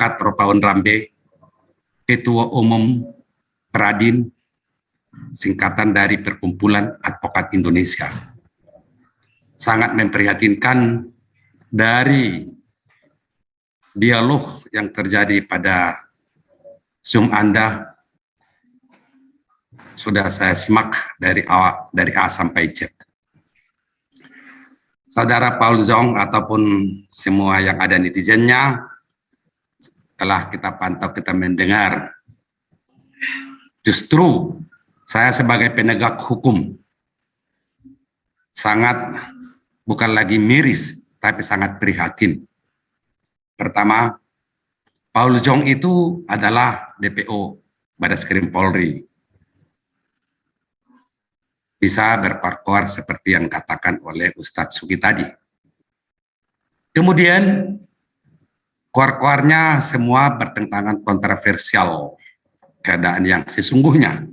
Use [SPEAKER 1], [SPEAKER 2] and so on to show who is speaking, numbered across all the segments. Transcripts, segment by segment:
[SPEAKER 1] Advokat Ropaun Rambe, Ketua Umum Pradin, singkatan dari Perkumpulan Advokat Indonesia. Sangat memprihatinkan dari dialog yang terjadi pada Zoom Anda, sudah saya simak dari A sampai Z. Saudara Paul Zong ataupun semua yang ada netizennya, telah kita pantau, kita mendengar. Justru saya sebagai penegak hukum sangat bukan lagi miris, tapi sangat prihatin. Pertama, Paul Zong itu adalah DPO Barreskrim Polri. Bisa berparkour seperti yang dikatakan oleh Ustadz Sugi tadi. Kemudian, koar-koarnya semua bertentangan kontroversial keadaan yang sesungguhnya.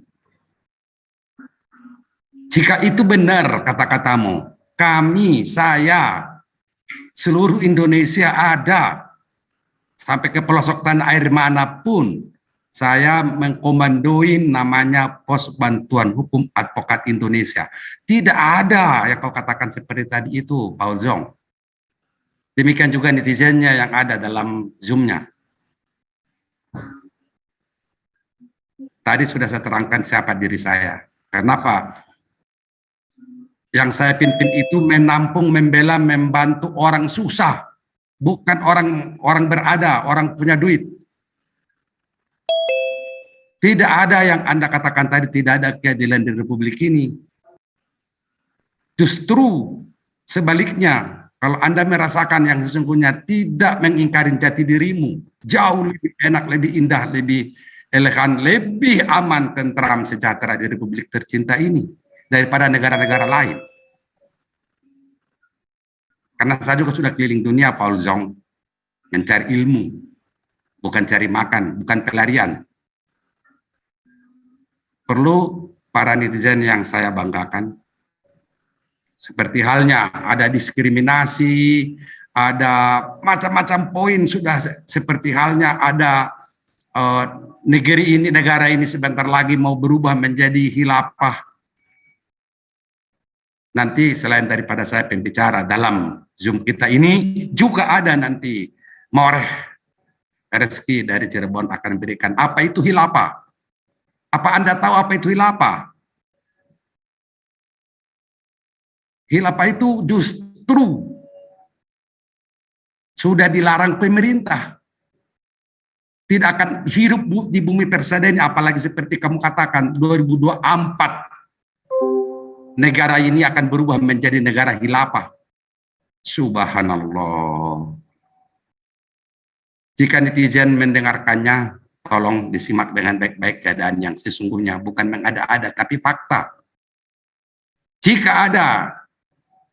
[SPEAKER 1] Jika itu benar kata-katamu, kami, saya, seluruh Indonesia ada, sampai ke pelosok tanah air manapun, saya mengkomandoin namanya Pos Bantuan Hukum Advokat Indonesia. Tidak ada yang kau katakan seperti tadi itu, Paul Zong. Demikian juga netizennya yang ada dalam Zoom-nya. Tadi sudah saya terangkan siapa diri saya. Kenapa? Yang saya pimpin itu menampung, membela, membantu orang susah. Bukan orang berada, orang punya duit. Tidak ada yang Anda katakan tadi, tidak ada keadilan di Republik ini. Justru sebaliknya, kalau Anda merasakan yang sesungguhnya, tidak mengingkari jati dirimu, jauh lebih enak, lebih indah, lebih elegan, lebih aman, tentram, sejahtera di Republik tercinta ini daripada negara-negara lain. Karena saya juga sudah keliling dunia, Paul Zong, mencari ilmu, bukan cari makan, bukan pelarian. Perlu para netizen yang saya banggakan, seperti halnya ada diskriminasi, ada macam-macam poin, sudah seperti halnya ada negara ini sebentar lagi mau berubah menjadi khilafah. Nanti selain daripada saya pembicara dalam Zoom kita ini, juga ada nanti Maoreh Reski dari Cirebon akan berikan apa itu khilafah. Apa Anda tahu apa itu khilafah? Khilafah itu justru sudah dilarang pemerintah. Tidak akan hidup di bumi persada, apalagi seperti kamu katakan 2024 negara ini akan berubah menjadi negara khilafah. Subhanallah. Jika netizen mendengarkannya, tolong disimak dengan baik-baik keadaan yang sesungguhnya, bukan mengada-ada, tapi fakta. Jika ada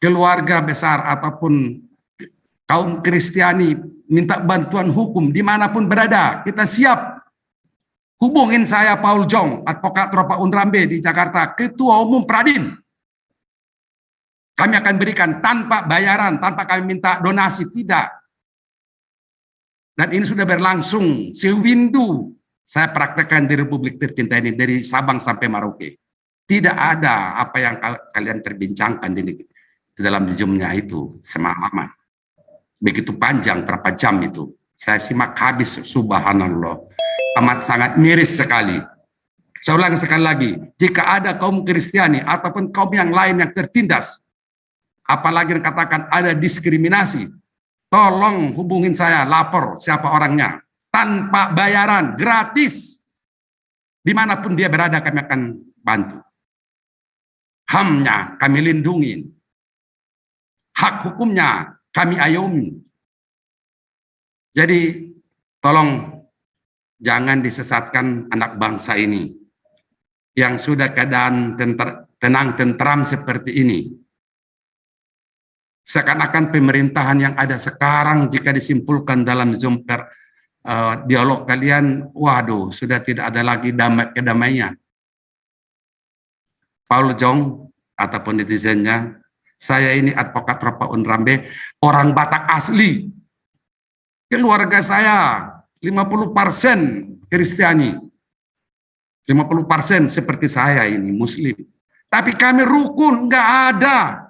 [SPEAKER 1] keluarga besar ataupun kaum Kristiani minta bantuan hukum dimanapun berada, kita siap. Hubungin saya Paul Zong, Advokat Ropaun Rambe di Jakarta, Ketua Umum Pradin. Kami akan berikan tanpa bayaran, tanpa kami minta donasi, tidak. Dan ini sudah berlangsung sewindu saya praktekkan di Republik tercinta ini dari Sabang sampai Merauke. Tidak ada apa yang kalian perbincangkan di dalam Zoom-nya itu semalaman. Begitu panjang, berapa jam itu. Saya simak habis, subhanallah. Amat sangat miris sekali. Saya ulang sekali lagi, jika ada kaum Kristiani ataupun kaum yang lain yang tertindas, apalagi yang katakan ada diskriminasi, tolong hubungin saya, lapor siapa orangnya. Tanpa bayaran, gratis. Dimanapun dia berada kami akan bantu. HAM-nya kami lindungi. Hak hukumnya kami ayomi. Jadi tolong jangan disesatkan anak bangsa ini. Yang sudah keadaan tenang, tentram seperti ini. Seakan-akan pemerintahan yang ada sekarang jika disimpulkan dalam Zoom dialog kalian, waduh, sudah tidak ada lagi kedamaian. Paul Zong ataupun netizennya, saya ini Advokat Ropaun Rambe, orang Batak asli. Keluarga saya 50% Kristiani. 50% seperti saya ini Muslim. Tapi kami rukun, nggak ada.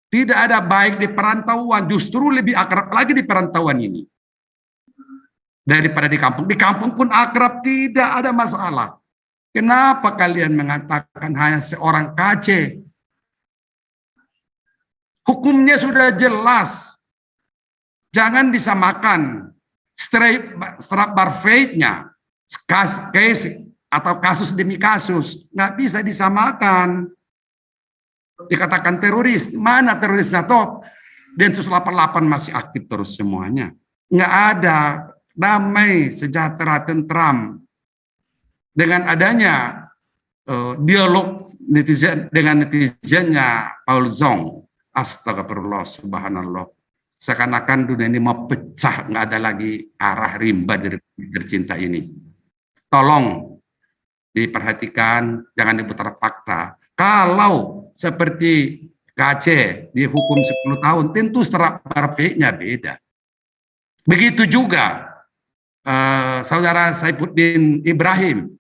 [SPEAKER 1] Tidak ada, baik di perantauan, justru lebih akrab lagi di perantauan ini daripada di kampung. Di kampung pun akrab, tidak ada masalah. Kenapa kalian mengatakan hanya seorang KC? Hukumnya sudah jelas. Jangan disamakan strap barfaidnya, case atau kasus demi kasus. Nggak bisa disamakan. Dikatakan teroris, mana terorisnya toh? Densus 88 masih aktif terus semuanya. Nggak ada, damai, sejahtera, tentram. Dengan adanya dialog netizen dengan netizennya Paul Zong, astagfirullah, subhanallah. Seakan-akan dunia ini mau pecah, nggak ada lagi arah rimba dari tercinta ini. Tolong diperhatikan, jangan diputar fakta. Kalau seperti KC dihukum 10 tahun, tentu strap barfaidnya beda. Begitu juga saudara Saifuddin Ibrahim.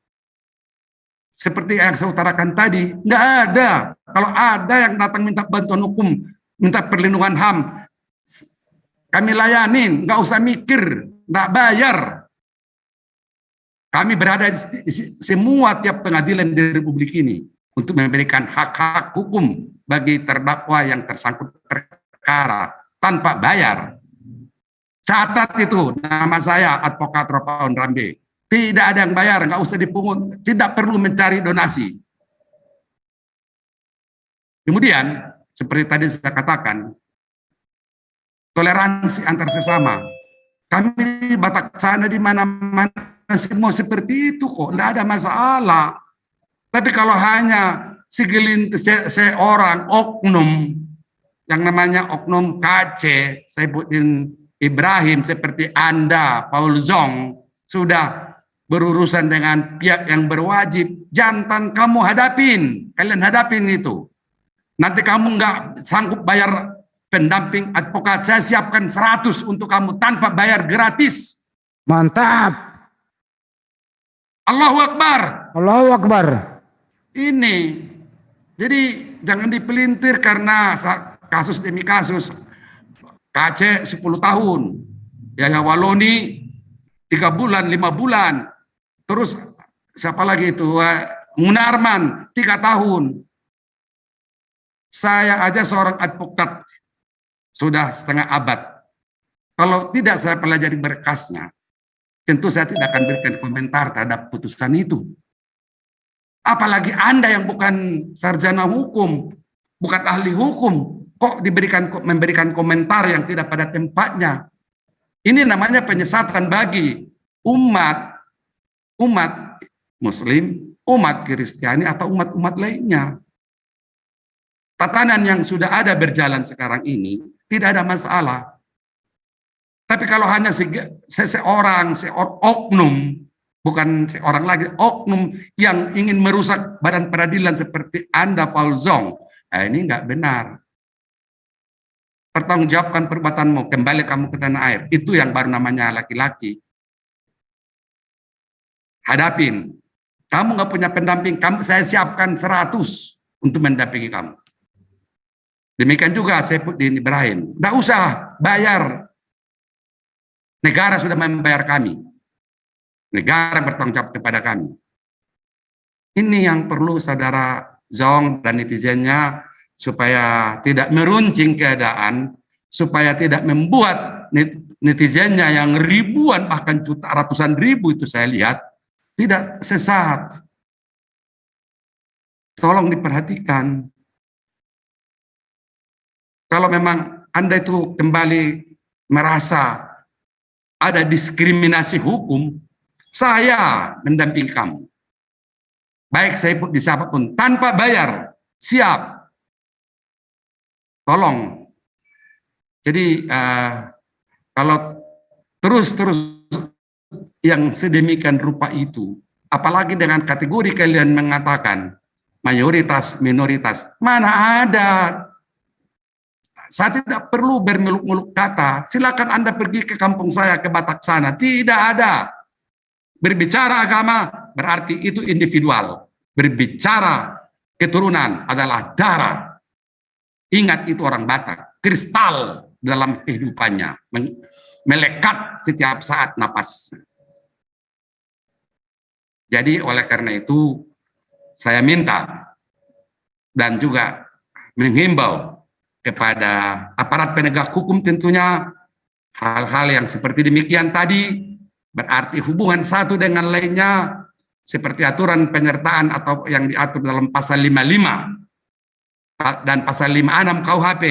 [SPEAKER 1] Seperti yang saya utarakan tadi, nggak ada. Kalau ada yang datang minta bantuan hukum, minta perlindungan HAM, kami layanin, nggak usah mikir, nggak bayar. Kami berada di semua tiap pengadilan di Republik ini untuk memberikan hak-hak hukum bagi terdakwa yang tersangkut perkara tanpa bayar. Catat itu, nama saya Advokat Ropaun Rambe. Tidak ada yang bayar, nggak usah dipungut, tidak perlu mencari donasi. Kemudian, seperti tadi saya katakan, toleransi antar sesama. Kami di Batak sana di mana-mana semua seperti itu kok, tidak ada masalah. Tapi kalau hanya segelintir seorang oknum, yang namanya oknum KC, Saifuddin Ibrahim, seperti Anda, Paul Zong, sudah berurusan dengan pihak yang berwajib, jantan kamu hadapin, kalian hadapin itu. Nanti kamu nggak sanggup bayar pendamping advokat, saya siapkan 100 untuk kamu tanpa bayar, gratis.
[SPEAKER 2] Mantap.
[SPEAKER 1] Allahu Akbar.
[SPEAKER 2] Allahu Akbar.
[SPEAKER 1] Ini, jadi jangan dipelintir karena kasus demi kasus. KC 10 tahun, Yahya Waloni 3 bulan, 5 bulan. Terus siapa lagi itu? Munarman 3 tahun. Saya aja seorang advokat sudah setengah abad. Kalau tidak saya pelajari berkasnya, tentu saya tidak akan berikan komentar terhadap putusan itu. Apalagi Anda yang bukan sarjana hukum, bukan ahli hukum, kok memberikan komentar yang tidak pada tempatnya. Ini namanya penyesatan bagi umat Muslim, umat Kristiani, atau umat-umat lainnya. Tatanan yang sudah ada berjalan sekarang ini tidak ada masalah. Tapi kalau hanya seseorang oknum, bukan seorang lagi, oknum yang ingin merusak badan peradilan seperti Anda, Paul Zong, ini nggak benar. Pertanggungjawabkan perbuatanmu, kembali kamu ke tanah air. Itu yang baru namanya laki-laki. Hadapin. Kamu nggak punya pendamping, saya siapkan 100 untuk mendampingi kamu. Demikian juga Saifuddin Ibrahim. Nggak usah bayar. Negara sudah membayar kami. Negara bertanggung jawab kepada kami. Ini yang perlu saudara Zong dan netizennya, supaya tidak meruncing keadaan, supaya tidak membuat netizennya yang ribuan, bahkan ratusan ribu itu saya lihat, tidak sesat. Tolong diperhatikan. Kalau memang Anda itu kembali merasa ada diskriminasi hukum, saya mendampingi kamu. Baik saya pun di siapapun, tanpa bayar, siap. Tolong. Jadi kalau terus yang sedemikian rupa itu, apalagi dengan kategori kalian mengatakan mayoritas, minoritas, mana ada. saya tidak perlu bermeluk-meluk kata. Silakan Anda pergi ke kampung saya, ke Batak sana. Tidak ada. Berbicara agama berarti itu individual. Berbicara keturunan adalah darah. Ingat itu orang Batak. Kristal dalam kehidupannya. Melekat setiap saat napas. Jadi oleh karena itu saya minta dan juga menghimbau kepada aparat penegak hukum tentunya hal-hal yang seperti demikian tadi berarti hubungan satu dengan lainnya seperti aturan penyertaan atau yang diatur dalam pasal 55 dan pasal 56 KUHP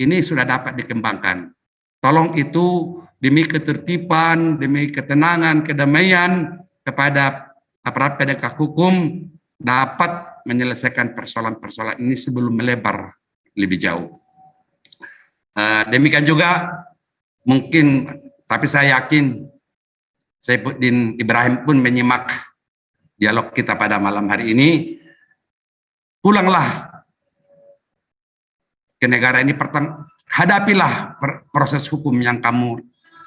[SPEAKER 1] ini sudah dapat dikembangkan. Tolong itu demi ketertiban, demi ketenangan, kedamaian kepada aparat penegak hukum dapat menyelesaikan persoalan-persoalan ini sebelum melebar lebih jauh. Demikian juga mungkin, tapi saya yakin Saifuddin Ibrahim pun menyimak dialog kita pada malam hari ini. Pulanglah ke negara ini, hadapilah proses hukum yang kamu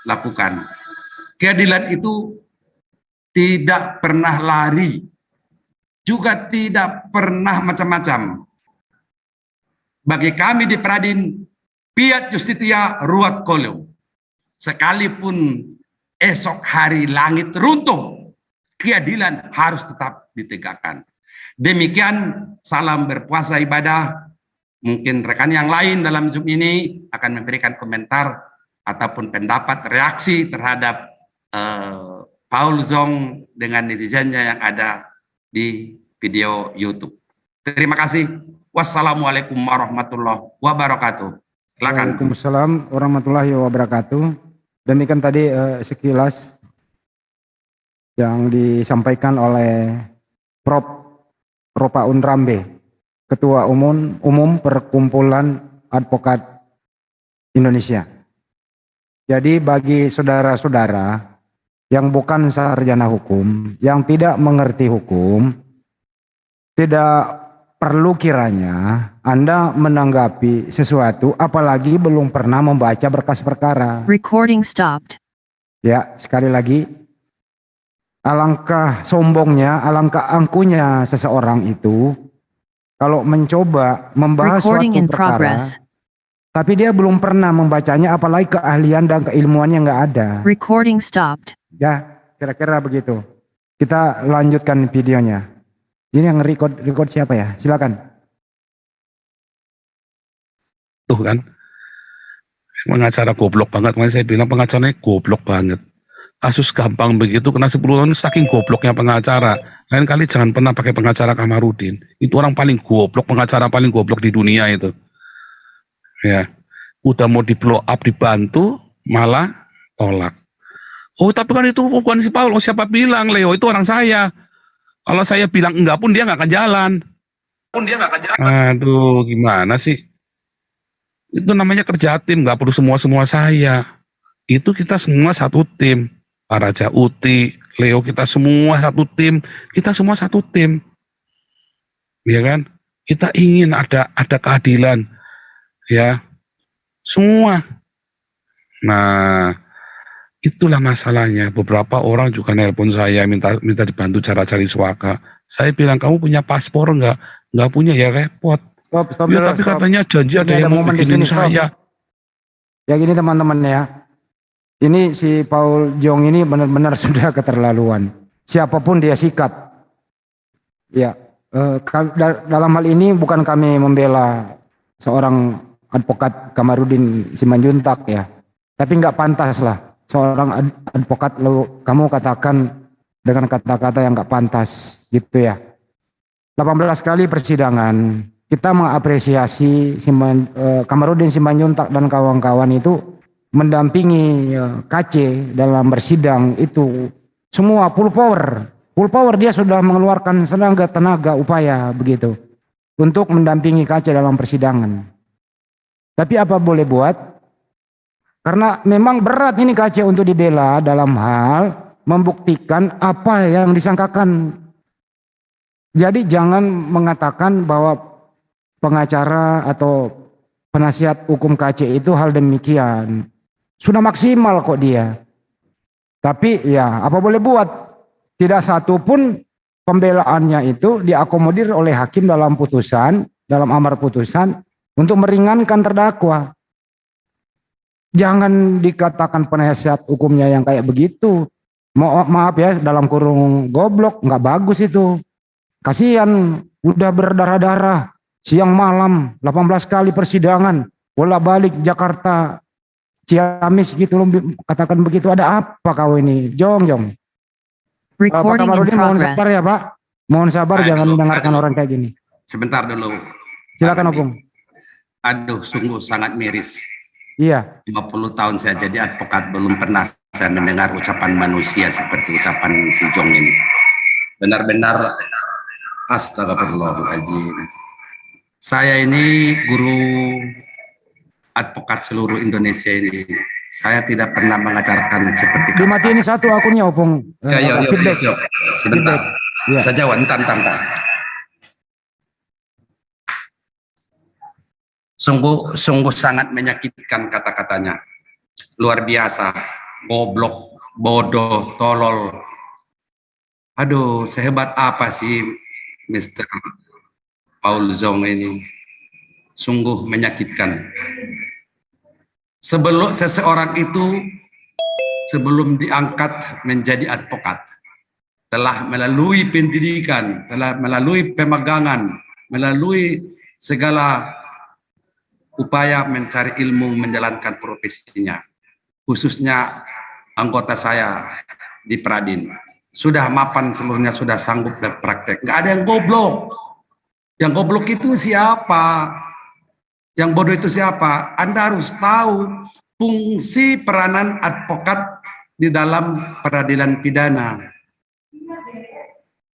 [SPEAKER 1] lakukan. Keadilan itu tidak pernah lari, juga tidak pernah macam-macam. Bagi kami di Pradin, fiat justitia ruat kolum. Sekalipun esok hari langit runtuh, keadilan harus tetap ditegakkan. Demikian, salam berpuasa ibadah. Mungkin rekan yang lain dalam Zoom ini akan memberikan komentar ataupun pendapat, reaksi terhadap Paul Zong dengan netizennya yang ada di video YouTube. Terima kasih. Wassalamualaikum warahmatullahi wabarakatuh. Silakan.
[SPEAKER 2] Waalaikumsalam warahmatullahi wabarakatuh. Demikian tadi sekilas yang disampaikan oleh Prof. Ropa Unrambe, Ketua Umum Perkumpulan Advokat Indonesia. Jadi bagi saudara-saudara yang bukan sarjana hukum, yang tidak mengerti hukum, tidak perlu kiranya Anda menanggapi sesuatu apalagi belum pernah membaca berkas perkara.
[SPEAKER 3] Recording stopped.
[SPEAKER 2] Ya, sekali lagi, alangkah sombongnya, alangkah angkuhnya seseorang itu kalau mencoba membahas
[SPEAKER 3] Recording
[SPEAKER 2] suatu
[SPEAKER 3] in
[SPEAKER 2] perkara,
[SPEAKER 3] progress.
[SPEAKER 2] tapi dia belum pernah membacanya, apalagi keahlian dan keilmuannya nggak ada.
[SPEAKER 3] Recording stopped.
[SPEAKER 2] Ya, kira-kira begitu. Kita lanjutkan videonya. Ini yang record siapa ya? Silakan.
[SPEAKER 4] Tuh kan, pengacara goblok banget. Makanya saya bilang pengacaranya goblok banget. Kasus gampang begitu, kena 10 tahun saking gobloknya pengacara. Lain kali jangan pernah pakai pengacara Kamarudin. Itu orang paling goblok, pengacara paling goblok di dunia itu. Ya, udah mau di blow up, dibantu, malah tolak. Oh, tapi kan itu bukan si Paul. Oh, siapa bilang, Leo, itu orang saya. Kalau saya bilang enggak pun dia nggak akan jalan. Aduh, gimana sih? Itu namanya kerja tim, nggak perlu semua saya. Itu kita semua satu tim. Pak Raja Uti, Leo, kita semua satu tim. Kita semua satu tim. Ya kan? Kita ingin ada keadilan. Ya. Semua. Nah, itulah masalahnya. Beberapa orang juga nelpon saya minta dibantu cara cari suaka. Saya bilang, kamu punya paspor enggak? Enggak punya, ya repot.
[SPEAKER 2] Stop,
[SPEAKER 4] Ya, tapi katanya janji ada yang mau bikinin saya.
[SPEAKER 2] Ya gini teman-teman ya. Ini si Paul Jong ini benar-benar sudah keterlaluan. Siapapun dia sikat. Ya, dalam hal ini bukan kami membela seorang advokat Kamarudin Simanjuntak ya. Tapi nggak pantas lah seorang advokat kamu katakan dengan kata-kata yang nggak pantas gitu ya. 18 kali persidangan kita mengapresiasi Kamarudin Simanjuntak dan kawan-kawan itu mendampingi KC dalam bersidang itu semua full power dia sudah mengeluarkan tenaga upaya begitu untuk mendampingi KC dalam persidangan. Tapi apa boleh buat, karena memang berat ini KC untuk dibela dalam hal membuktikan apa yang disangkakan. Jadi jangan mengatakan bahwa pengacara atau penasihat hukum KC itu hal demikian. Sudah maksimal kok dia. Tapi ya apa boleh buat, tidak satu pun pembelaannya itu diakomodir oleh hakim dalam putusan, dalam amar putusan untuk meringankan terdakwa. Jangan dikatakan penasihat hukumnya yang kayak begitu. Maaf ya, dalam kurung goblok, nggak bagus itu. Kasihan, udah berdarah-darah, siang malam, 18 kali persidangan, bolak-balik Jakarta, Ciamis gitu loh, katakan begitu. Ada apa kau ini? Jong. Pak
[SPEAKER 3] Recording in
[SPEAKER 2] Kamarudin mohon sabar
[SPEAKER 3] progress.
[SPEAKER 2] ya Pak. Mohon sabar, jangan mendengarkan orang kayak gini.
[SPEAKER 1] Sebentar dulu.
[SPEAKER 2] Silakan Opung.
[SPEAKER 1] Aduh, sungguh sangat miris.
[SPEAKER 2] Iya.
[SPEAKER 1] 50 tahun saya jadi advokat, belum pernah saya mendengar ucapan manusia seperti ucapan si Jong ini. Benar-benar astagfirullahaladzim. Saya ini guru advokat seluruh Indonesia ini. Saya tidak pernah mengajarkan seperti
[SPEAKER 2] Dimatiin satu akunnya Opung. Feedback.
[SPEAKER 1] Sebentar.
[SPEAKER 2] Ya.
[SPEAKER 1] Saya jawab, entar. Sungguh sangat menyakitkan kata-katanya. Luar biasa. Goblok, bodoh, tolol. Aduh, sehebat apa sih Mr. Paul Zong ini? Sungguh menyakitkan. Sebelum seseorang itu sebelum diangkat menjadi advokat telah melalui pendidikan, telah melalui pemagangan, melalui segala upaya mencari ilmu menjalankan profesinya. Khususnya anggota saya di Pradin sudah mapan seluruhnya, sudah sanggup berpraktek. Nggak ada yang goblok. Yang goblok itu siapa? Yang bodoh itu siapa? Anda harus tahu fungsi peranan advokat di dalam peradilan pidana.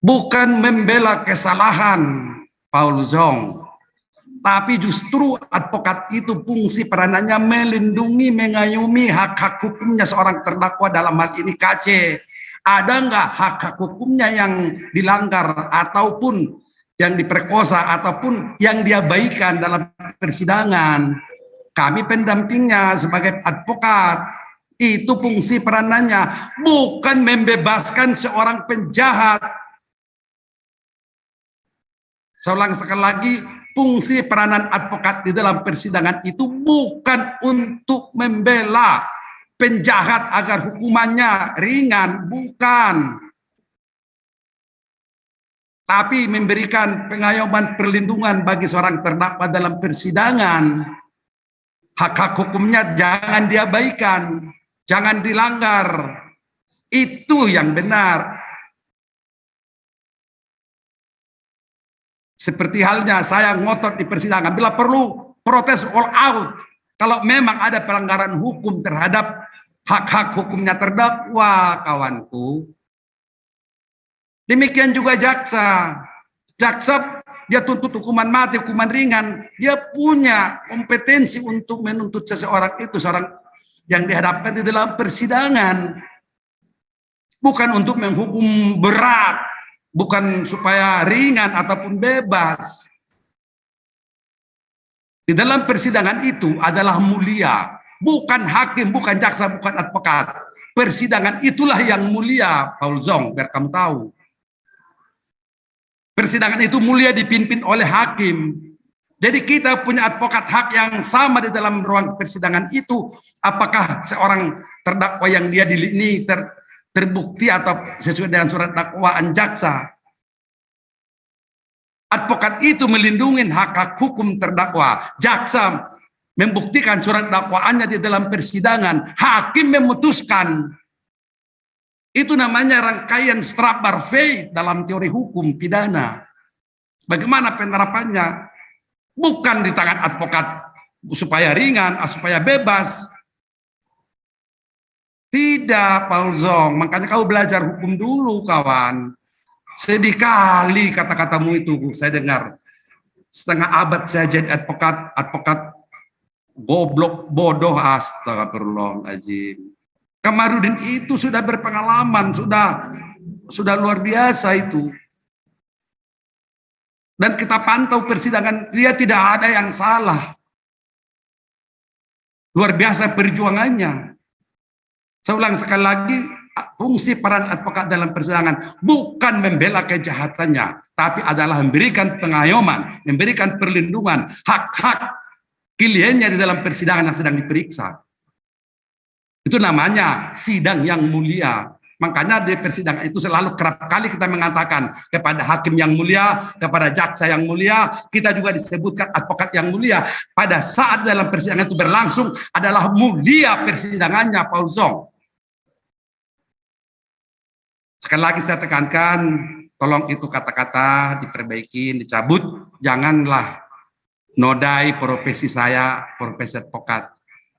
[SPEAKER 1] Bukan membela kesalahan Paul Zong, tapi justru advokat itu fungsi peranannya melindungi, mengayomi hak-hak hukumnya seorang terdakwa, dalam hal ini KC. Ada nggak hak-hak hukumnya yang dilanggar ataupun yang diperkosa ataupun yang diabaikan dalam persidangan? Kami pendampingnya sebagai advokat. Itu fungsi peranannya, bukan membebaskan seorang penjahat. Saya ulang sekali lagi, fungsi peranan advokat di dalam persidangan itu bukan untuk membela penjahat agar hukumannya ringan, bukan. Tapi memberikan pengayoman perlindungan bagi seorang terdakwa dalam persidangan. Hak-hak hukumnya jangan diabaikan, jangan dilanggar. Itu yang benar. Seperti halnya saya ngotot di persidangan, bila perlu protes all out. Kalau memang ada pelanggaran hukum terhadap hak-hak hukumnya terdakwa, kawanku. Demikian juga jaksa. Jaksa dia tuntut hukuman mati, hukuman ringan. Dia punya kompetensi untuk menuntut seseorang itu, seorang yang dihadapkan di dalam persidangan. Bukan untuk menghukum berat, bukan supaya ringan ataupun bebas. Di dalam persidangan itu adalah mulia. Bukan hakim, bukan jaksa, bukan advokat. Persidangan itulah yang mulia, Paul Zong, biar kamu tahu. Persidangan itu mulia dipimpin oleh hakim. Jadi kita punya advokat hak yang sama di dalam ruang persidangan itu. Apakah seorang terdakwa yang dia ini terbukti atau sesuai dengan surat dakwaan jaksa. Advokat itu melindungi hak-hak hukum terdakwa. Jaksa membuktikan surat dakwaannya di dalam persidangan. Hakim memutuskan. Itu namanya rangkaian strafbarfeit dalam teori hukum pidana. Bagaimana penerapannya? Bukan di tangan advokat supaya ringan, supaya bebas. Tidak, Paul Zong. Makanya kau belajar hukum dulu, kawan. Sedih kali kata-katamu itu saya dengar. Setengah abad saya jadi advokat goblok, bodoh, astagfirullahaladzim. Kamarudin itu sudah berpengalaman, sudah luar biasa itu. Dan kita pantau persidangan, dia tidak ada yang salah. Luar biasa perjuangannya. Saya ulang sekali lagi, fungsi peran advokat dalam persidangan bukan membela kejahatannya, tapi adalah memberikan pengayoman, memberikan perlindungan, hak-hak kliennya di dalam persidangan yang sedang diperiksa. Itu namanya sidang yang mulia. Makanya di persidangan itu selalu kerap kali kita mengatakan kepada hakim yang mulia, kepada jaksa yang mulia, kita juga disebutkan advokat yang mulia. Pada saat dalam persidangan itu berlangsung adalah mulia persidangannya, Paul Zong. Sekali lagi saya tekankan, tolong itu kata-kata diperbaiki, dicabut. Janganlah nodai profesi saya, profesi advokat.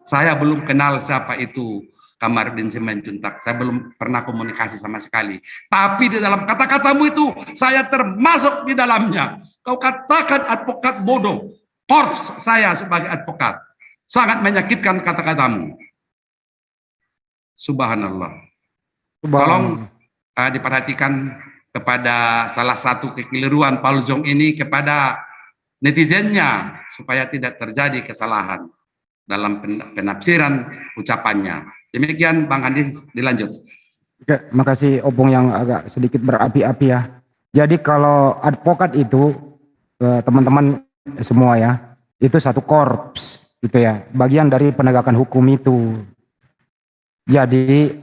[SPEAKER 1] Saya belum kenal siapa itu Kamarudin Simanjuntak. Saya belum pernah komunikasi sama sekali. Tapi di dalam kata-katamu itu, saya termasuk di dalamnya. Kau katakan advokat bodoh. Korps saya sebagai advokat. Sangat menyakitkan kata-katamu. Subhanallah. Tolong diperhatikan kepada salah satu kekeliruan Paul Zong ini kepada netizennya, supaya tidak terjadi kesalahan dalam penafsiran ucapannya. Demikian Bang Andi, dilanjut.
[SPEAKER 2] Oke, makasih Opung yang agak sedikit berapi-api ya. Jadi kalau advokat itu teman-teman semua ya, itu satu korps gitu ya, bagian dari penegakan hukum itu. Jadi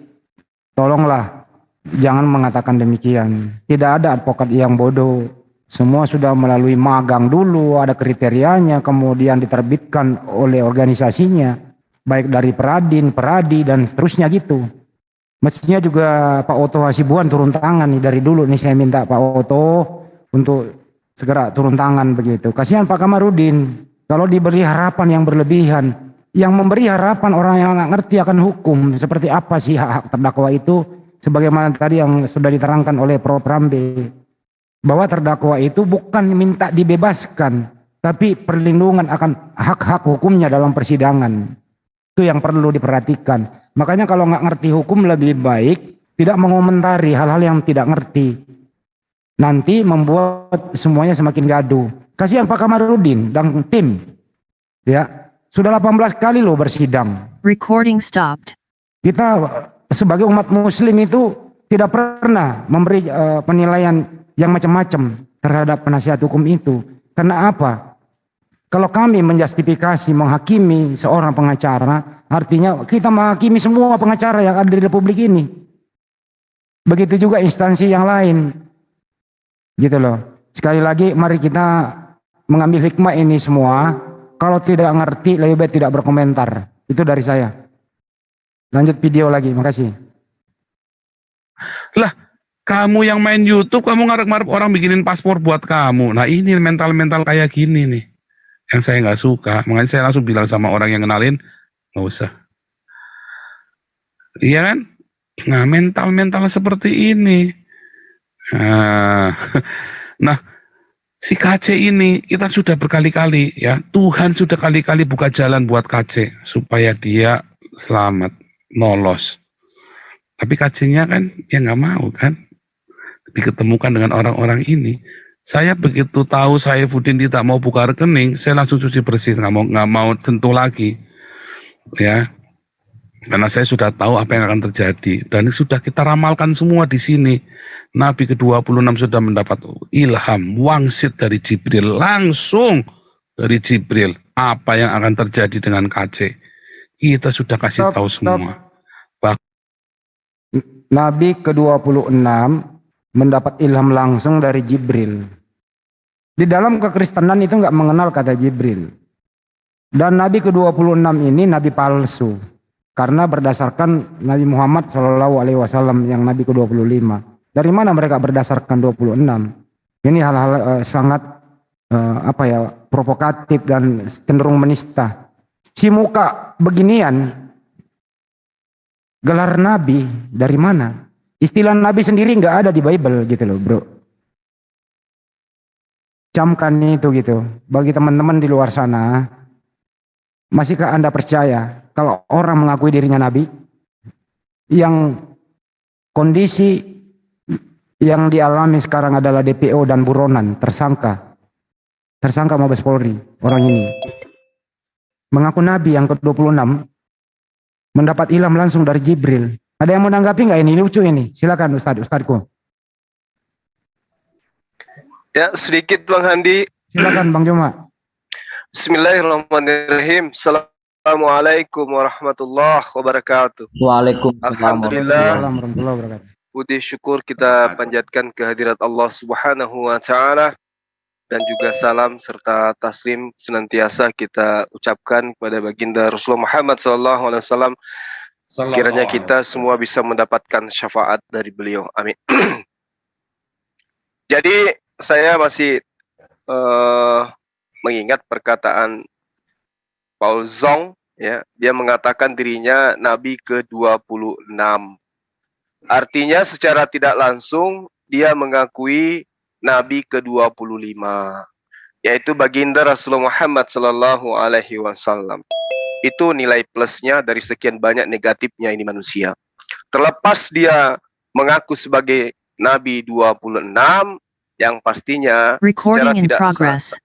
[SPEAKER 2] tolonglah jangan mengatakan demikian. Tidak ada advokat yang bodoh. Semua sudah melalui magang dulu, ada kriterianya, kemudian diterbitkan oleh organisasinya. Baik dari Peradin, Peradi, dan seterusnya gitu. Mestinya juga Pak Oto Hasibuan turun tangan nih dari dulu nih, saya minta Pak Oto untuk segera turun tangan begitu. Kasihan Pak Kamarudin, kalau diberi harapan yang berlebihan, yang memberi harapan orang yang nggak ngerti akan hukum, seperti apa sih hak terdakwa itu, sebagaimana tadi yang sudah diterangkan oleh Prof. Rambe, bahwa terdakwa itu bukan minta dibebaskan, tapi perlindungan akan hak-hak hukumnya dalam persidangan. Itu yang perlu diperhatikan. Makanya kalau nggak ngerti hukum lebih baik tidak mengomentari hal-hal yang tidak ngerti. Nanti membuat semuanya semakin gaduh. Kasihan Pak Kamarudin dan tim. Ya, sudah 18 kali loh bersidang.
[SPEAKER 3] Recording stopped.
[SPEAKER 2] Kita sebagai umat muslim itu tidak pernah memberi penilaian yang macam-macam terhadap penasihat hukum itu. Karena apa? Kalau kami menjustifikasi, menghakimi seorang pengacara, artinya kita menghakimi semua pengacara yang ada di Republik ini. Begitu juga instansi yang lain. Gitu loh. Sekali lagi mari kita mengambil hikmah ini semua. Kalau tidak ngerti lebih baik tidak berkomentar. Itu dari saya. Lanjut video lagi, makasih.
[SPEAKER 4] Lah, kamu yang main YouTube, kamu ngarep-ngarep orang bikinin paspor buat kamu. Nah ini mental-mental kayak gini nih, yang saya nggak suka. Makanya saya langsung bilang sama orang yang kenalin, nggak usah. Iya kan? Nah mental-mental seperti ini. Nah si KC ini kita sudah berkali-kali ya, Tuhan sudah kali-kali buka jalan buat KC supaya dia selamat, lolos. Tapi KC-nya kan ya nggak mau kan, diketemukan dengan orang-orang ini. Saya begitu tahu Saifuddin tidak mau buka rekening, saya langsung cuci bersih, nggak mau sentuh lagi, ya, karena saya sudah tahu apa yang akan terjadi dan sudah kita ramalkan semua di sini. Nabi ke-26 sudah mendapat ilham wangsit dari Jibril, langsung dari Jibril apa yang akan terjadi dengan KC. Kita sudah kasih tahu semua.
[SPEAKER 2] Nabi ke-26 mendapat ilham langsung dari Jibril. Di dalam kekristenan itu nggak mengenal kata Jibril. Dan Nabi ke-26 ini Nabi palsu. Karena berdasarkan Nabi Muhammad SAW yang Nabi ke-25. Dari mana mereka berdasarkan 26? Ini hal-hal sangat provokatif dan cenderung menista. Si muka beginian, gelar Nabi dari mana? Istilah Nabi sendiri nggak ada di Bible gitu loh bro. Camkan itu gitu. Bagi teman-teman di luar sana, masihkah Anda percaya kalau orang mengakui dirinya Nabi, yang kondisi yang dialami sekarang adalah DPO dan buronan, tersangka Mabes Polri, orang ini. mengaku nabi yang ke-26 mendapat ilham langsung dari Jibril. Ada yang mau menanggapi nggak ini? Lucu ini. Silakan Ustadku.
[SPEAKER 5] Ya, sedikit Bang Handi.
[SPEAKER 2] Silakan Bang Joma.
[SPEAKER 5] Bismillahirrahmanirrahim. Assalamualaikum warahmatullahi wabarakatuh.
[SPEAKER 6] Waalaikumsalam.
[SPEAKER 5] Alhamdulillah.
[SPEAKER 2] Warahmatullahi wabarakatuh.
[SPEAKER 5] Puji syukur kita panjatkan kehadirat Allah Subhanahu wa taala, dan juga salam serta taslim senantiasa kita ucapkan kepada baginda Rasulullah Muhammad SAW. Kiranya kita semua bisa mendapatkan syafaat dari beliau. Amin. Jadi saya masih mengingat perkataan Paul Zong, ya, dia mengatakan dirinya Nabi ke-26. Artinya secara tidak langsung dia mengakui Nabi ke-25, yaitu baginda Rasulullah Muhammad SAW. Itu nilai plusnya dari sekian banyak negatifnya ini manusia. Terlepas dia mengaku sebagai Nabi 26, yang pastinya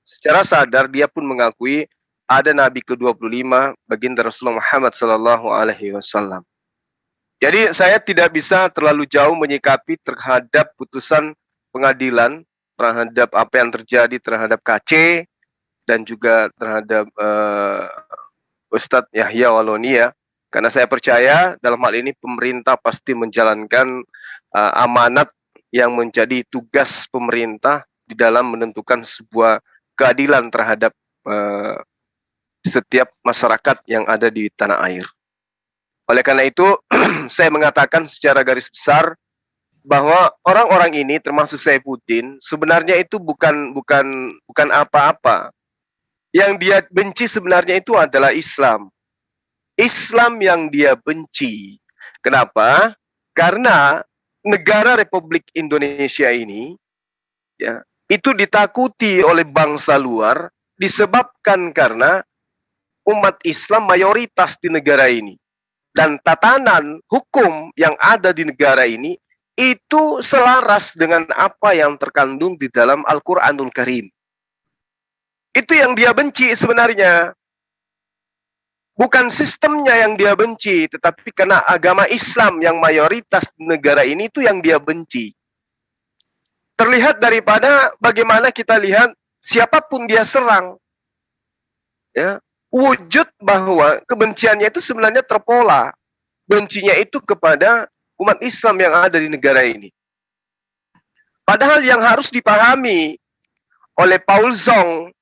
[SPEAKER 5] secara sadar dia pun mengakui ada Nabi ke-25 baginda Rasulullah Muhammad SAW. Jadi saya tidak bisa terlalu jauh menyikapi terhadap putusan pengadilan, terhadap apa yang terjadi terhadap KC dan juga terhadap Ustadz Yahya Walonia, karena saya percaya dalam hal ini pemerintah pasti menjalankan amanat yang menjadi tugas pemerintah di dalam menentukan sebuah keadilan terhadap setiap masyarakat yang ada di tanah air. Oleh karena itu, saya mengatakan secara garis besar bahwa orang-orang ini termasuk Saifuddin sebenarnya itu bukan apa-apa. Yang dia benci sebenarnya itu adalah Islam. Islam yang dia benci. Kenapa? Karena negara Republik Indonesia ini, ya, itu ditakuti oleh bangsa luar disebabkan karena umat Islam mayoritas di negara ini. Dan tatanan hukum yang ada di negara ini itu selaras dengan apa yang terkandung di dalam Al-Quranul Karim. Itu yang dia benci sebenarnya. Bukan sistemnya yang dia benci, tetapi karena agama Islam yang mayoritas di negara ini itu yang dia benci. Terlihat daripada bagaimana kita lihat siapapun dia serang, ya, wujud bahwa kebenciannya itu sebenarnya terpola. Bencinya itu kepada umat Islam yang ada di negara ini. Padahal yang harus dipahami oleh Paul Zong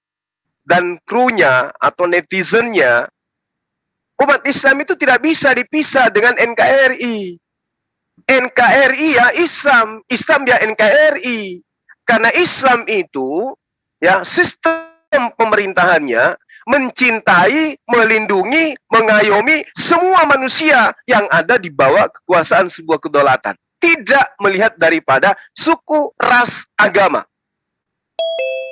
[SPEAKER 5] dan krunya atau netizennya, umat Islam itu tidak bisa dipisah dengan NKRI. NKRI ya Islam, Islam ya NKRI. Karena Islam itu, ya, sistem pemerintahannya mencintai, melindungi, mengayomi semua manusia yang ada di bawah kekuasaan sebuah kedaulatan. Tidak melihat daripada suku, ras, agama.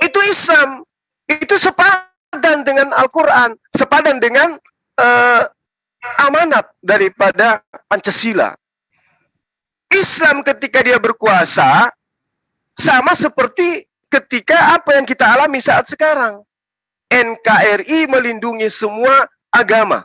[SPEAKER 5] Itu Islam. Itu sepadan dengan Al-Quran. Sepadan dengan amanat daripada Pancasila. Islam ketika dia berkuasa sama seperti ketika apa yang kita alami saat sekarang. NKRI melindungi semua agama.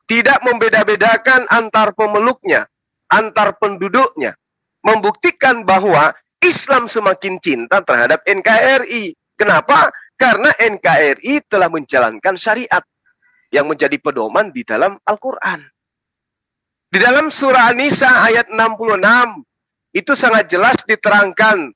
[SPEAKER 5] Tidak membeda-bedakan antar pemeluknya, antar penduduknya. Membuktikan bahwa Islam semakin cinta terhadap NKRI. Kenapa? Karena NKRI telah menjalankan syariat yang menjadi pedoman di dalam Al-Quran. Di dalam surah An-Nisa ayat 66, itu sangat jelas diterangkan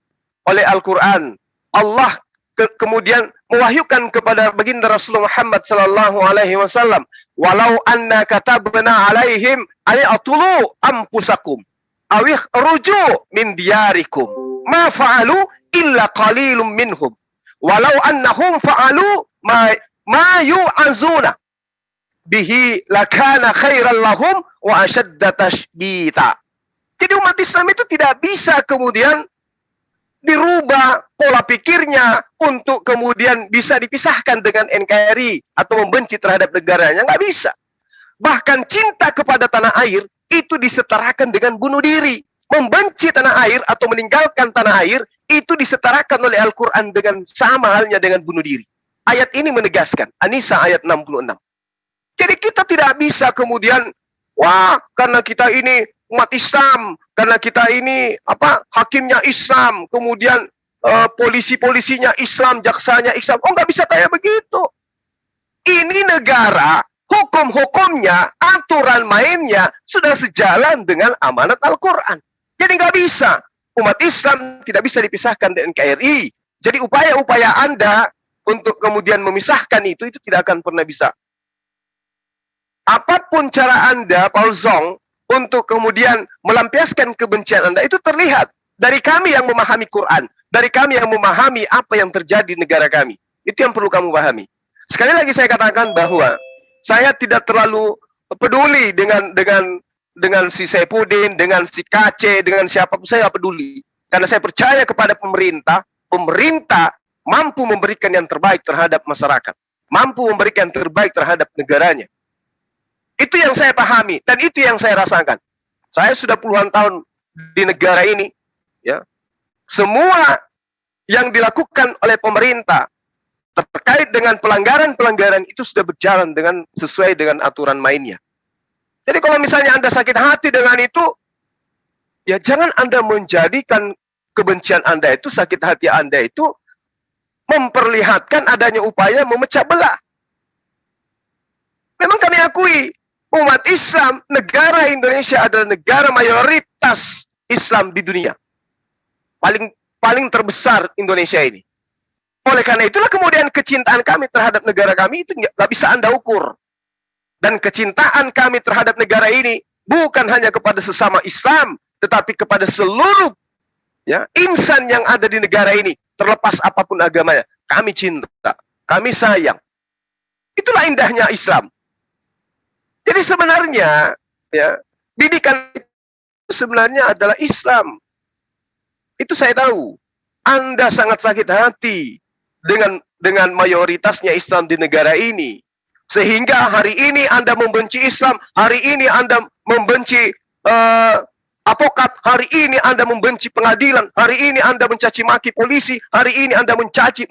[SPEAKER 5] oleh Al-Quran. Allah kemudian mewahyukan kepada baginda Rasulullah Muhammad SAW, walau anna katabna alaihim ayatulu ampusakum awih ruju min diyarikum ma fa'alu illa qalilum minhum walau annahum fa'alu ma yu'azuna bihi lakana khairan lahum wa ashadda tashbita. Jadi umat Islam itu tidak bisa kemudian dirubah pola pikirnya untuk kemudian bisa dipisahkan dengan NKRI atau membenci terhadap negaranya. Nggak bisa. Bahkan cinta kepada tanah air itu disetarakan dengan bunuh diri. Membenci tanah air atau meninggalkan tanah air itu disetarakan oleh Al-Quran dengan sama halnya dengan bunuh diri. Ayat ini menegaskan, An-Nisa ayat 66. Jadi kita tidak bisa kemudian, wah karena kita ini umat Islam, karena kita ini hakimnya Islam, kemudian polisi-polisinya Islam, jaksanya Islam. Oh, nggak bisa kayak begitu. Ini negara, hukum-hukumnya, aturan mainnya sudah sejalan dengan amanat Al-Quran. Jadi nggak bisa. Umat Islam tidak bisa dipisahkan dengan NKRI. Jadi upaya-upaya Anda untuk kemudian memisahkan itu tidak akan pernah bisa. Apapun cara Anda, Paul Zong, untuk kemudian melampiaskan kebencian Anda, itu terlihat dari kami yang memahami Quran, dari kami yang memahami apa yang terjadi di negara kami. Itu yang perlu kamu pahami. Sekali lagi saya katakan bahwa saya tidak terlalu peduli dengan si Saifuddin, dengan si KC, dengan siapapun, saya tidak peduli. Karena saya percaya kepada pemerintah mampu memberikan yang terbaik terhadap masyarakat, mampu memberikan yang terbaik terhadap negaranya. Itu yang saya pahami dan itu yang saya rasakan. Saya sudah puluhan tahun di negara ini, ya. Semua yang dilakukan oleh pemerintah terkait dengan pelanggaran-pelanggaran itu sudah berjalan sesuai dengan aturan mainnya. Jadi kalau misalnya Anda sakit hati dengan itu, ya jangan Anda menjadikan kebencian Anda itu, sakit hati Anda itu memperlihatkan adanya upaya memecah belah. Memang kami akui umat Islam, negara Indonesia adalah negara mayoritas Islam di dunia. Paling terbesar Indonesia ini. Oleh karena itulah kemudian kecintaan kami terhadap negara kami itu nggak bisa Anda ukur. Dan kecintaan kami terhadap negara ini bukan hanya kepada sesama Islam, tetapi kepada seluruh insan yang ada di negara ini, terlepas apapun agamanya. Kami cinta, kami sayang. Itulah indahnya Islam. Jadi sebenarnya bidikan itu sebenarnya adalah Islam. Itu saya tahu. Anda sangat sakit hati dengan mayoritasnya Islam di negara ini. Sehingga hari ini Anda membenci Islam, hari ini Anda membenci advokat, hari ini Anda membenci pengadilan, hari ini Anda mencaci maki polisi, hari ini Anda mencaci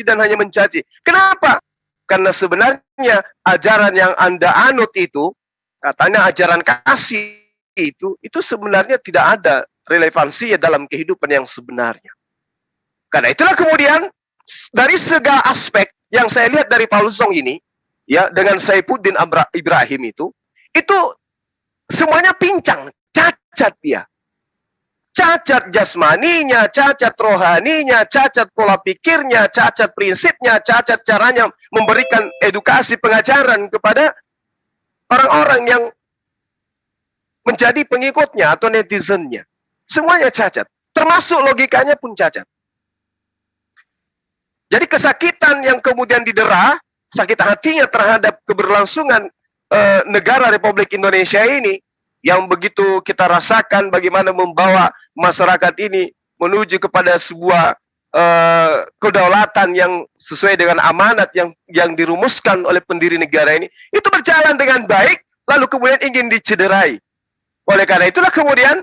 [SPEAKER 5] dan hanya mencaci. Kenapa? Karena sebenarnya ajaran yang Anda anut itu, katanya ajaran kasih itu sebenarnya tidak ada relevansinya dalam kehidupan yang sebenarnya. Karena itulah kemudian dari segala aspek yang saya lihat dari Paul Zong ini, dengan Saifuddin Ibrahim itu semuanya pincang, cacat dia. Cacat jasmaninya, cacat rohaninya, cacat pola pikirnya, cacat prinsipnya, cacat caranya memberikan edukasi pengajaran kepada orang-orang yang menjadi pengikutnya atau netizennya. Semuanya cacat, termasuk logikanya pun cacat. Jadi kesakitan yang kemudian didera, sakit hatinya terhadap keberlangsungan negara Republik Indonesia ini, yang begitu kita rasakan bagaimana membawa masyarakat ini menuju kepada sebuah kedaulatan yang sesuai dengan amanat yang dirumuskan oleh pendiri negara ini, itu berjalan dengan baik, lalu kemudian ingin dicederai. Oleh karena itulah kemudian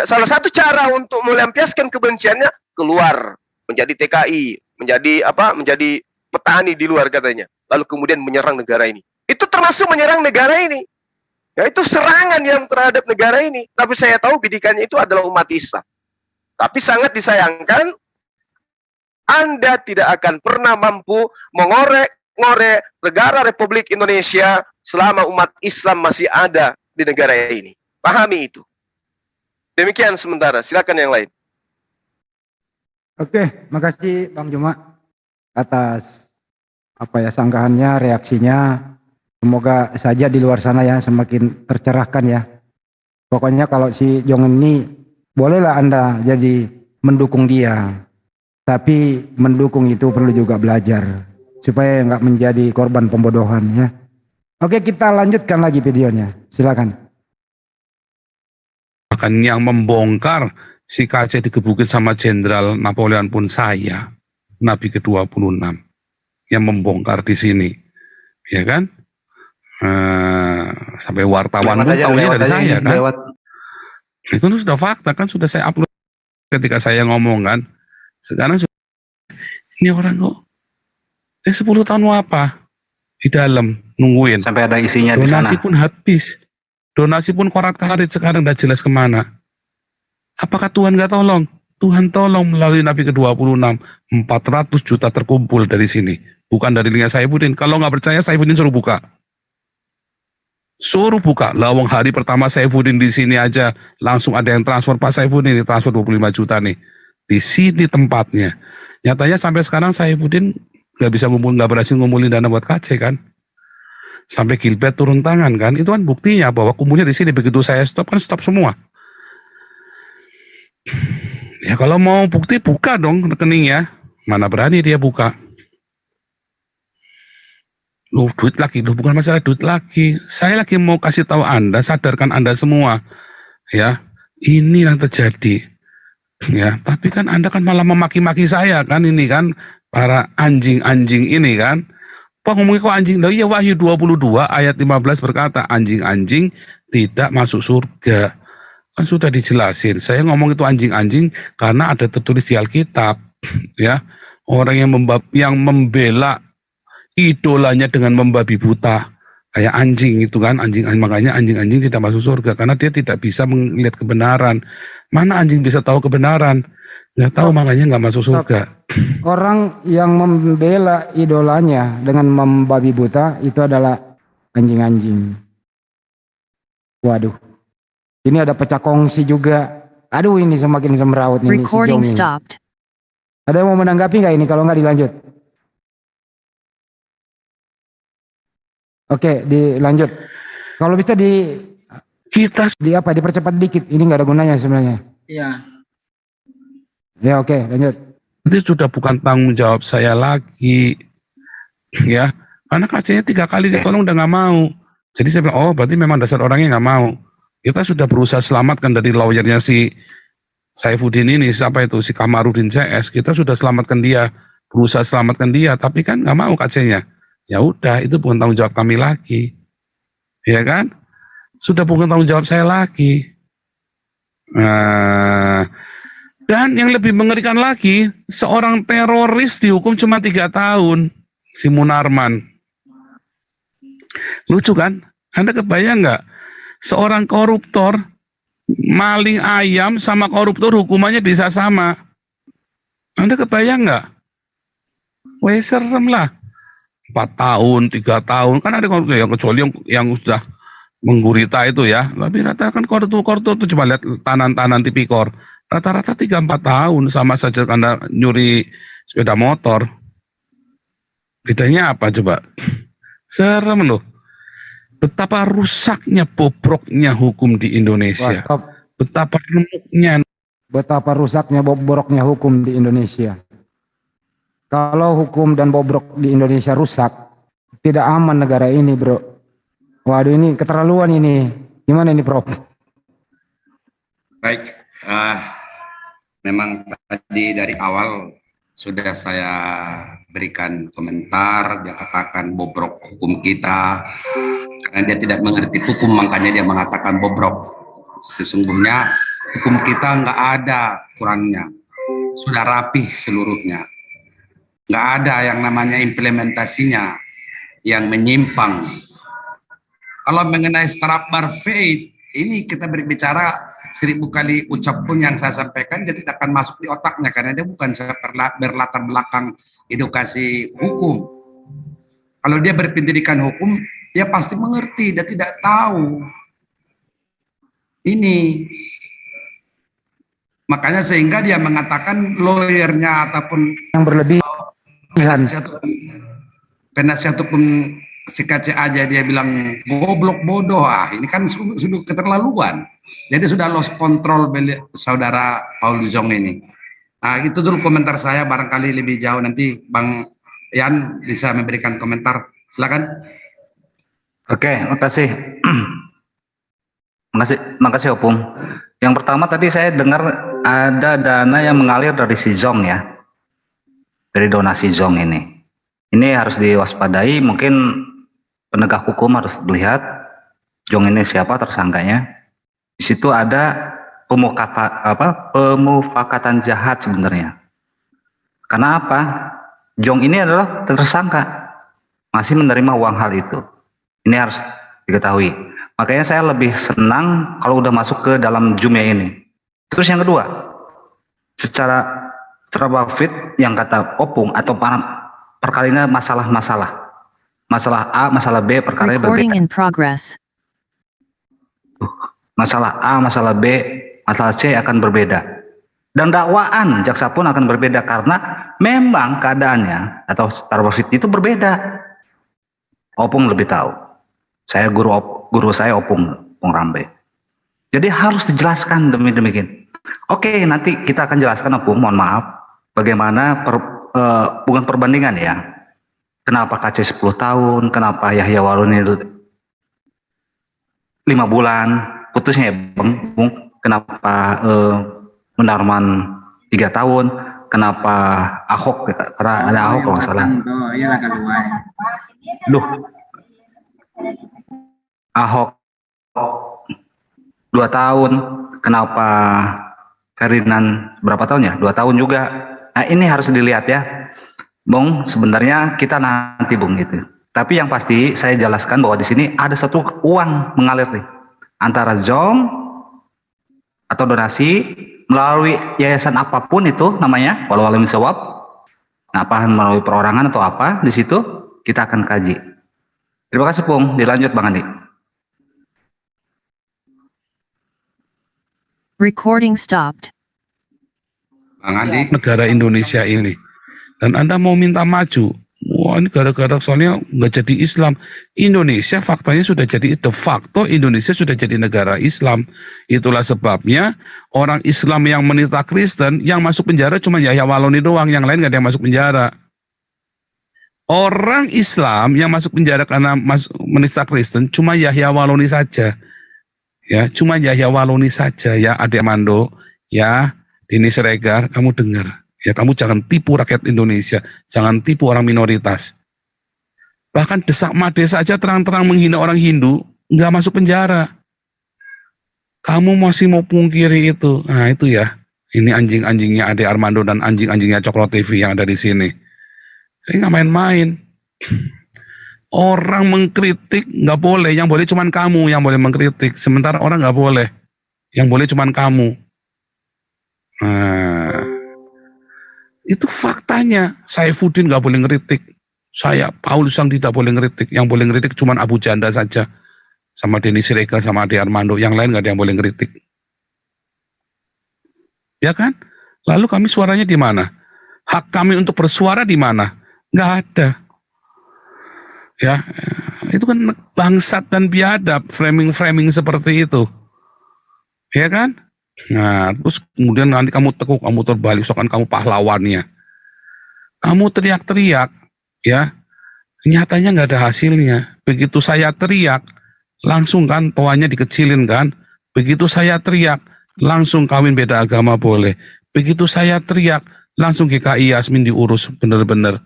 [SPEAKER 5] salah satu cara untuk melampiaskan kebenciannya keluar menjadi TKI, menjadi petani di luar katanya, lalu kemudian menyerang negara ini. Itu termasuk menyerang negara ini. Itu serangan yang terhadap negara ini. Tapi saya tahu bidikannya itu adalah umat Islam. Tapi sangat disayangkan, Anda tidak akan pernah mampu mengorek-ngorek negara Republik Indonesia selama umat Islam masih ada di negara ini. Pahami itu. Demikian sementara. Silakan yang lain.
[SPEAKER 2] Oke, makasih Bang Juma atas sanggahannya, reaksinya. Semoga saja di luar sana semakin tercerahkan ya. Pokoknya kalau si Jong ini bolehlah Anda jadi mendukung dia. Tapi mendukung itu perlu juga belajar supaya nggak menjadi korban pembodohan ya. Oke, kita lanjutkan lagi videonya. Silakan.
[SPEAKER 4] Bahkan yang membongkar si KC digebukin sama Jenderal Napoleon pun saya, Nabi ke-26 yang membongkar di sini, ya kan? Sampai wartawan pun tahunya dari saya kan. Itu sudah fakta kan, sudah saya upload ketika saya ngomong kan. Sekarang ini orang kok 10 tahun apa di dalam nungguin.
[SPEAKER 6] Sampai ada isinya di
[SPEAKER 4] Donasi
[SPEAKER 6] sana.
[SPEAKER 4] pun habis. Donasi pun korat-karit sekarang udah jelas kemana. Apakah Tuhan nggak tolong? Tuhan tolong melalui Nabi ke-26. 400 juta terkumpul dari sini. Bukan dari linknya Saifuddin. Kalau nggak percaya, Saifuddin suruh buka. Suruh buka. Lawang hari pertama Saifuddin di sini aja langsung ada yang transfer. Pak Saifuddin ini transfer 25 juta nih. Di sini tempatnya. Nyatanya sampai sekarang Saifuddin nggak berhasil ngumpulin dana buat KC kan. Sampai Gilbert turun tangan kan. Itu kan buktinya bahwa kumpulnya di sini. Begitu saya stop kan stop semua. Ya kalau mau bukti buka dong rekeningnya. Mana berani dia buka. Loh duit lagi. Loh bukan masalah duit lagi. Saya lagi mau kasih tahu Anda. Sadarkan Anda semua. Ya. Ini yang terjadi. Ya. Tapi kan Anda kan malah memaki-maki saya kan. Ini kan. Para anjing-anjing ini kan. Pak ngomongnya kok anjing? Loh iya Wahyu 22 ayat 15 berkata. Anjing-anjing tidak masuk surga. Kan sudah dijelasin. Saya ngomong itu anjing-anjing karena ada tertulis di Alkitab, ya. Orang yang membela idolanya dengan membabi buta, kayak anjing itu kan, makanya anjing-anjing tidak masuk surga karena dia tidak bisa melihat kebenaran. Mana anjing bisa tahu kebenaran? Nggak tahu, makanya nggak masuk surga.
[SPEAKER 2] Orang yang membela idolanya dengan membabi buta itu adalah anjing-anjing. Waduh. Ini ada pecah kongsi juga. Aduh ini semakin semrawut ini si
[SPEAKER 3] Recording
[SPEAKER 2] Jong ini.
[SPEAKER 3] stopped.
[SPEAKER 2] Ada yang mau menanggapi nggak ini kalau nggak dilanjut? Oke dilanjut. Kalau bisa
[SPEAKER 4] Kita
[SPEAKER 2] dipercepat dikit. Ini nggak ada gunanya sebenarnya.
[SPEAKER 7] Iya.
[SPEAKER 2] Ya oke lanjut.
[SPEAKER 4] itu sudah bukan tanggung jawab saya lagi, ya. Karena KC-nya 3 kali ditolong udah nggak mau. Jadi saya bilang, oh berarti memang dasar orangnya nggak mau. Kita sudah berusaha selamatkan dari lawyernya si Saifuddin ini, siapa itu, si Kamarudin CS. Kita sudah selamatkan dia, berusaha selamatkan dia, tapi kan nggak mau KC-nya. Ya udah, itu bukan tanggung jawab kami lagi, ya kan? Sudah bukan tanggung jawab saya lagi. Nah, dan yang lebih mengerikan lagi, seorang teroris dihukum cuma 3 tahun, si Munarman. Lucu kan? Anda kebayang nggak? Seorang koruptor, maling ayam sama koruptor hukumannya bisa sama. Anda kebayang nggak? Wah serem lah. 4 tahun, 3 tahun. Kan ada yang kecuali yang sudah menggurita itu ya. Tapi rata-rata kan koruptor itu cuma lihat tanan-tanan tipikor. Rata-rata 3-4 tahun sama saja Anda nyuri sepeda motor. Bedanya apa coba? Serem loh. Betapa rusaknya, bobroknya hukum di Indonesia.
[SPEAKER 2] Wah, stop.
[SPEAKER 4] Betapa remuknya.
[SPEAKER 2] Betapa rusaknya bobroknya hukum di Indonesia. Kalau hukum dan bobrok di Indonesia rusak, tidak aman negara ini, bro. Waduh, ini keterlaluan ini. Gimana ini, Prof?
[SPEAKER 1] Baik, memang tadi dari awal sudah saya berikan komentar, dia katakan bobrok hukum kita, karena dia tidak mengerti hukum makanya dia mengatakan bobrok. Sesungguhnya hukum kita nggak ada kurangnya, sudah rapih seluruhnya. Nggak ada yang namanya implementasinya yang menyimpang. Kalau mengenai Strafbar Faith, ini kita berbicara 1000 kali ucap pun yang saya sampaikan dia tidak akan masuk di otaknya karena dia bukan berlatar belakang edukasi hukum. Kalau dia berpendidikan hukum, dia pasti mengerti, dia tidak tahu. Ini makanya sehingga dia mengatakan lawyernya ataupun
[SPEAKER 2] Yang berlebihan.
[SPEAKER 1] penasihat hukum si KC aja dia bilang goblok bodoh, ini kan sudah keterlaluan. Jadi sudah lost control saudara Paul Zong ini. Itu dulu komentar saya, barangkali lebih jauh nanti Bang Yan bisa memberikan komentar. Silakan.
[SPEAKER 6] Oke, makasih. makasih Opung. Yang pertama tadi saya dengar ada dana yang mengalir dari si Zong ya. Dari donasi Zong ini. Ini harus diwaspadai, mungkin penegak hukum harus melihat Zong ini siapa tersangkanya. Di situ ada pemufakatan jahat sebenarnya. Karena apa? Zong ini adalah tersangka, masih menerima uang hal itu. Ini harus diketahui. Makanya saya lebih senang kalau udah masuk ke dalam Zoom-nya ini. Terus yang kedua, secara fit yang kata Opung atau perkalinya masalah-masalah. Masalah A, masalah B, perkaranya
[SPEAKER 3] Recording
[SPEAKER 6] berbeda.
[SPEAKER 3] in progress.
[SPEAKER 6] Masalah A, masalah B, masalah C akan berbeda. Dan dakwaan jaksa pun akan berbeda karena memang keadaannya atau secara fit itu berbeda. Opung lebih tahu. Saya guru saya Opung Rambe. Jadi harus dijelaskan demikian. Oke, nanti kita akan jelaskan Opung, mohon maaf, bagaimana bukan perbandingan ya. Kenapa KC 10 tahun, kenapa Yahya Waluni itu 5 bulan, putusnya ya Bung, kenapa Munarman 3 tahun, kenapa Ahok, karena ada Ahok kalau nggak salah. Ahok 2 tahun, kenapa Ferdinand berapa tahun ya? 2 tahun juga. Nah ini harus dilihat ya. Bung, sebenarnya kita nanti Bung gitu. Tapi yang pasti saya jelaskan bahwa di sini ada satu uang mengalir nih antara Zong atau donasi melalui yayasan apapun itu namanya, walau alam sawab. Nah, apa melalui perorangan atau apa di situ kita akan kaji. Terima kasih Bung. Dilanjut Bang Andi.
[SPEAKER 3] Recording stopped.
[SPEAKER 1] Bang Andi.
[SPEAKER 4] Negara Indonesia ini. Dan Anda mau minta maju, wah ini gara-gara soalnya nggak jadi Islam. Indonesia faktanya sudah jadi, de facto Indonesia sudah jadi negara Islam. Itulah sebabnya orang Islam yang menista Kristen, yang masuk penjara cuma Yahya Waloni doang, yang lain nggak ada yang masuk penjara. Orang Islam yang masuk penjara karena menista Kristen cuma Yahya Waloni saja. Ya, cuma Yahya Waloni saja ya, Ade Armando, ya, Dini Siregar, kamu dengar. Ya, kamu jangan tipu rakyat Indonesia, jangan tipu orang minoritas. Bahkan Desak Made saja terang-terang menghina orang Hindu, nggak masuk penjara. Kamu masih mau pungkiri itu. Nah itu ya, ini anjing-anjingnya Ade Armando dan anjing-anjingnya Cokro TV yang ada di sini. Saya nggak main-main. Orang mengkritik nggak boleh, yang boleh cuman kamu yang boleh mengkritik. Sementara orang nggak boleh, yang boleh cuman kamu. Nah, itu faktanya. Saifuddin nggak boleh ngeritik. Saya, Paulus yang tidak boleh ngeritik. Yang boleh ngeritik cuma Abu Janda saja. Sama Denny Siregar, sama Ade Armando. Yang lain nggak ada yang boleh ngeritik. Ya kan? Lalu kami suaranya di mana? Hak kami untuk bersuara di mana? Nggak ada. Ya, itu kan bangsat dan biadab. Framing-framing seperti itu. Ya kan? Nah, terus kemudian nanti kamu tekuk, kamu terbalik, soalnya kamu pahlawannya. Kamu teriak-teriak, ya, nyatanya nggak ada hasilnya. Begitu saya teriak, langsung kan toanya dikecilin kan. Begitu saya teriak, langsung kawin beda agama boleh. Begitu saya teriak, langsung GKI Yasmin diurus bener-bener.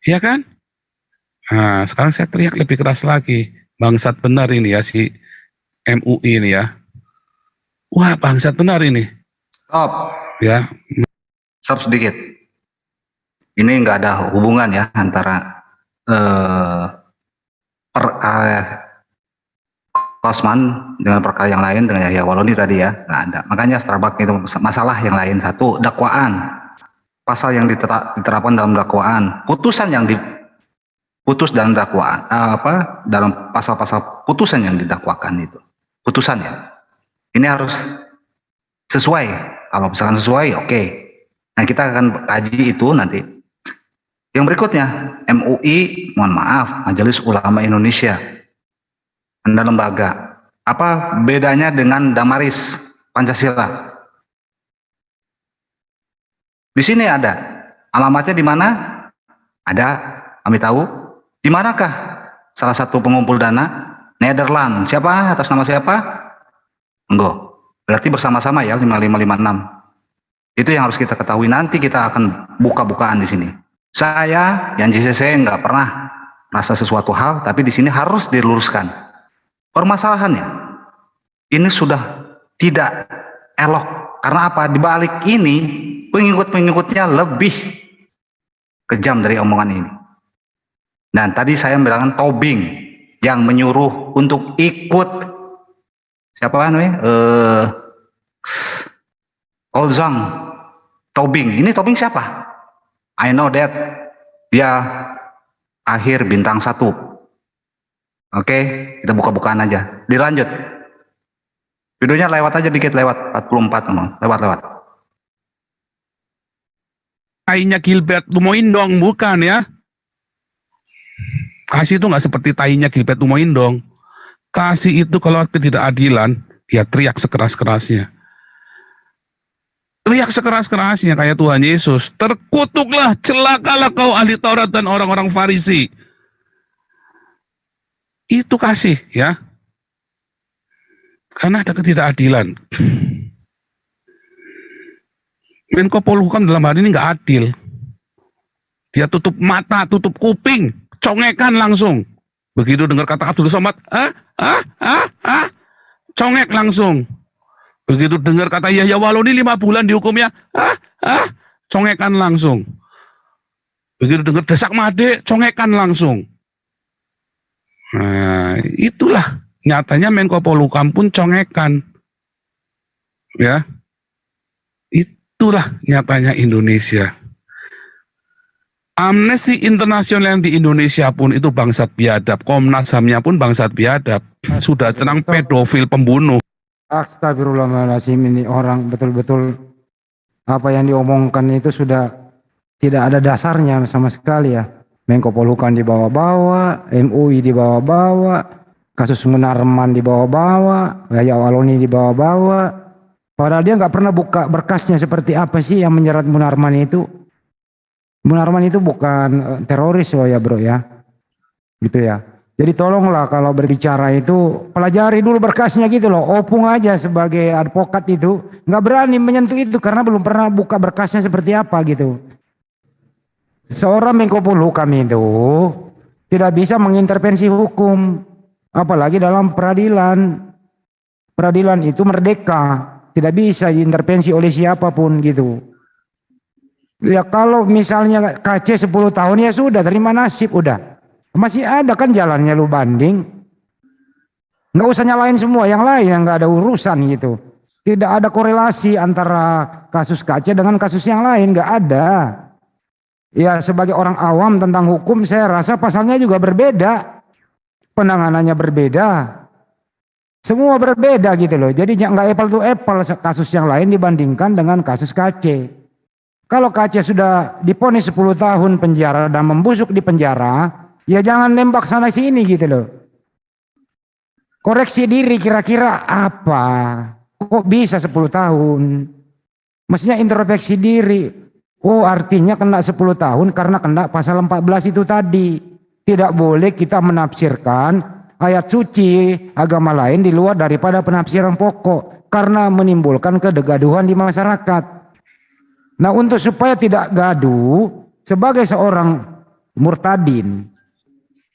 [SPEAKER 4] Ya kan? Nah, sekarang saya teriak lebih keras lagi. Bangsat benar ini ya si MUI ini ya. Wah, bangsat benar ini.
[SPEAKER 6] Stop.
[SPEAKER 4] Ya.
[SPEAKER 6] Stop sedikit. Ini nggak ada hubungan ya antara Kosman dengan perkara yang lain dengan Yahya Waloni tadi ya, nggak ada. Makanya Starbucks itu masalah yang lain. Satu, dakwaan. Pasal yang diterapkan dalam dakwaan. Putusan yang diputus dalam dakwaan. Dalam pasal-pasal putusan yang didakwakan itu. Putusan ya. Ini harus sesuai. Kalau misalkan sesuai, oke. Nah, kita akan kaji itu nanti. Yang berikutnya, MUI, mohon maaf, Majelis Ulama Indonesia. Anda lembaga. Apa bedanya dengan Damaris Pancasila? Di sini ada. Alamatnya di mana? Ada. Kami tahu. Di manakah salah satu pengumpul dana? Nederland. Siapa? Atas nama siapa? Enggak. Berarti bersama-sama ya 5556. Itu yang harus kita ketahui. Nanti kita akan buka-bukaan di sini. Saya yang JCC nggak pernah merasa sesuatu hal, tapi di sini harus diluruskan. Permasalahannya ini sudah tidak elok. Karena apa? Di balik ini pengikut-pengikutnya lebih kejam dari omongan ini. Dan tadi saya bilang tobing. yang menyuruh untuk ikut siapa namanya? Olzang Tobing. Ini Tobing siapa? I know that dia akhir bintang 1. Oke, kita buka-bukaan aja. Dilanjut. Videonya lewat aja dikit, lewat 44 lewat.
[SPEAKER 4] Tainya Gilbert Lumoindong, bukan ya. Kasih itu nggak seperti tainya Gilbert Lumoindong. Kasih itu kalau ketidakadilan, dia teriak sekeras-kerasnya. Teriak sekeras-kerasnya kayak Tuhan Yesus. Terkutuklah, celakalah kau ahli Taurat dan orang-orang Farisi. Itu kasih ya. Karena ada ketidakadilan. Menko Polhukam dalam hari ini nggak adil. Dia tutup mata, tutup kuping, congekan langsung. Begitu dengar kata Abdul Somad, congek langsung. Begitu dengar kata Yahya Waloni 5 bulan dihukumnya, congekan langsung. Begitu dengar Desak Made, congekan langsung. Nah, itulah nyatanya Menko Polhukam pun congekan. Ya. Itulah nyatanya Indonesia. Amnesty International yang di Indonesia pun itu bangsat biadab. Komnas HAM-nya pun bangsat biadab. Sudah tenang pedofil pembunuh.
[SPEAKER 2] Astagfirullahaladzim, ini orang betul-betul apa yang diomongkan itu sudah tidak ada dasarnya sama sekali ya. Menko Polhukam dibawa-bawa, MUI dibawa-bawa, kasus Munarman dibawa-bawa, Yahya Waloni dibawa-bawa. Padahal dia nggak pernah buka berkasnya seperti apa sih yang menjerat Munarman itu. Munarman itu bukan teroris loh ya bro ya. Gitu ya. Jadi tolonglah kalau berbicara itu pelajari dulu berkasnya gitu loh. Opung aja sebagai advokat itu nggak berani menyentuh itu karena belum pernah buka berkasnya seperti apa gitu. Seorang Menko Polhukam itu tidak bisa mengintervensi hukum, apalagi dalam peradilan. Peradilan itu merdeka, tidak bisa diintervensi oleh siapapun gitu. Ya kalau misalnya KC 10 tahun ya sudah terima nasib udah. Masih ada kan jalannya lu banding. Nggak usah nyalain semua yang lain yang nggak ada urusan gitu. Tidak ada korelasi antara kasus KC dengan kasus yang lain, nggak ada. Ya sebagai orang awam tentang hukum saya rasa pasalnya juga berbeda. Penanganannya berbeda. Semua berbeda gitu loh. Jadi nggak apple to apple kasus yang lain dibandingkan dengan kasus KC. Kalau KC sudah diponis 10 tahun penjara dan membusuk di penjara, ya jangan nembak sana sini gitu loh. Koreksi diri kira-kira apa? Kok bisa 10 tahun? Mestinya introspeksi diri. Oh artinya kena 10 tahun karena kena pasal 14 itu tadi. Tidak boleh kita menafsirkan ayat suci agama lain di luar daripada penafsiran pokok. Karena menimbulkan kegaduhan di masyarakat. Nah untuk supaya tidak gaduh, sebagai seorang murtadin,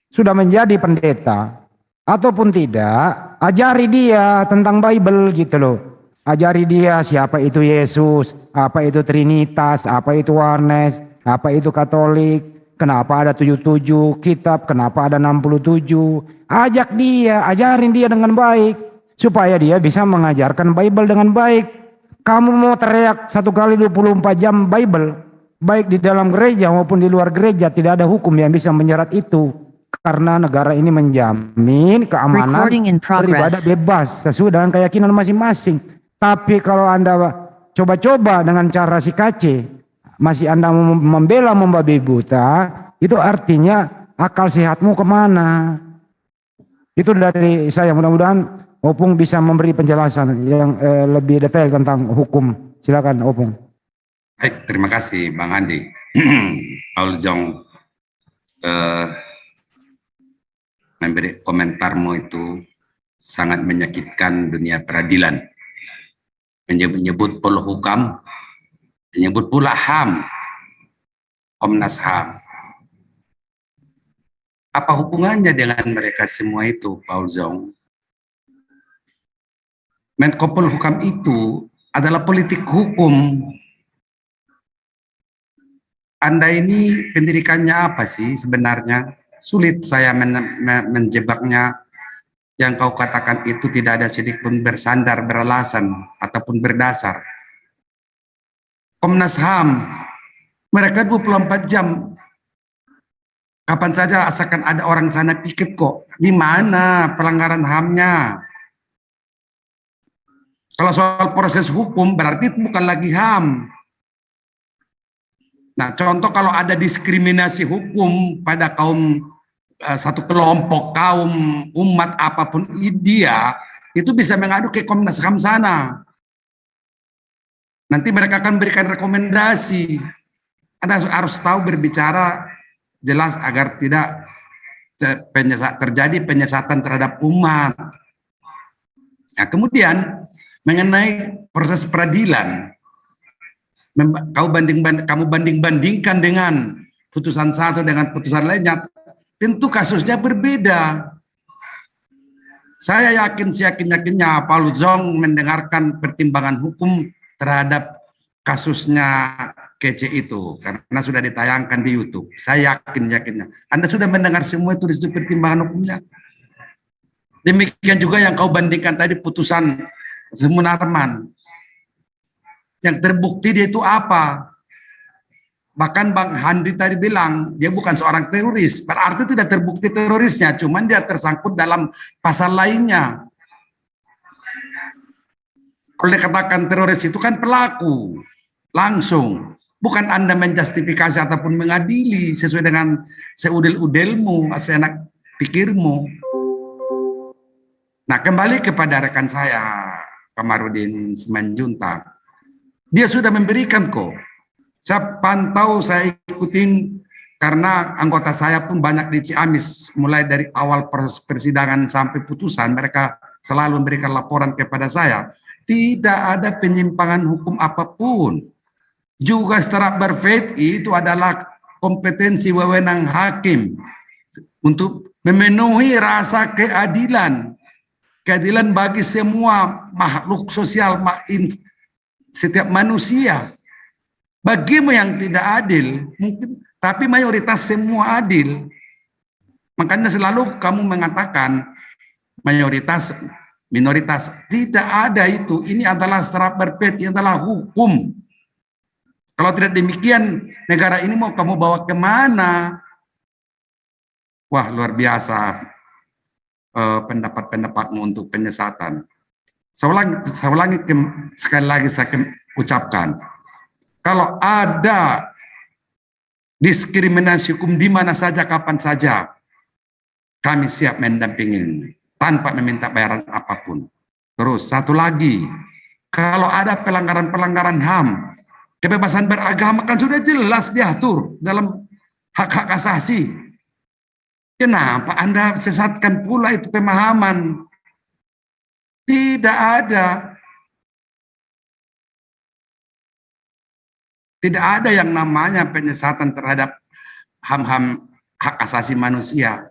[SPEAKER 2] sudah menjadi pendeta, ataupun tidak, ajari dia tentang Bible gitu loh. Ajari dia siapa itu Yesus, apa itu Trinitas, apa itu Warnes, apa itu Katolik, kenapa ada 77 kitab, kenapa ada 67. Ajak dia, ajarin dia dengan baik, supaya dia bisa mengajarkan Bible dengan baik. Kamu mau teriak 1 kali 24 jam Bible, baik di dalam gereja maupun di luar gereja, tidak ada hukum yang bisa menjerat itu. Karena negara ini menjamin keamanan beribadah bebas sesuai dengan keyakinan masing-masing. Tapi kalau Anda coba-coba dengan cara si KC, masih Anda membela membabi buta, itu artinya akal sehatmu kemana? Itu dari saya, mudah-mudahan Opung bisa memberi penjelasan yang lebih detail tentang hukum. Silakan Opung.
[SPEAKER 1] Baik, terima kasih Bang Andi. Paul Jong, memberi komentarmu itu sangat menyakitkan dunia peradilan. Menyebut Polhukam, menyebut pula HAM, Komnas HAM. Apa hubungannya dengan mereka semua itu, Paul Jong? Menko Polhukam itu adalah politik hukum. Anda ini pendidikannya apa sih sebenarnya? sulit saya menjebaknya. Yang kau katakan itu tidak ada sedikit pun bersandar, beralasan, ataupun berdasar. Komnas HAM, mereka 24 jam. Kapan saja asalkan ada orang sana piket kok. Di mana pelanggaran HAM-nya? Kalau soal proses hukum berarti itu bukan lagi HAM. Nah, contoh kalau ada diskriminasi hukum pada kaum satu kelompok kaum umat apapun dia itu bisa mengadu ke Komnas HAM sana. Nanti mereka akan berikan rekomendasi. Anda harus tahu berbicara jelas agar tidak terjadi penyesatan terhadap umat. Nah, kemudian mengenai proses peradilan, kamu banding-bandingkan dengan putusan satu dengan putusan lainnya, tentu kasusnya berbeda. Saya yakin seyakin-yakinnya Paul Zong mendengarkan pertimbangan hukum terhadap kasusnya Kece itu karena sudah ditayangkan di YouTube. Saya yakin-yakinnya. Anda sudah mendengar semua itu di situ pertimbangan hukumnya. Demikian juga yang kau bandingkan tadi putusan Munarman. Yang terbukti dia itu apa? Bahkan Bang Handi tadi bilang dia bukan seorang teroris, berarti tidak terbukti terorisnya, cuman dia tersangkut dalam pasal lainnya. Kalau dikatakan teroris itu kan pelaku, langsung. Bukan Anda menjustifikasi ataupun mengadili sesuai dengan seudel-udelmu, seenak pikirmu. Nah, kembali kepada rekan saya, Kamarudin Simanjuntak. Dia sudah memberikan kok. Saya pantau, saya ikutin karena anggota saya pun banyak di Ciamis. Mulai dari awal proses persidangan sampai putusan, mereka selalu memberikan laporan kepada saya. Tidak ada penyimpangan hukum apapun. Juga secara berfaith itu adalah kompetensi wewenang hakim untuk memenuhi rasa keadilan. Keadilan bagi semua makhluk sosial, setiap manusia. Bagimu yang tidak adil, mungkin, tapi mayoritas semua adil. Makanya selalu kamu mengatakan mayoritas, minoritas. Tidak ada itu. Ini adalah secara berpet, ini adalah hukum. Kalau tidak demikian, negara ini mau kamu bawa kemana? Wah, luar biasa pendapat-pendapatmu untuk penyesatan. Saya ulangi sekali lagi saya ucapkan. Kalau ada diskriminasi hukum di mana saja, kapan saja, kami siap mendampingi tanpa meminta bayaran apapun. Terus satu lagi, kalau ada pelanggaran-pelanggaran HAM, kebebasan beragama kan sudah jelas diatur dalam hak-hak asasi. Kenapa Anda sesatkan pula itu pemahaman? Tidak ada. Tidak ada yang namanya penyesatan terhadap HAM-HAM hak asasi manusia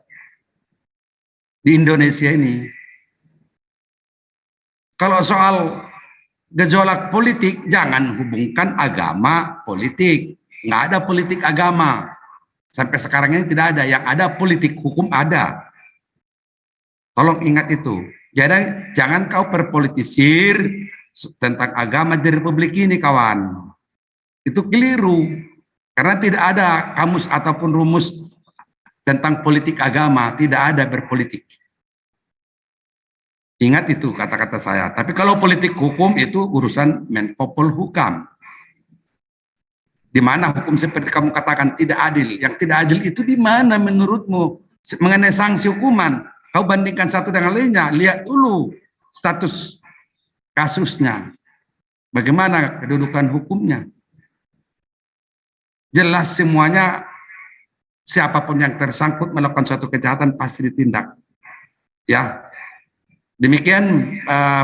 [SPEAKER 1] di Indonesia ini. Kalau soal gejolak politik, jangan hubungkan agama politik. Nggak ada politik agama. Sampai sekarang ini tidak ada. Yang ada politik hukum ada. Tolong ingat itu. Jadi jangan kau perpolitisir tentang agama di Republik ini, kawan. Itu keliru, karena tidak ada kamus ataupun rumus tentang politik agama, tidak ada berpolitik. Ingat itu kata-kata saya. Tapi kalau politik hukum itu urusan Menko Polhukam. Di mana hukum seperti kamu katakan tidak adil. Yang tidak adil itu di mana menurutmu? Mengenai sanksi hukuman, kau bandingkan satu dengan lainnya, lihat dulu status kasusnya. Bagaimana kedudukan hukumnya? Jelas semuanya, siapapun yang tersangkut melakukan suatu kejahatan pasti ditindak. Ya, demikian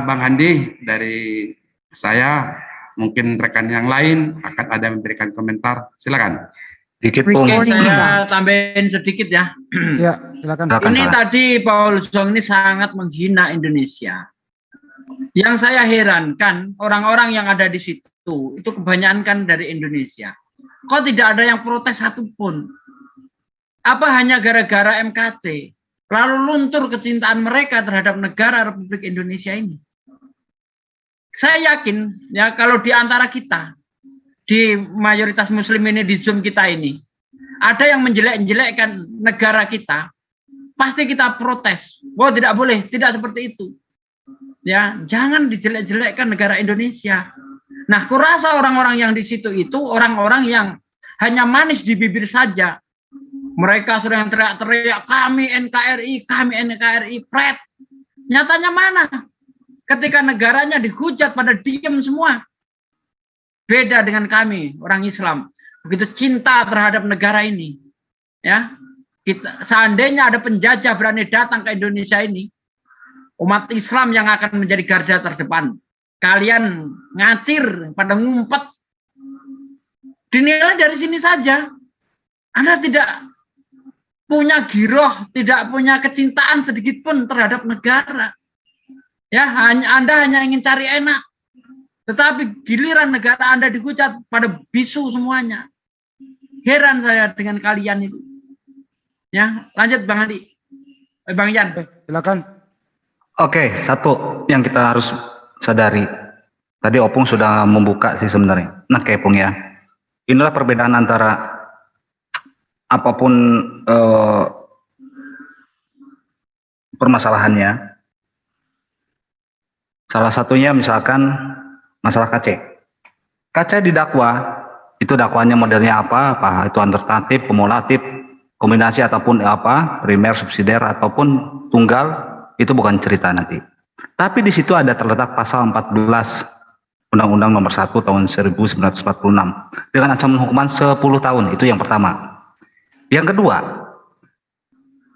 [SPEAKER 1] Bang Handi dari saya. Mungkin rekan yang lain akan ada memberikan komentar. Silakan.
[SPEAKER 6] Dikit Bung.
[SPEAKER 3] Recording
[SPEAKER 7] Saya
[SPEAKER 3] stop.
[SPEAKER 7] tambahin sedikit ya.
[SPEAKER 2] Ya, silakan.
[SPEAKER 7] Ini tadi Paul Zong ini sangat menghina Indonesia. Yang saya herankan, orang-orang yang ada di situ itu kebanyakan kan dari Indonesia. Kok tidak ada yang protes satupun? Apa hanya gara-gara MKT? Lalu luntur kecintaan mereka terhadap negara Republik Indonesia ini. Saya yakin ya kalau di antara kita, di mayoritas muslim ini, di Zoom kita ini, ada yang menjelek-jelekkan negara kita, pasti kita protes. Wah, tidak boleh, tidak seperti itu. Ya, jangan dijelek-jelekkan negara Indonesia. Nah, kurasa orang-orang yang di situ itu orang-orang yang hanya manis di bibir saja. Mereka sering teriak-teriak, kami NKRI, pret. Nyatanya mana? Ketika negaranya dihujat pada diem semua. Beda dengan kami, orang Islam. Begitu cinta terhadap negara ini. Ya, seandainya ada penjajah berani datang ke Indonesia ini, umat Islam yang akan menjadi garda terdepan. Kalian ngacir, pada ngumpet. Dinilai dari sini saja. Anda tidak punya giroh, tidak punya kecintaan sedikit pun terhadap negara. Ya, Anda hanya ingin cari enak. Tetapi giliran negara Anda dihujat, pada bisu semuanya. Heran saya dengan kalian itu. Ya, lanjut Bang Andi. Bang Yan.
[SPEAKER 2] Silakan.
[SPEAKER 6] Oke, satu yang kita harus sadari. Tadi Opung sudah membuka sih sebenarnya. Nah, Opung ya. Inilah perbedaan antara apapun permasalahannya. Salah satunya misalkan masalah KC. KC didakwa, itu dakwaannya modelnya apa itu alternatif, kumulatif, kombinasi ataupun apa, primer, subsidiar ataupun tunggal, itu bukan cerita nanti. Tapi di situ ada terletak pasal 14 Undang-Undang Nomor 1 Tahun 1946 dengan ancaman hukuman 10 tahun, itu yang pertama. Yang kedua,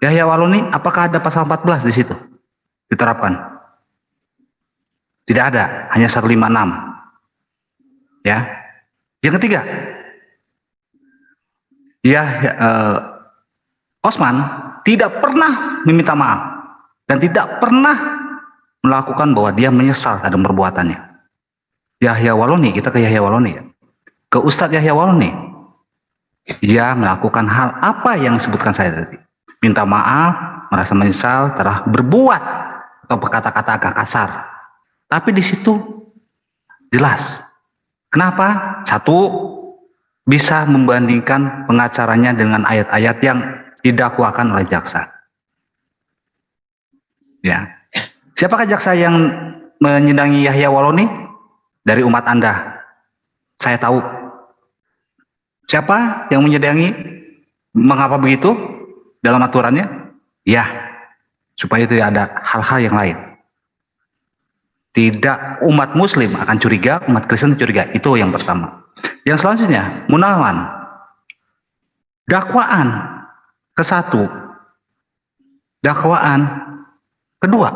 [SPEAKER 6] Yahya Waluni, apakah ada pasal 14 di situ diterapkan? Tidak ada, hanya 156. Ya. Yang ketiga, Osman tidak pernah meminta maaf dan tidak pernah melakukan bahwa dia menyesal dalam perbuatannya. Yahya Waluni, kita ke Yahya Waluni ya. Ke Ustadz Yahya Waluni, dia melakukan hal apa yang disebutkan saya tadi. Minta maaf, merasa menyesal telah berbuat atau berkata-kata agak kasar. Tapi di situ jelas. Kenapa? Satu, bisa membandingkan pengacaranya dengan ayat-ayat yang didakwakan oleh jaksa. Ya. Siapakah jaksa yang menyidangi Yahya Waluni? Dari umat Anda. Saya tahu. Siapa yang menyidangi? Mengapa begitu? Dalam aturannya? Ya. Supaya tidak ada hal-hal yang lain. Tidak, umat muslim akan curiga, umat Kristen curiga. Itu yang pertama. Yang selanjutnya, Munawan. Dakwaan ke-1. Dakwaan kedua.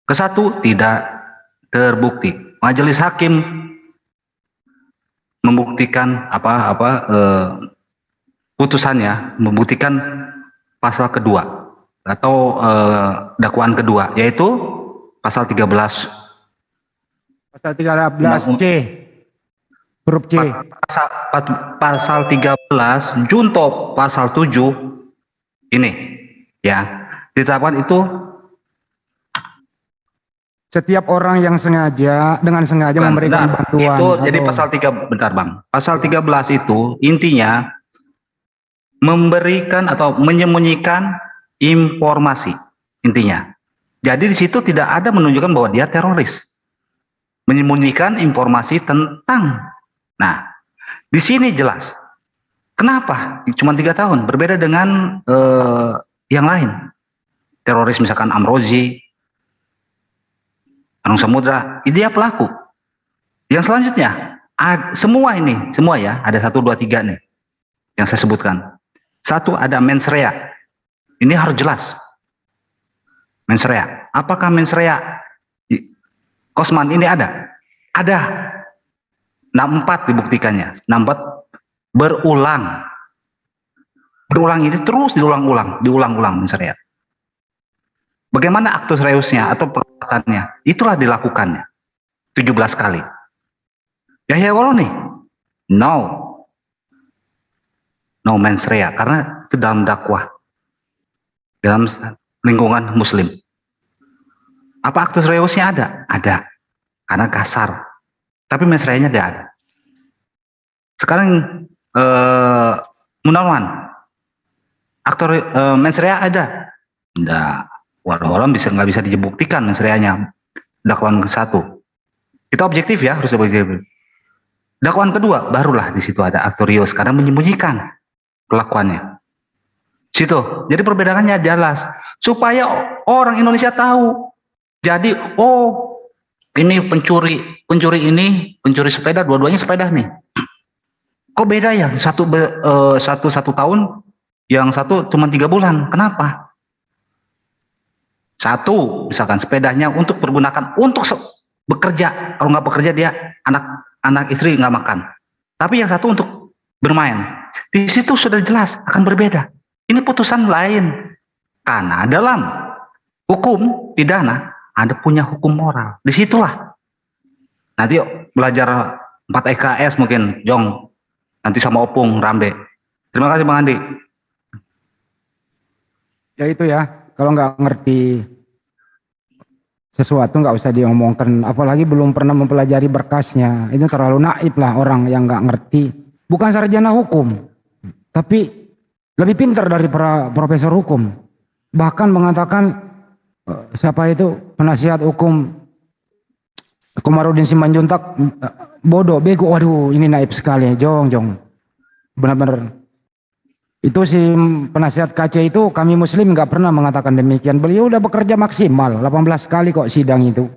[SPEAKER 6] Ke-1 tidak terbukti. Majelis hakim membuktikan putusannya, membuktikan pasal kedua atau dakwaan kedua, yaitu pasal 13.
[SPEAKER 2] Pasal 13C. Huruf C.
[SPEAKER 6] Pasal 13 junto pasal 7 ini ya, ditetapkan itu
[SPEAKER 2] Setiap orang yang dengan sengaja memberikan bantuan.
[SPEAKER 6] Itu jadi pasal 3, bentar Bang. Pasal 13 itu intinya memberikan atau menyembunyikan informasi intinya. Jadi di situ tidak ada menunjukkan bahwa dia teroris. Menyembunyikan informasi tentang. Nah, di sini jelas. Kenapa? Cuma 3 tahun. Berbeda dengan yang lain. Teroris misalkan Amrozi, Anung Samudra, dia pelaku. Yang selanjutnya, semua ya, ada 1, 2, 3 nih yang saya sebutkan. 1 ada mens rea. Ini harus jelas. Mens rea. Apakah mens rea Osman ini ada? Ada. 64 dibuktikannya. 64 berulang. Berulang ini terus diulang-ulang mens rea. Bagaimana actus reusnya atau perbuatannya? Itulah dilakukannya 17 kali. Yahya Waluni, no mens rea, karena itu dalam dakwah, dalam lingkungan muslim. Apa aktus reusnya ada? Ada, karena kasar. Tapi mens reanya tidak ada. Sekarang Munarwan, aktor mens rea ada? Tidak. Walau nggak bisa dibuktikan mens reanya. Dakwaan ke-1. Kita objektif ya, harus objektif. Dakwaan kedua, barulah di situ ada aktorius karena menyembunyikan kelakuannya. Situ. Jadi perbedaannya jelas supaya orang Indonesia tahu. Jadi ini pencuri sepeda, dua-duanya sepeda nih. Kok beda ya? Satu tahun, yang satu cuma 3 bulan. Kenapa? Satu, misalkan sepedanya untuk pergunakan untuk bekerja. Kalau nggak bekerja dia anak istri nggak makan. Tapi yang satu untuk bermain. Di situ sudah jelas akan berbeda. Ini putusan lain. Karena dalam hukum pidana ada punya hukum moral. Disitulah. Nanti belajar 4 EKS mungkin, Jong. Nanti sama Opung, Rambe. Terima kasih Bang Andi.
[SPEAKER 2] Ya itu ya, kalau nggak ngerti sesuatu nggak usah diomongkan, apalagi belum pernah mempelajari berkasnya. Itu terlalu naif lah orang yang nggak ngerti. Bukan sarjana hukum, tapi lebih pintar dari para profesor hukum. Bahkan mengatakan siapa itu penasihat hukum Komarudin Simanjuntak bodoh, bego. Waduh, ini naif sekali, Jong. Benar-benar. Itu si penasihat KC itu, kami muslim nggak pernah mengatakan demikian. Beliau udah bekerja maksimal 18 kali kok sidang itu.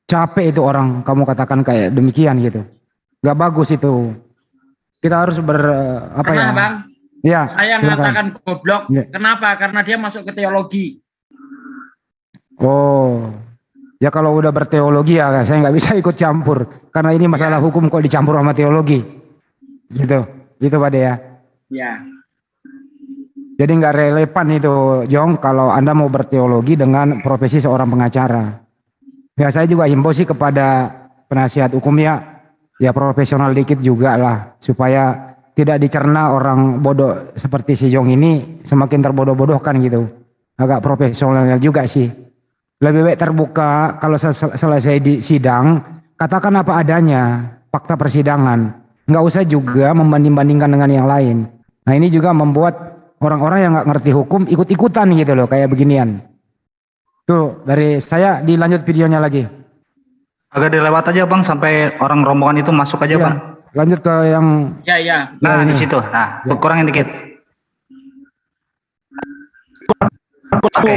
[SPEAKER 2] Capek itu orang kamu katakan kayak demikian gitu. Nggak bagus itu. Kita harus
[SPEAKER 7] Pernah, Bang?
[SPEAKER 2] Ya,
[SPEAKER 7] Saya
[SPEAKER 2] silakan.
[SPEAKER 7] mengatakan goblok.
[SPEAKER 2] Ya.
[SPEAKER 7] Kenapa? Karena dia masuk ke teologi.
[SPEAKER 2] Oh, ya kalau udah berteologi ya saya nggak bisa ikut campur. Karena ini masalah hukum kok dicampur sama teologi. Gitu Pak De ya.
[SPEAKER 7] Ya.
[SPEAKER 2] Jadi nggak relevan itu, Jong, kalau Anda mau berteologi dengan profesi seorang pengacara. Ya saya juga himbau sih kepada penasihat hukum ya profesional dikit juga lah, supaya tidak dicerna orang bodoh seperti si Jong ini semakin terbodoh-bodohkan gitu. Agak profesional juga sih. Lebih baik terbuka, kalau selesai di sidang, katakan apa adanya, fakta persidangan. Nggak usah juga membanding-bandingkan dengan yang lain. Nah ini juga membuat orang-orang yang nggak ngerti hukum ikut-ikutan gitu loh, kayak beginian. Tuh dari saya, dilanjut videonya lagi.
[SPEAKER 6] Agak dilewat aja Bang sampai orang rombongan itu masuk aja
[SPEAKER 2] Ya,
[SPEAKER 6] Bang.
[SPEAKER 2] lanjut ke yang
[SPEAKER 7] Ya.
[SPEAKER 6] Nah
[SPEAKER 2] ini.
[SPEAKER 6] di situ, nah kurangin dikit. Oke.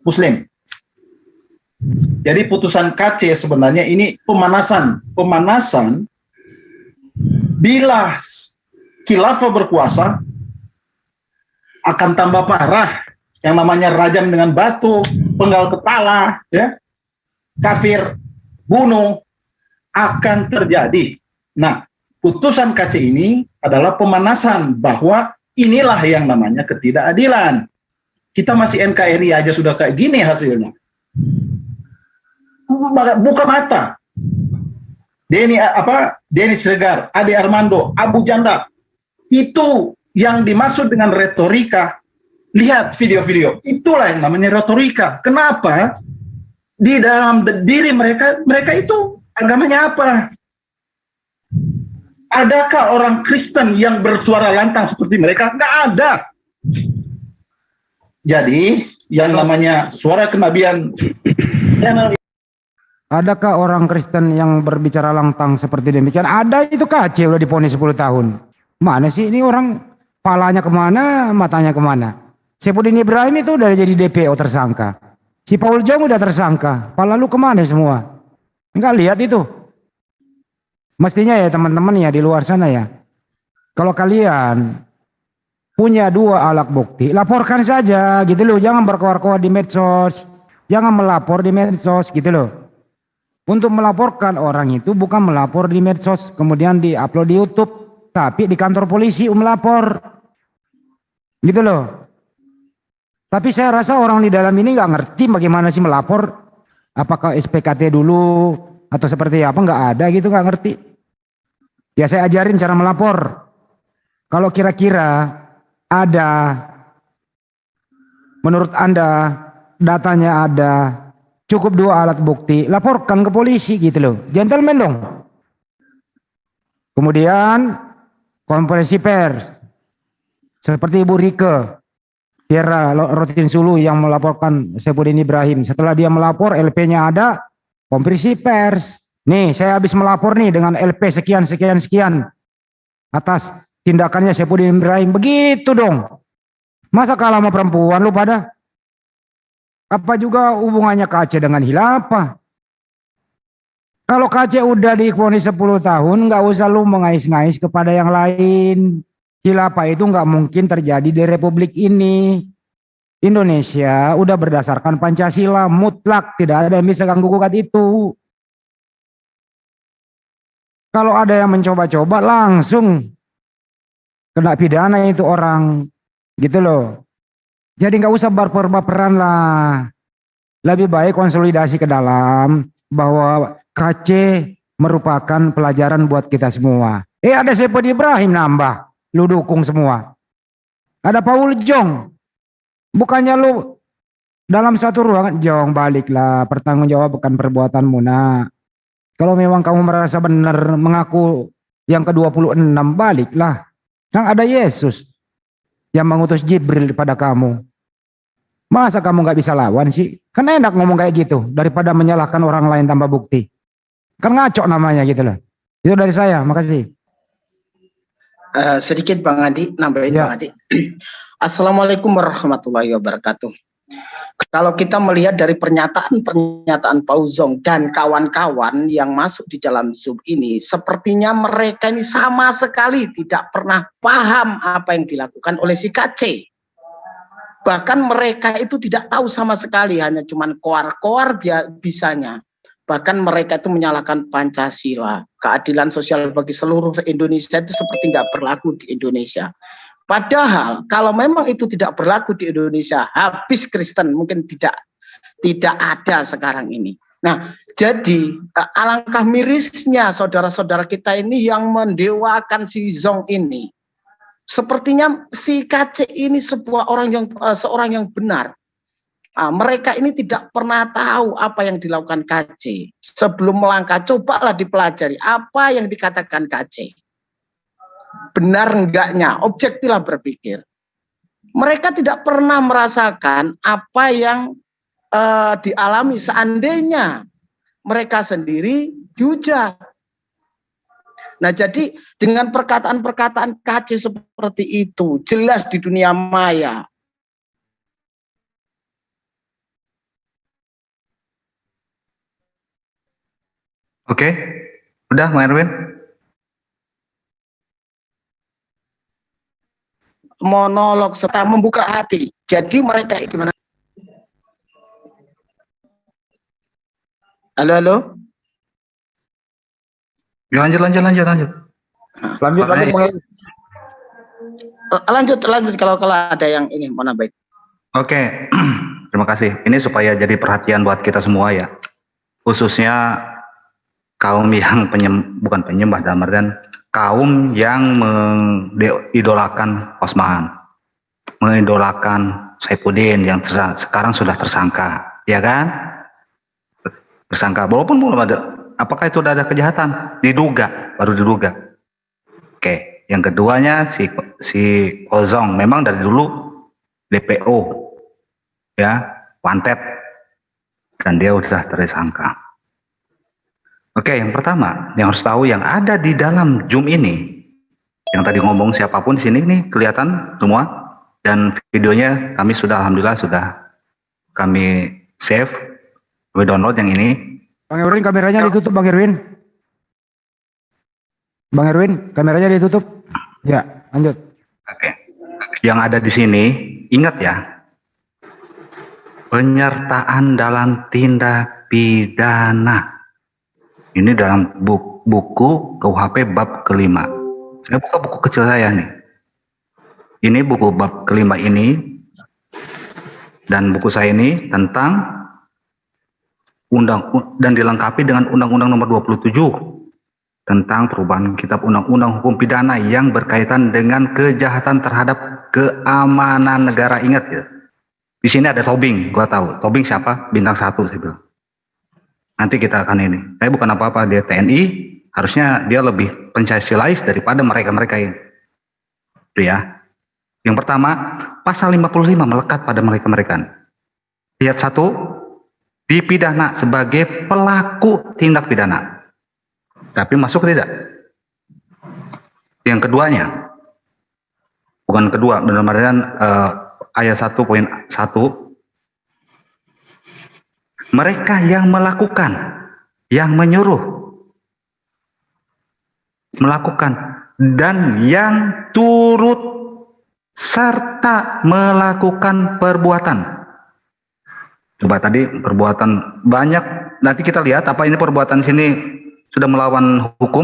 [SPEAKER 8] Muslim. Jadi putusan KC sebenarnya ini pemanasan bila khilafah berkuasa akan tambah parah, yang namanya rajam dengan batu, penggal kepala, ya, kafir, bunuh akan terjadi. Nah, putusan KC ini adalah pemanasan bahwa inilah yang namanya ketidakadilan. Kita masih NKRI aja sudah kayak gini hasilnya. Buka mata. Denny Siregar, Ade Armando, Abu Janda. Itu yang dimaksud dengan retorika. Lihat video-video. Itulah yang namanya retorika. Kenapa? Di dalam diri mereka itu agamanya apa? Adakah orang Kristen yang bersuara lantang seperti mereka? Nggak ada. Jadi yang namanya suara kenabian.
[SPEAKER 2] Adakah orang Kristen yang berbicara lantang seperti demikian? Ada, itu KC udah diponis 10 tahun. Mana sih ini orang, palanya kemana, matanya kemana? Saipudin Ibrahim itu udah jadi DPO tersangka. Si Paul Jong udah tersangka. Pala lu kemana semua? Enggak lihat itu. Mestinya ya teman-teman ya di luar sana ya. Kalau kalian punya 2 alat bukti, laporkan saja gitu loh. Jangan berkoar-koar di medsos. Jangan melapor di medsos gitu loh. Untuk melaporkan orang itu bukan melapor di medsos kemudian di-upload di YouTube, tapi di kantor polisi melapor. Gitu loh. Tapi saya rasa orang di dalam ini nggak ngerti bagaimana sih melapor. Apakah SPKT dulu atau seperti apa, nggak ada gitu, nggak ngerti. Ya saya ajarin cara melapor. Kalau kira-kira ada, menurut Anda datanya ada, cukup 2 alat bukti, laporkan ke polisi gitu loh. Gentleman dong. Kemudian konferensi pers. Seperti Ibu Rike Tiara Rotin Sulu yang melaporkan Saifuddin Ibrahim. Setelah dia melapor, LP-nya ada, konferensi pers. Nih, saya habis melapor nih dengan LP sekian atas tindakannya Saifuddin Ibrahim. Begitu dong. Masa kalah sama perempuan lu pada? Apa juga hubungannya KC dengan khilafah? Kalau KC udah divonis 10 tahun, nggak usah lu mengais-ngais kepada yang lain. Khilafah itu nggak mungkin terjadi di Republik ini. Indonesia udah berdasarkan Pancasila mutlak, tidak ada yang bisa ganggu gugat itu. Kalau ada yang mencoba-coba langsung kena pidana itu orang, gitu loh. Jadi nggak usah baper-baperan lah. Lebih baik konsolidasi ke dalam bahwa KC merupakan pelajaran buat kita semua. Ada Saifuddin Ibrahim nambah. Lu dukung semua. Ada Paul Jong. Bukannya lu dalam satu ruangan, Jong baliklah, pertanggungjawabkan perbuatanmu nak. Kalau memang kamu merasa benar mengaku yang ke-26, baliklah. Kan ada Yesus yang mengutus Jibril pada kamu. Masa kamu gak bisa lawan sih? Kan enak ngomong kayak gitu daripada menyalahkan orang lain tanpa bukti. Kan ngaco namanya gitu loh. Itu dari saya, makasih.
[SPEAKER 9] Sedikit Bang Adi, nambahin
[SPEAKER 2] Ya.
[SPEAKER 9] Bang Adi. Assalamualaikum warahmatullahi wabarakatuh. Kalau kita melihat dari pernyataan Pauzong dan kawan-kawan yang masuk di dalam Zoom ini, sepertinya mereka ini sama sekali tidak pernah paham apa yang dilakukan oleh si KC. Bahkan mereka itu tidak tahu sama sekali, hanya cuman koar-koar bisanya. Bahkan mereka itu menyalahkan Pancasila, keadilan sosial bagi seluruh Indonesia itu seperti nggak berlaku di Indonesia. Padahal kalau memang itu tidak berlaku di Indonesia, habis Kristen mungkin tidak ada sekarang ini. Nah, jadi alangkah mirisnya saudara-saudara kita ini yang mendewakan si Zong ini. Sepertinya si KC ini seorang yang benar. Mereka ini tidak pernah tahu apa yang dilakukan KC. Sebelum melangkah, cobalah dipelajari apa yang dikatakan KC. Benar enggaknya, objektiflah berpikir. Mereka tidak pernah merasakan apa yang dialami seandainya mereka sendiri dihujat. Nah, jadi dengan perkataan-perkataan KC seperti itu, jelas di dunia maya.
[SPEAKER 6] Oke, udah Bang Erwin?
[SPEAKER 9] Monolog serta membuka hati. Jadi mereka gimana? Halo.
[SPEAKER 6] Ya, lanjut.
[SPEAKER 9] Lanjut kalau ada yang ini mau nambahin.
[SPEAKER 6] Oke, terima kasih. Ini supaya jadi perhatian buat kita semua ya. Khususnya kaum yang bukan penyembah dalam artian kaum yang mengidolakan Osman, mengidolakan Saifuddin yang sekarang sudah tersangka, ya kan? Tersangka, walaupun belum ada. Apakah itu sudah ada kejahatan? Diduga, baru diduga. Oke, yang keduanya si Ozong memang dari dulu DPO, ya, wanted, dan dia sudah tersangka. Oke, yang pertama, yang harus tahu yang ada di dalam Zoom ini, yang tadi ngomong siapapun di sini nih kelihatan semua, dan videonya kami sudah alhamdulillah sudah kami save, kami download yang ini.
[SPEAKER 2] Bang Erwin, kameranya ditutup, Bang Erwin. Bang Erwin, kameranya ditutup. Ya, lanjut.
[SPEAKER 6] Oke. Yang ada di sini, ingat ya, penyertaan dalam tindak pidana. Ini dalam buku KUHP bab kelima. Saya buka buku kecil saya nih. Ini buku bab kelima ini, dan buku saya ini tentang dan dilengkapi dengan Undang-Undang Nomor 27 tentang perubahan kitab undang-undang hukum pidana yang berkaitan dengan kejahatan terhadap keamanan negara. Ingat ya, di sini ada Tobing, gua tahu Tobing siapa, bintang 1 saya bilang. Nanti kita akan ini, saya bukan apa-apa, dia TNI, harusnya dia lebih Pancasilais daripada mereka-mereka ini. Itu ya. Yang pertama, pasal 55 melekat pada mereka-mereka. Ayat 1, dipidana sebagai pelaku tindak pidana. Tapi masuk tidak? Yang keduanya, bukan kedua, benar-benar ayat 1.1, mereka yang melakukan, yang menyuruh melakukan, dan yang turut serta melakukan perbuatan. Coba tadi perbuatan banyak, nanti kita lihat apa ini perbuatan sini sudah melawan hukum.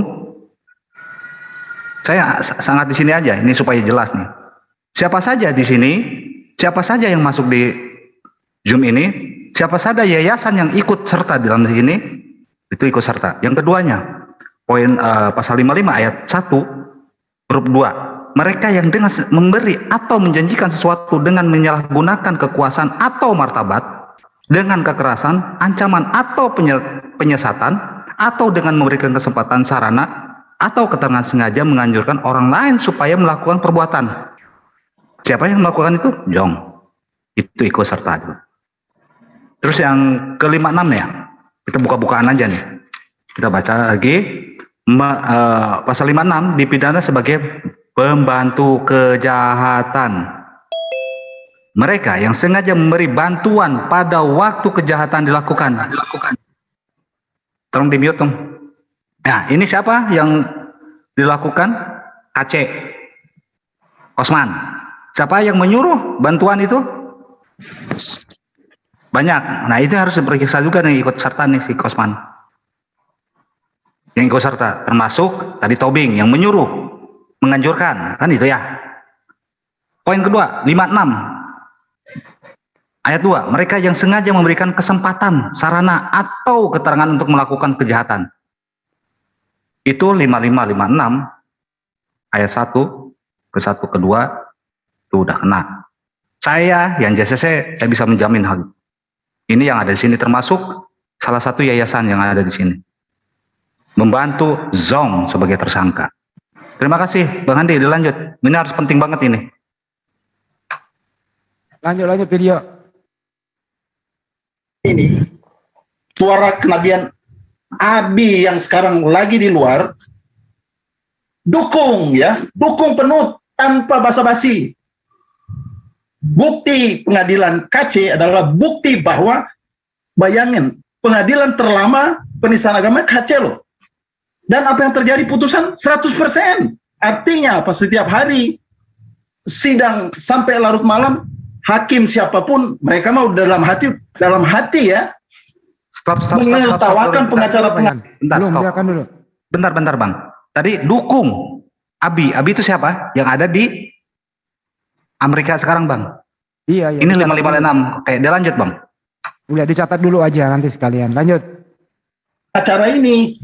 [SPEAKER 6] Saya sangat di sini aja, ini supaya jelas nih. Siapa saja di sini, siapa saja yang masuk di Zoom ini, siapa saja yayasan yang ikut serta dalam sini, itu ikut serta. Yang keduanya, poin pasal 55 ayat 1 huruf 2. Mereka yang dengan memberi atau menjanjikan sesuatu dengan menyalahgunakan kekuasaan atau martabat, dengan kekerasan, ancaman atau penyesatan, atau dengan memberikan kesempatan sarana atau keterangan sengaja menganjurkan orang lain supaya melakukan perbuatan. Siapa yang melakukan itu? Jong. Itu ikut serta. Terus yang ke-56 ya, kita buka-bukaan aja nih. Kita baca lagi. Pasal 56 dipidana sebagai pembantu kejahatan. Mereka yang sengaja memberi bantuan pada waktu kejahatan dilakukan. Tolong di-mute dong. Nah, ini siapa yang dilakukan? Aceh. Osman. Siapa yang menyuruh bantuan itu? Banyak. Nah, itu harus diperiksa juga nih, ikut serta nih si Osman. Yang ikut serta termasuk tadi Tobing yang menyuruh, menganjurkan, kan itu ya. Poin kedua, 56 ayat 2, mereka yang sengaja memberikan kesempatan, sarana atau keterangan untuk melakukan kejahatan. Itu 5556 ayat 1 ke 1 ke 2 itu udah kena. Saya yang JCC, saya bisa menjamin hal ini. Yang ada di sini termasuk salah satu yayasan yang ada di sini membantu Zong sebagai tersangka. Terima kasih Bang Andi, dilanjut. Ini harus penting banget ini.
[SPEAKER 2] Lanjut video.
[SPEAKER 8] Ini suara kenabian Abi yang sekarang lagi di luar, dukung ya, dukung penuh tanpa basa-basi. Bukti pengadilan KC adalah bukti bahwa, bayangin, pengadilan terlama penistaan agama KC loh. Dan apa yang terjadi putusan 100%. Artinya apa? Setiap hari sidang sampai larut malam, hakim siapapun mereka mau dalam hati ya.
[SPEAKER 6] Stop,
[SPEAKER 8] menertawakan pengacara.
[SPEAKER 2] Biarkan dulu.
[SPEAKER 6] Bentar Bang. Tadi dukung Abi itu siapa? Yang ada di Amerika sekarang Bang.
[SPEAKER 2] Iya.
[SPEAKER 6] Ini 556. Oke, dia lanjut Bang.
[SPEAKER 2] Udah dicatat dulu aja nanti sekalian. Lanjut.
[SPEAKER 8] Acara ini,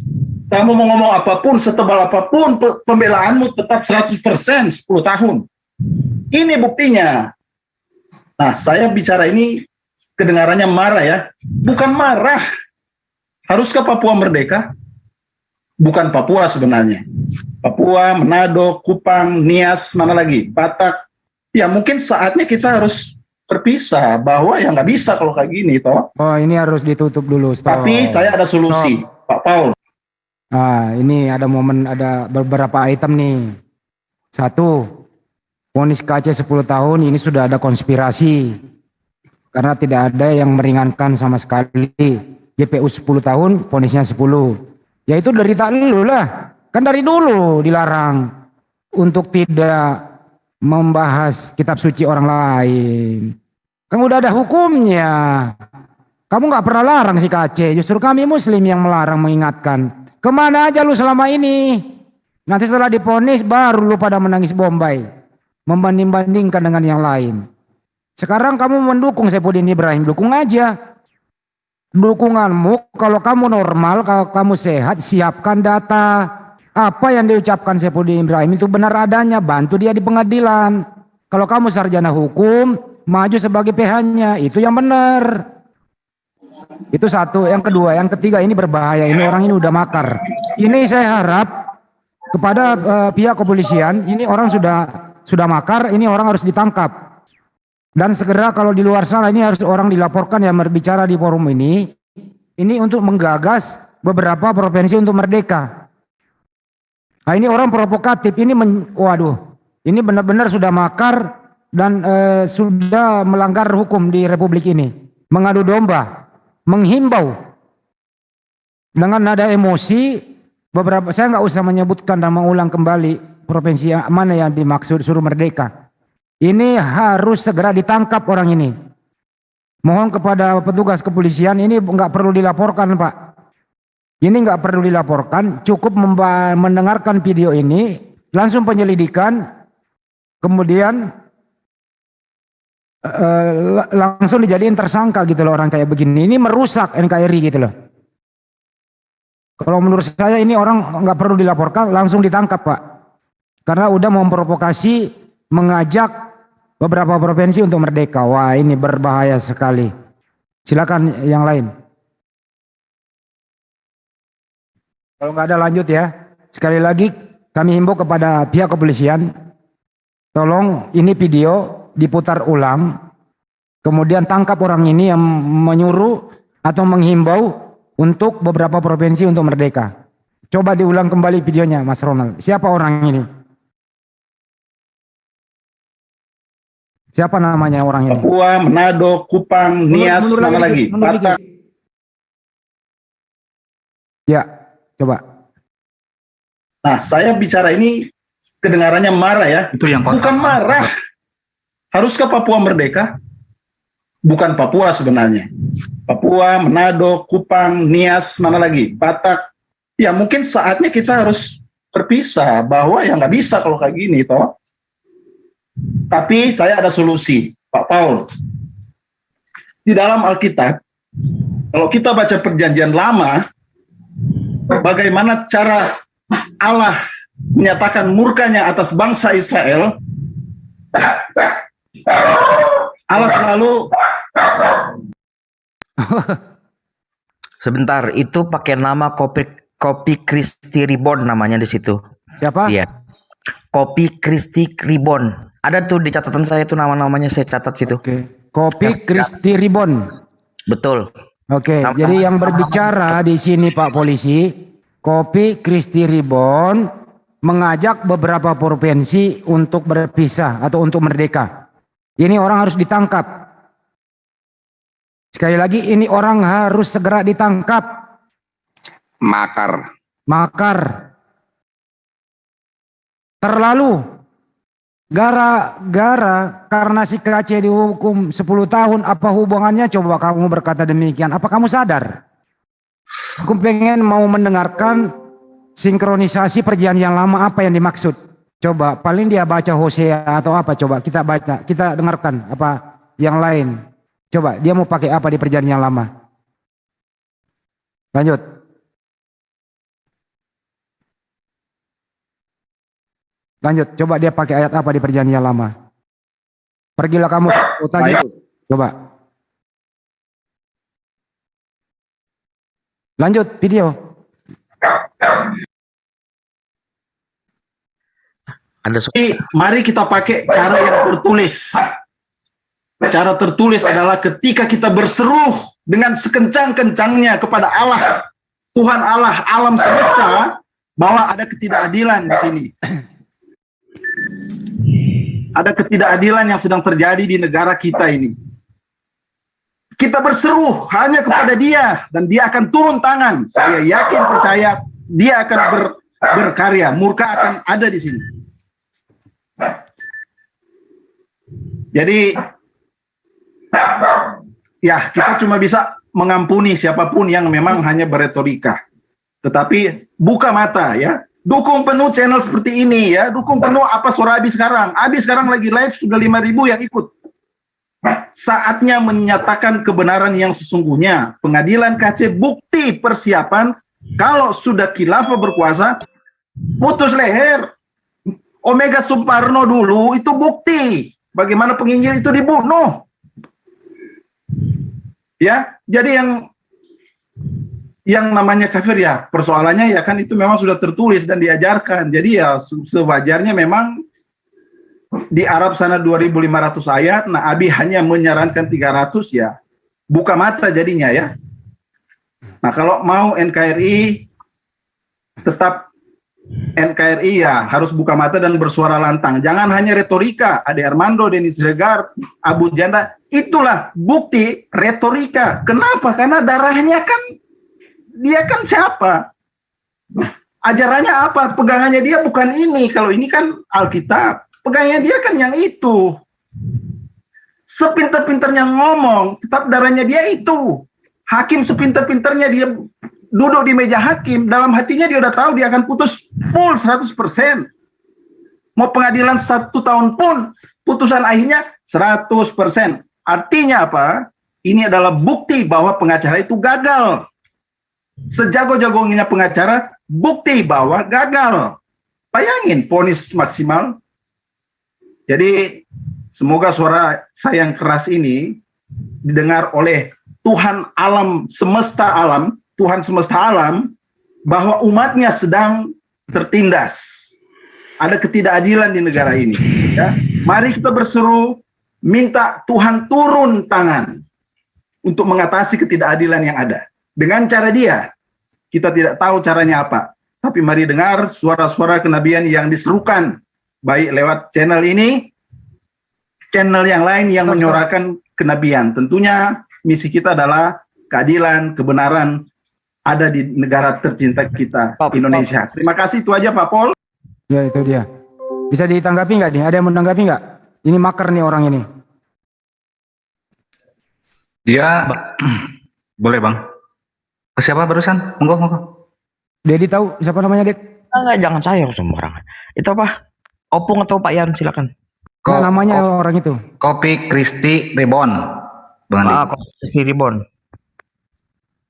[SPEAKER 8] kamu mau ngomong apapun, setebal apapun, pembelaanmu tetap 100%, 10 tahun. Ini buktinya. Nah, saya bicara ini kedengarannya marah ya. Bukan marah. Haruskah Papua merdeka? Bukan Papua sebenarnya. Papua, Manado, Kupang, Nias, mana lagi? Batak. Ya mungkin saatnya kita harus berpisah, bahwa ya nggak bisa kalau kayak gini toh.
[SPEAKER 2] Oh, ini harus ditutup dulu. Stop.
[SPEAKER 8] Tapi saya ada solusi, Pak Paul.
[SPEAKER 2] Nah, ini ada momen, ada beberapa item nih. 1, vonis KC 10 tahun, ini sudah ada konspirasi. Karena tidak ada yang meringankan sama sekali. JPU 10 tahun, vonisnya 10. Ya itu dari dulu lah. Kan dari dulu dilarang untuk tidak membahas kitab suci orang lain. Kamu udah ada hukumnya. Kamu nggak pernah larang si KC. Justru kami Muslim yang melarang, mengingatkan. Kemana aja lu selama ini? Nanti setelah diponis baru lu pada menangis Bombay. Membanding-bandingkan dengan yang lain. Sekarang kamu mendukung Saifuddin Ibrahim. Dukung aja. Dukunganmu kalau kamu normal, kalau kamu sehat, siapkan data. Apa yang diucapkan Saifuddin Ibrahim itu benar adanya, bantu dia di pengadilan. Kalau kamu sarjana hukum, maju sebagai PH-nya, itu yang benar. Itu satu. Yang kedua, yang ketiga, ini berbahaya. Ini orang ini udah makar. Ini saya harap kepada pihak kepolisian, ini orang sudah makar, ini orang harus ditangkap. Dan segera kalau di luar sana ini harus orang dilaporkan yang berbicara di forum ini untuk menggagas beberapa provinsi untuk merdeka. Nah, ini orang provokatif, ini waduh, ini benar-benar sudah makar dan sudah melanggar hukum di Republik ini. Mengadu domba, menghimbau dengan nada emosi beberapa, saya nggak usah menyebutkan dan mengulang kembali provinsi mana yang dimaksud suruh merdeka. Ini harus segera ditangkap orang ini. Mohon kepada petugas kepolisian, ini nggak perlu dilaporkan, Pak. Ini nggak perlu dilaporkan, cukup mendengarkan video ini, langsung penyelidikan, kemudian langsung dijadiin tersangka gitu loh orang kayak begini. Ini merusak NKRI gitu loh. Kalau menurut saya ini orang nggak perlu dilaporkan, langsung ditangkap, Pak. Karena udah memprovokasi, mengajak beberapa provinsi untuk merdeka. Wah, ini berbahaya sekali. Silakan yang lain. Kalau nggak ada lanjut ya. Sekali lagi kami himbau kepada pihak kepolisian, tolong ini video diputar ulang, kemudian tangkap orang ini yang menyuruh atau menghimbau untuk beberapa provinsi untuk merdeka. Coba diulang kembali videonya, Mas Ronald. Siapa orang ini? Siapa namanya orang ini?
[SPEAKER 8] Papua, Manado, Kupang, Nias, mana lagi? Batak.
[SPEAKER 2] Ya, coba.
[SPEAKER 8] Nah, saya bicara ini kedengarannya marah ya.
[SPEAKER 6] Itu yang
[SPEAKER 8] bukan marah. Haruskah Papua merdeka? Bukan Papua sebenarnya. Papua, Manado, Kupang, Nias, mana lagi? Batak. Ya mungkin saatnya kita harus berpisah, bahwa ya nggak bisa kalau kayak gini toh. Tapi saya ada solusi, Pak Paul. Di dalam Alkitab, kalau kita baca Perjanjian Lama, bagaimana cara Allah menyatakan murkanya atas bangsa Israel, Allah selalu
[SPEAKER 10] Sebentar, itu pakai nama Kopi Kristi Ribon namanya di situ.
[SPEAKER 2] Siapa?
[SPEAKER 10] Iya. Kopi Kristi Ribon. Ada tuh di catatan saya tuh nama-namanya, saya catat situ.
[SPEAKER 2] Oke. Kopi Kristi Ribon.
[SPEAKER 10] Betul.
[SPEAKER 2] Oke, jadi yang berbicara di sini Pak Polisi, Kopi Kristi Ribon mengajak beberapa provinsi untuk berpisah atau untuk merdeka. Ini orang harus ditangkap. Sekali lagi, ini orang harus segera ditangkap.
[SPEAKER 1] Makar.
[SPEAKER 2] Makar. Terlalu. Gara-gara karena si KC dihukum 10 tahun, apa hubungannya? Coba kamu berkata demikian. Apa kamu sadar? Aku pengen mau mendengarkan sinkronisasi perjanjian lama, apa yang dimaksud. Coba, paling dia baca Hosea atau apa, coba kita baca, kita dengarkan apa yang lain. Coba, dia mau pakai apa di perjanjian lama. Lanjut. Lanjut, coba dia pakai ayat apa di perjanjian lama. Pergilah kamu ke kota gitu. Coba. Lanjut video.
[SPEAKER 8] Jadi, mari kita pakai cara yang tertulis. Cara tertulis adalah ketika kita berseru dengan sekencang-kencangnya kepada Allah, Tuhan Allah, alam semesta, bahwa ada ketidakadilan di sini. Ada ketidakadilan yang sedang terjadi di negara kita ini. Kita berseru hanya kepada Dia, dan Dia akan turun tangan. Saya yakin, percaya, Dia akan berkarya. Murka akan ada di sini. Jadi, ya kita cuma bisa mengampuni siapapun yang memang hanya beretorika. Tetapi buka mata ya. Dukung penuh channel seperti ini ya. Dukung penuh apa suara Abi sekarang. Abi sekarang lagi live sudah 5.000 yang ikut. Saatnya menyatakan kebenaran yang sesungguhnya. Pengadilan KC bukti persiapan. Kalau sudah khilafah berkuasa, putus leher. Omega Suparno dulu itu bukti bagaimana penginjil itu dibunuh. Ya, jadi yang namanya kafir ya persoalannya ya kan itu memang sudah tertulis dan diajarkan. Jadi ya sewajarnya memang di Arab sana 2.500 ayat, nah Abi hanya menyarankan 300 ya. Buka mata jadinya ya. Nah kalau mau NKRI tetap NKRI ya harus buka mata dan bersuara lantang. Jangan hanya retorika. Ade Armando, Denis Regar, Abu Janda, itulah bukti retorika. Kenapa? Karena darahnya kan dia kan siapa? Ajarannya apa? Pegangannya dia bukan ini. Kalau ini kan Alkitab. Pegangannya dia kan yang itu. Sepinter-pinternya ngomong, tetap darahnya dia itu. Hakim sepinter-pinternya dia duduk di meja hakim, dalam hatinya dia udah tahu dia akan putus full 100%. Mau pengadilan 1 tahun pun, putusan akhirnya 100%. Artinya apa? Ini adalah bukti bahwa pengacara itu gagal. Sejago-jagonya pengacara, bukti bahwa gagal. Bayangin, vonis maksimal. Jadi, semoga suara saya yang keras ini didengar oleh Tuhan alam, semesta alam, Tuhan semesta alam, bahwa umatnya sedang tertindas. Ada ketidakadilan di negara ini. Ya. Mari kita berseru, minta Tuhan turun tangan untuk mengatasi ketidakadilan yang ada. Dengan cara dia, kita tidak tahu caranya apa. Tapi mari dengar suara-suara kenabian yang diserukan, baik lewat channel ini, channel yang lain yang menyuarakan kenabian. Tentunya misi kita adalah keadilan, kebenaran, ada di negara tercinta kita, Indonesia. Terima kasih, itu aja Pak Pol.
[SPEAKER 2] Ya itu dia. Bisa ditanggapi nggak nih? Ada yang menanggapi nggak? Ini makar nih orang ini.
[SPEAKER 6] Dia boleh bang. Siapa barusan? Monggo.
[SPEAKER 2] Dedi tahu siapa namanya, Ded?
[SPEAKER 10] Enggak, jangan saya sembarangan. Itu apa? Opung atau Pak Yan, silakan.
[SPEAKER 2] Nah, namanya orang itu.
[SPEAKER 6] Kopi Kristi Ribon. Bang Andi.
[SPEAKER 10] Kopi Kristi Ribon.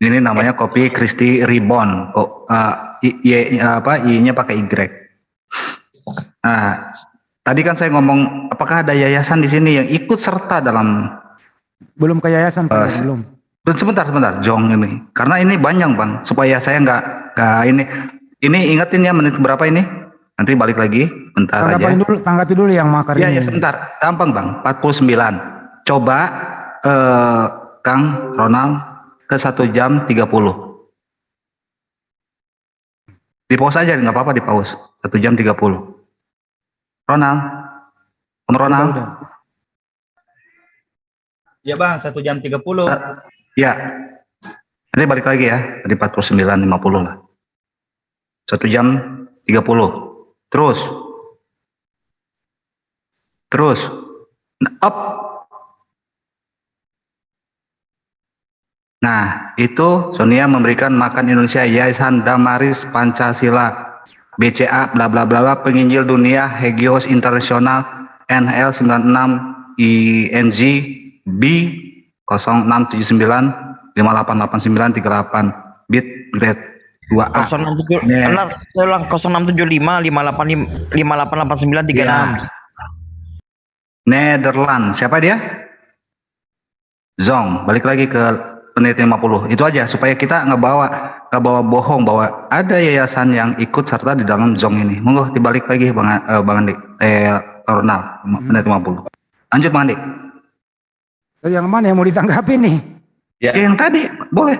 [SPEAKER 6] Ini namanya Kopi Kristi Ribon. I-nya pakai Y. Nah, tadi kan saya ngomong, apakah ada yayasan di sini yang ikut serta dalam?
[SPEAKER 2] Belum ke yayasan, Pak. Belum.
[SPEAKER 6] Sebentar, Jong ini. Karena ini banyak bang, supaya saya nggak ini. Ini ingetin ya menit berapa ini? Nanti balik lagi, bentar aja.
[SPEAKER 2] Tanggapi dulu yang makar ini.
[SPEAKER 6] Ya, sebentar. Gampang bang, 49. Coba Kang Ronald ke 1 jam 30. Di pause aja, nggak apa-apa di pause. 1 jam 30. Ronald. Om Ronald.
[SPEAKER 2] Udah.
[SPEAKER 11] Ya bang, 1 jam 30.
[SPEAKER 6] Ya. Nanti balik lagi ya. Dari 49.50 lah. 1 jam 30. Terus. Up. Nah, itu Sonia memberikan makan Indonesia, Yayasan Damaris Pancasila, BCA, bla bla bla, penginjil dunia, Hegios Internasional, NL 96, ING, B 0679 588938, bit grade 2A.
[SPEAKER 10] 0675 588936.
[SPEAKER 6] Nederland, siapa dia? Zong, balik lagi ke menit 50. Itu aja supaya kita nggak bawa bohong bahwa ada yayasan yang ikut serta di dalam Zong ini. Monggo dibalik lagi Bang Andi. Ronald, menit 50. Lanjut Bang Andi.
[SPEAKER 2] Yang mana yang mau ditanggapi nih?
[SPEAKER 6] Ya. Yang tadi, boleh.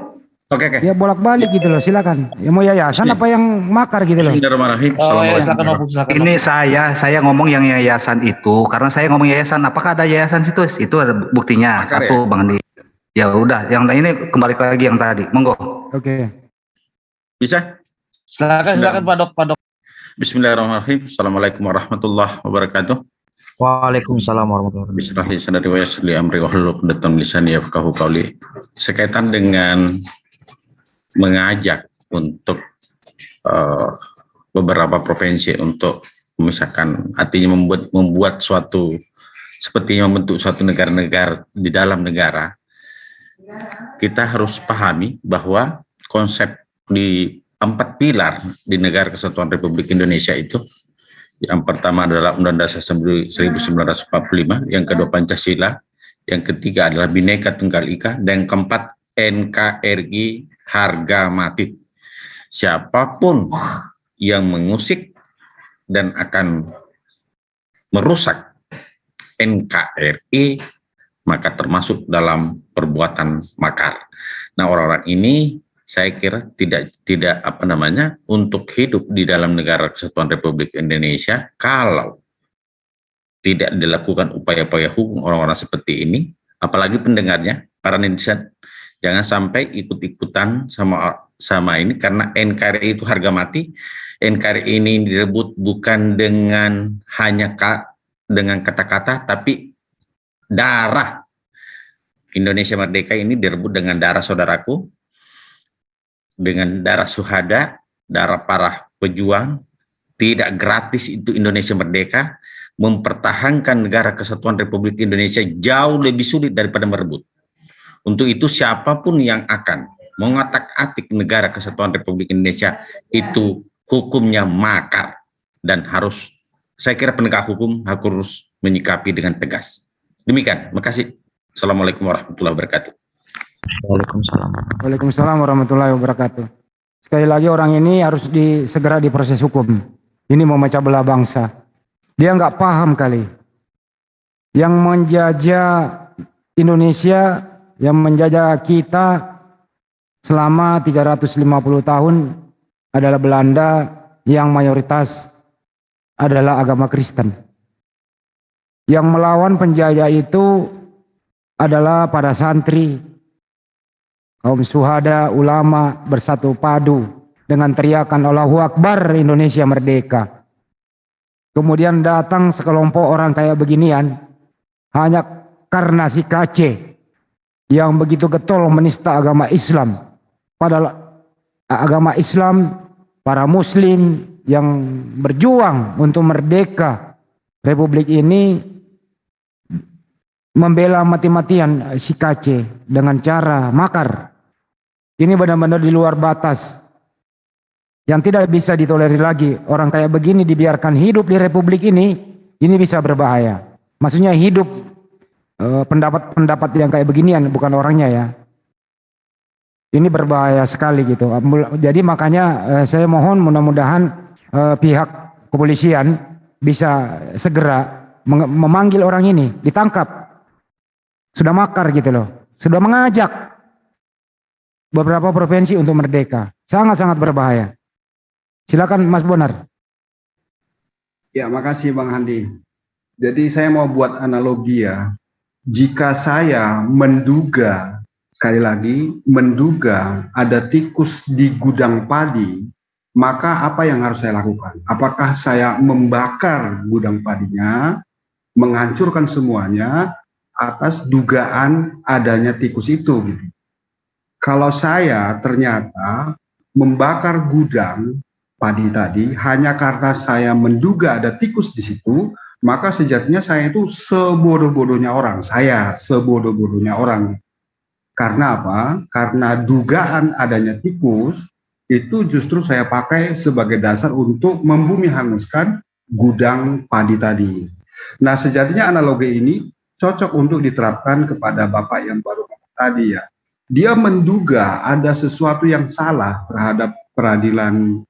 [SPEAKER 1] Oke.
[SPEAKER 2] Ya bolak-balik gitu loh, silakan. Ya mau yayasan apa yang makar gitu loh.
[SPEAKER 6] Ini saya ngomong yang yayasan itu karena saya ngomong yayasan. Apakah ada yayasan situ? Itu ada buktinya.
[SPEAKER 1] Makar,
[SPEAKER 6] satu ya? Bang Andi. Ya udah, yang ini kembali lagi yang tadi. Monggo.
[SPEAKER 2] Oke.
[SPEAKER 1] Bisa?
[SPEAKER 11] Silakan Pak Dok.
[SPEAKER 1] Bismillahirrahmanirrahim. Assalamualaikum warahmatullahi wabarakatuh.
[SPEAKER 10] Waalaikumsalam warahmatullahi wabarakatuh.
[SPEAKER 1] Bismillahirrahmanirrahim. Sadari wa yassir amri wa hlul 'uqdatam min lisani yafqahu qawli. Sekaitan dengan mengajak untuk beberapa provinsi untuk memisahkan, artinya membuat suatu, sepertinya membentuk suatu negara-negara di dalam negara. Kita harus pahami bahwa konsep di
[SPEAKER 12] 4 pilar di negara kesatuan Republik Indonesia itu. Yang pertama adalah Undang-Undang Dasar 1945, yang kedua Pancasila, yang ketiga adalah Bhinneka Tunggal Ika, dan yang keempat NKRI harga mati. Siapapun yang mengusik dan akan merusak NKRI maka termasuk dalam perbuatan makar. Nah, orang-orang ini saya kira tidak untuk hidup di dalam negara kesatuan Republik Indonesia kalau tidak dilakukan upaya-upaya hukum orang-orang seperti ini, apalagi pendengarnya, para netizen, jangan sampai ikut-ikutan sama ini, karena NKRI itu harga mati. NKRI ini direbut bukan dengan hanya dengan kata-kata, tapi darah. Indonesia merdeka ini direbut dengan darah saudaraku, dengan darah syuhada, darah para pejuang. Tidak gratis itu Indonesia merdeka. Mempertahankan negara kesatuan Republik Indonesia jauh lebih sulit daripada merebut. Untuk itu siapapun yang akan mengotak-atik negara kesatuan Republik Indonesia itu hukumnya makar, dan harus, saya kira penegak hukum harus menyikapi dengan tegas. Demikian, makasih. Assalamualaikum warahmatullahi wabarakatuh.
[SPEAKER 10] Waalaikumsalam.
[SPEAKER 2] Waalaikumsalam warahmatullahi wabarakatuh. Sekali lagi orang ini harus segera diproses hukum. Ini memecah belah bangsa. Dia nggak paham kali. Yang menjajah Indonesia, yang menjajah kita selama 350 tahun adalah Belanda, yang mayoritas adalah agama Kristen. Yang melawan penjajah itu adalah para santri, kaum syuhada, ulama bersatu padu dengan teriakan Allahu Akbar, Indonesia merdeka. Kemudian datang sekelompok orang kayak beginian hanya karena si Aceh yang begitu getol menista agama Islam. Padahal agama Islam, para muslim yang berjuang untuk merdeka Republik ini membela mati-matian si Aceh dengan cara makar. Ini benar-benar di luar batas yang tidak bisa ditolerir lagi. Orang kayak begini dibiarkan hidup di Republik ini bisa berbahaya. Maksudnya hidup pendapat-pendapat yang kayak beginian, bukan orangnya ya. Ini berbahaya sekali gitu. Jadi makanya saya mohon mudah-mudahan pihak kepolisian bisa segera memanggil orang ini, ditangkap. Sudah makar gitu loh. Sudah mengajak beberapa provinsi untuk merdeka. Sangat-sangat berbahaya. Silakan Mas Bonar.
[SPEAKER 13] Ya, makasih Bang Handi. Jadi saya mau buat analogi ya. Jika saya menduga, sekali lagi, menduga ada tikus di gudang padi, maka apa yang harus saya lakukan? Apakah saya membakar gudang padinya, menghancurkan semuanya, atas dugaan adanya tikus itu gitu. Kalau saya ternyata membakar gudang padi tadi hanya karena saya menduga ada tikus di situ, maka sejatinya saya itu sebodoh-bodohnya orang. Saya sebodoh-bodohnya orang. Karena apa? Karena dugaan adanya tikus itu justru saya pakai sebagai dasar untuk membumi hanguskan gudang padi tadi. Nah, sejatinya analogi ini cocok untuk diterapkan kepada Bapak yang baru tadi ya. Dia menduga ada sesuatu yang salah terhadap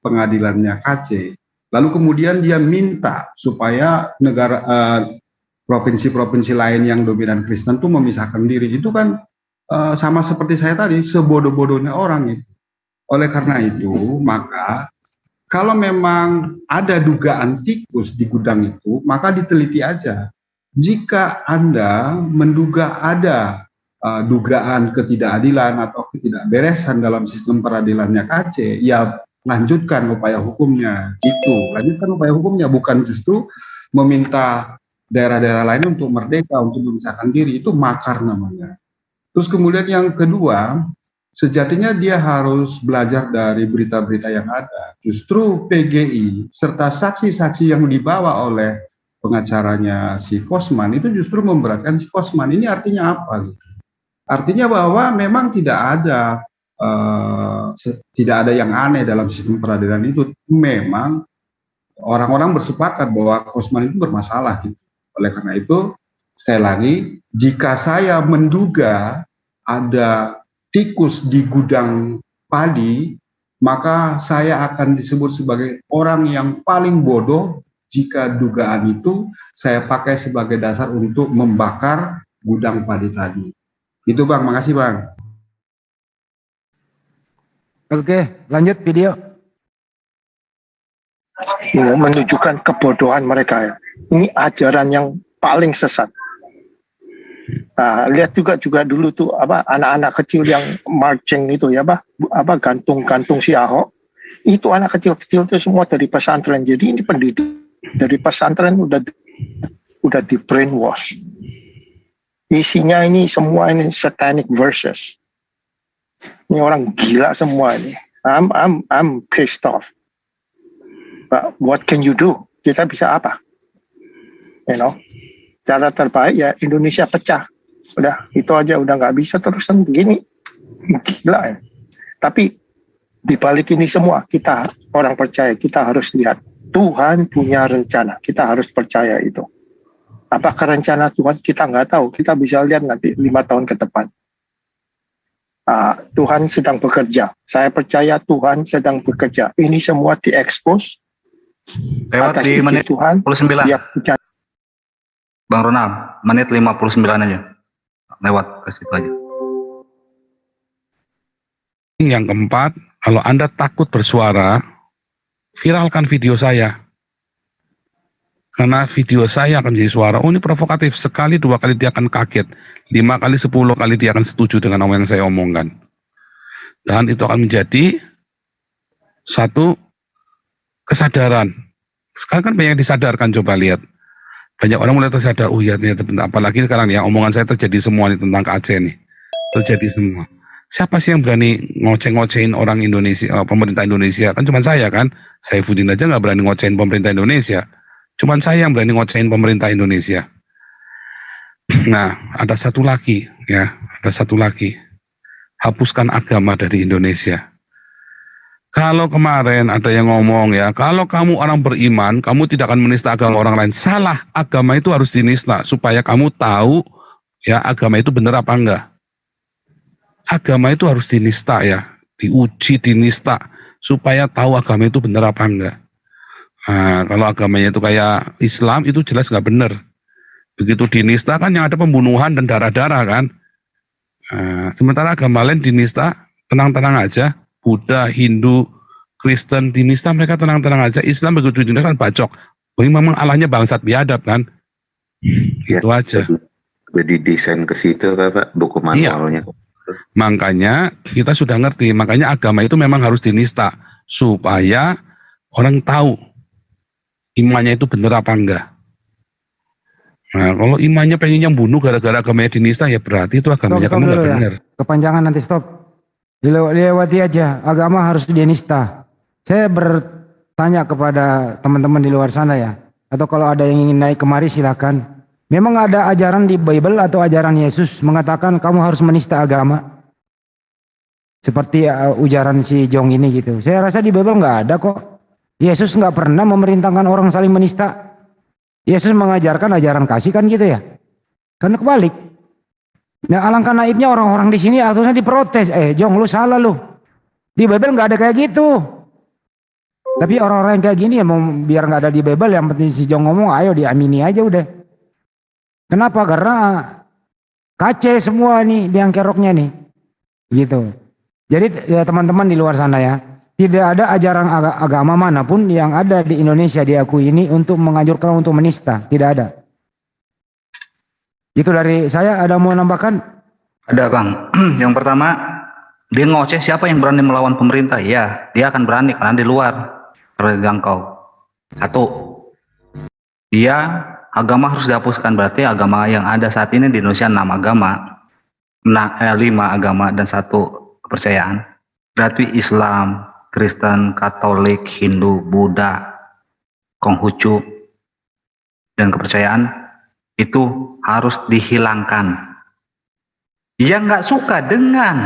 [SPEAKER 13] pengadilannya KC. Lalu kemudian dia minta supaya provinsi-provinsi lain yang dominan Kristen itu memisahkan diri. Itu kan sama seperti saya tadi, sebodoh-bodohnya orang itu. Oleh karena itu, maka kalau memang ada dugaan tikus di gudang itu, maka diteliti aja. Jika Anda menduga ada dugaan ketidakadilan atau ketidakberesan dalam sistem peradilannya KC, ya lanjutkan upaya hukumnya. Lanjutkan upaya hukumnya, bukan justru meminta daerah-daerah lain untuk merdeka, untuk memisahkan diri. Itu makar namanya. Terus kemudian yang kedua, sejatinya dia harus belajar dari berita-berita yang ada. Justru PGI serta saksi-saksi yang dibawa oleh pengacaranya si Kosman itu justru memberatkan si Kosman. Ini artinya apa? Artinya bahwa memang tidak ada tidak ada yang aneh dalam sistem peradilan itu. Memang orang-orang bersepakat bahwa Kosman itu bermasalah gitu. Oleh karena itu, sekali lagi, jika saya menduga ada tikus di gudang padi, maka saya akan disebut sebagai orang yang paling bodoh jika dugaan itu saya pakai sebagai dasar untuk membakar gudang padi tadi. Itu Bang, makasih Bang.
[SPEAKER 2] Oke, lanjut video.
[SPEAKER 9] Ya, menunjukkan kebodohan mereka ya. Ini ajaran yang paling sesat. Nah, lihat juga dulu tuh anak-anak kecil yang marching itu ya gantung si Ahok. Itu anak kecil-kecil itu semua dari pesantren. Jadi ini pendidik dari pesantren udah di brainwash. Isinya ini semua ini satanic verses. Ini orang gila semua ini. I'm pissed off. But what can you do? Kita bisa apa? You know, cara terbaik ya Indonesia pecah. Udah itu aja, udah nggak bisa terusan begini. Gila ya. Tapi di balik ini semua kita orang percaya, kita harus lihat Tuhan punya rencana. Kita harus percaya itu. Apakah rencana Tuhan kita nggak tahu. Kita bisa lihat nanti 5 tahun ke depan. Tuhan sedang bekerja. Saya percaya Tuhan sedang bekerja. Ini semua diekspos.
[SPEAKER 6] Lewat di menit Tuhan 59. Bang Ronald, menit 59 aja. Lewat ke situ aja.
[SPEAKER 4] Yang keempat, kalau Anda takut bersuara, viralkan video saya. Karena video saya akan menjadi suara. Oh, ini provokatif. Sekali, 2 kali dia akan kaget. 5 kali, 10 kali dia akan setuju dengan apa yang saya omongkan. Dan itu akan menjadi satu kesadaran. Sekarang kan banyak disadarkan, coba lihat. Banyak orang mulai tersadar, oh iya ternyata benar. Apalagi sekarang ya, omongan saya terjadi semua nih tentang Aceh nih. Terjadi semua. Siapa sih yang berani ngoceh-ngocehin orang Indonesia, pemerintah Indonesia? Kan cuma saya kan. Saifuddin aja nggak berani ngocehin pemerintah Indonesia. Cuman saya yang berani ngocehin pemerintah Indonesia. Nah, ada satu lagi ya, ada satu lagi. Hapuskan agama dari Indonesia. Kalau kemarin ada yang ngomong ya, kalau kamu orang beriman, kamu tidak akan menista agama orang lain. Salah, agama itu harus dinista supaya kamu tahu ya agama itu benar apa enggak. Agama itu harus dinista ya, diuji, dinista supaya tahu agama itu benar apa enggak. Nah, kalau agamanya itu kayak Islam itu jelas nggak benar. Begitu dinista kan yang ada pembunuhan dan darah-darah kan. Nah, sementara agama lain dinista tenang-tenang aja. Buddha, Hindu, Kristen dinista mereka tenang-tenang aja. Islam begitu dinista kan bacok. Ini memang Allahnya bangsat biadab kan. Itu aja.
[SPEAKER 12] Jadi desain ke situ Pak buku manualnya.
[SPEAKER 4] Iya. Makanya kita sudah ngerti. Makanya agama itu memang harus dinista supaya orang tahu imannya itu benar apa enggak. Nah, kalau imannya pengen yang bunuh gara-gara agamanya dinista ya berarti itu agamanya kamu enggak benar.
[SPEAKER 2] Kepanjangan nanti stop. Dilewati aja, agama harus dinista. Saya bertanya kepada teman-teman di luar sana ya, atau kalau ada yang ingin naik kemari silakan. Memang ada ajaran di Bible atau ajaran Yesus mengatakan kamu harus menista agama? Seperti ujaran si Jong ini gitu. Saya rasa di Bible nggak ada kok. Yesus nggak pernah memerintahkan orang saling menista. Yesus mengajarkan ajaran kasih kan gitu ya. Karena kebalik. Nah alangkah naibnya orang-orang di sini akhirnya diprotes. Jong lu salah lu. Di Bible nggak ada kayak gitu. Tapi orang-orang yang kayak gini ya mau biar nggak ada di Bible yang penting si Jong ngomong ayo diamini aja udah. Kenapa? Karena kace semua nih biang keroknya nih. Gitu. Jadi ya teman-teman di luar sana ya. Tidak ada ajaran agama manapun yang ada di Indonesia diakui ini untuk menganjurkan untuk menista. Tidak ada. Itu dari saya. Ada mau nambahkan?
[SPEAKER 6] Ada Bang. Yang pertama, dia ngoceh siapa yang berani melawan pemerintah? Ya, dia akan berani karena di luar terjangkau. Satu, dia agama harus dihapuskan. Berarti agama yang ada saat ini di Indonesia 6 agama. 5 agama dan 1 kepercayaan. Berarti Islam, Kristen, Katolik, Hindu, Buddha, Konghucu, dan kepercayaan itu harus dihilangkan. Yang nggak suka dengan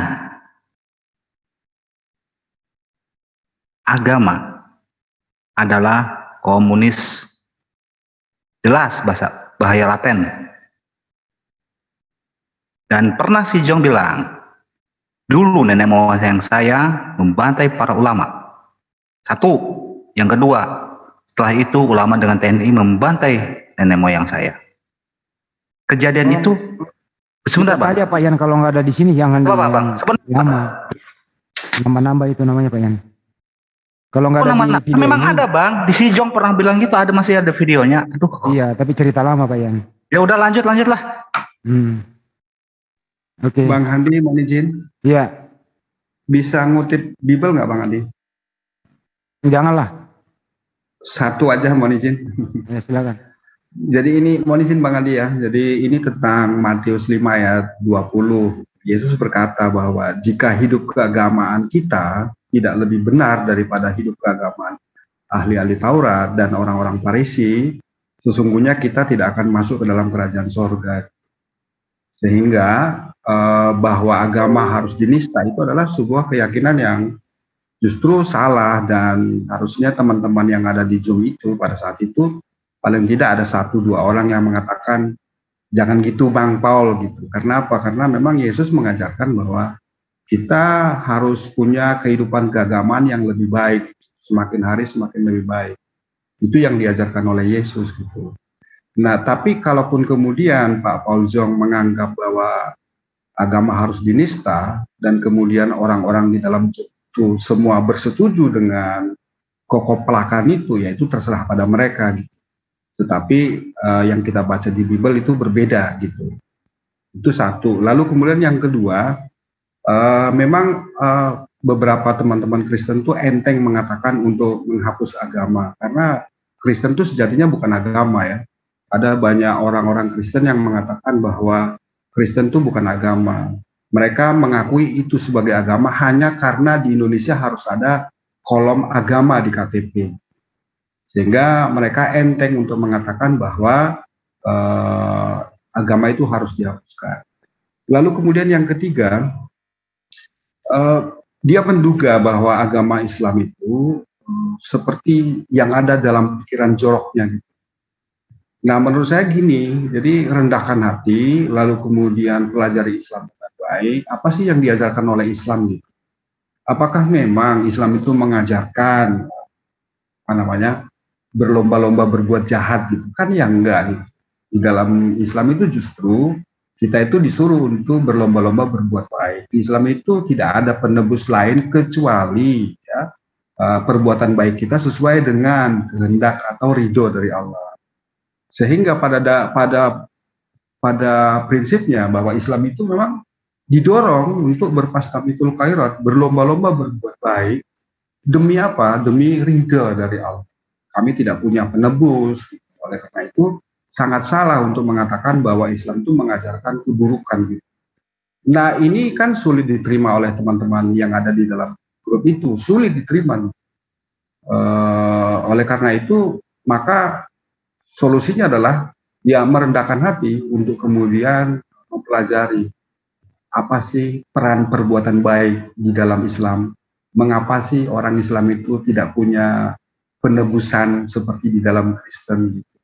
[SPEAKER 6] agama adalah komunis, jelas bahaya laten. Dan pernah si Jong bilang, dulu nenek moyang saya membantai para ulama. Satu, yang kedua, setelah itu ulama dengan TNI membantai nenek moyang saya. Kejadian itu sebentar Pak.
[SPEAKER 2] Aja Pak Yan, kalau nggak ada di sini jangan nambah itu namanya Pak Yan. Kalau nggak ada di video
[SPEAKER 6] memang
[SPEAKER 2] ini,
[SPEAKER 6] ada Bang, di si Jong pernah bilang gitu, masih ada videonya. Aduh.
[SPEAKER 2] Iya, tapi cerita lama Pak Yan.
[SPEAKER 6] Ya udah lanjutlah.
[SPEAKER 2] Oke.
[SPEAKER 13] Bang Handi mohon izin.
[SPEAKER 2] Iya.
[SPEAKER 13] Bisa ngutip Bible nggak Bang Handi?
[SPEAKER 2] Janganlah.
[SPEAKER 13] Satu aja mohon izin.
[SPEAKER 2] Ya silakan.
[SPEAKER 13] Jadi ini mohon izin Bang Handi ya. Jadi ini tentang Matius 5 ayat 20. Yesus berkata bahwa jika hidup keagamaan kita tidak lebih benar daripada hidup keagamaan ahli-ahli Taurat dan orang-orang Farisi, sesungguhnya kita tidak akan masuk ke dalam kerajaan sorga. Sehingga bahwa agama harus dinista itu adalah sebuah keyakinan yang justru salah, dan harusnya teman-teman yang ada di Zoom itu pada saat itu paling tidak ada 1-2 orang yang mengatakan jangan gitu Bang Paul gitu. Karena apa? Karena memang Yesus mengajarkan bahwa kita harus punya kehidupan keagamaan yang lebih baik, semakin hari semakin lebih baik. Itu yang diajarkan oleh Yesus gitu. Nah, tapi kalaupun kemudian Pak Paul Zong menganggap bahwa agama harus dinista, dan kemudian orang-orang di dalam itu semua bersetuju dengan kokoplakan itu, ya itu terserah pada mereka gitu. Tetapi yang kita baca di Bible itu berbeda gitu. Itu satu. Lalu kemudian yang kedua, memang beberapa teman-teman Kristen tuh enteng mengatakan untuk menghapus agama, karena Kristen itu sejatinya bukan agama ya. Ada banyak orang-orang Kristen yang mengatakan bahwa Kristen itu bukan agama. Mereka mengakui itu sebagai agama hanya karena di Indonesia harus ada kolom agama di KTP. Sehingga mereka enteng untuk mengatakan bahwa agama itu harus dihapuskan. Lalu kemudian yang ketiga, dia menduga bahwa agama Islam itu seperti yang ada dalam pikiran joroknya gitu. Nah, menurut saya gini, jadi rendahkan hati, lalu kemudian pelajari Islam dengan baik. Apa sih yang diajarkan oleh Islam gitu? Apakah memang Islam itu mengajarkan berlomba-lomba berbuat jahat gitu? Kan ya enggak gitu. Di dalam Islam itu justru kita itu disuruh untuk berlomba-lomba berbuat baik. Di Islam itu tidak ada penebus lain kecuali ya, perbuatan baik kita sesuai dengan kehendak atau ridho dari Allah. Sehingga pada prinsipnya bahwa Islam itu memang didorong untuk berfastabiqul khairat, berlomba-lomba berbuat baik. Demi apa? Demi ridha dari Allah. Kami tidak punya penebus. Oleh karena itu sangat salah untuk mengatakan bahwa Islam itu mengajarkan keburukan. Nah, ini kan sulit diterima oleh teman-teman yang ada di dalam grup itu, sulit diterima. Oleh karena itu maka solusinya adalah ya merendahkan hati untuk kemudian mempelajari apa sih peran perbuatan baik di dalam Islam. Mengapa sih orang Islam itu tidak punya penebusan seperti di dalam Kristen gitu.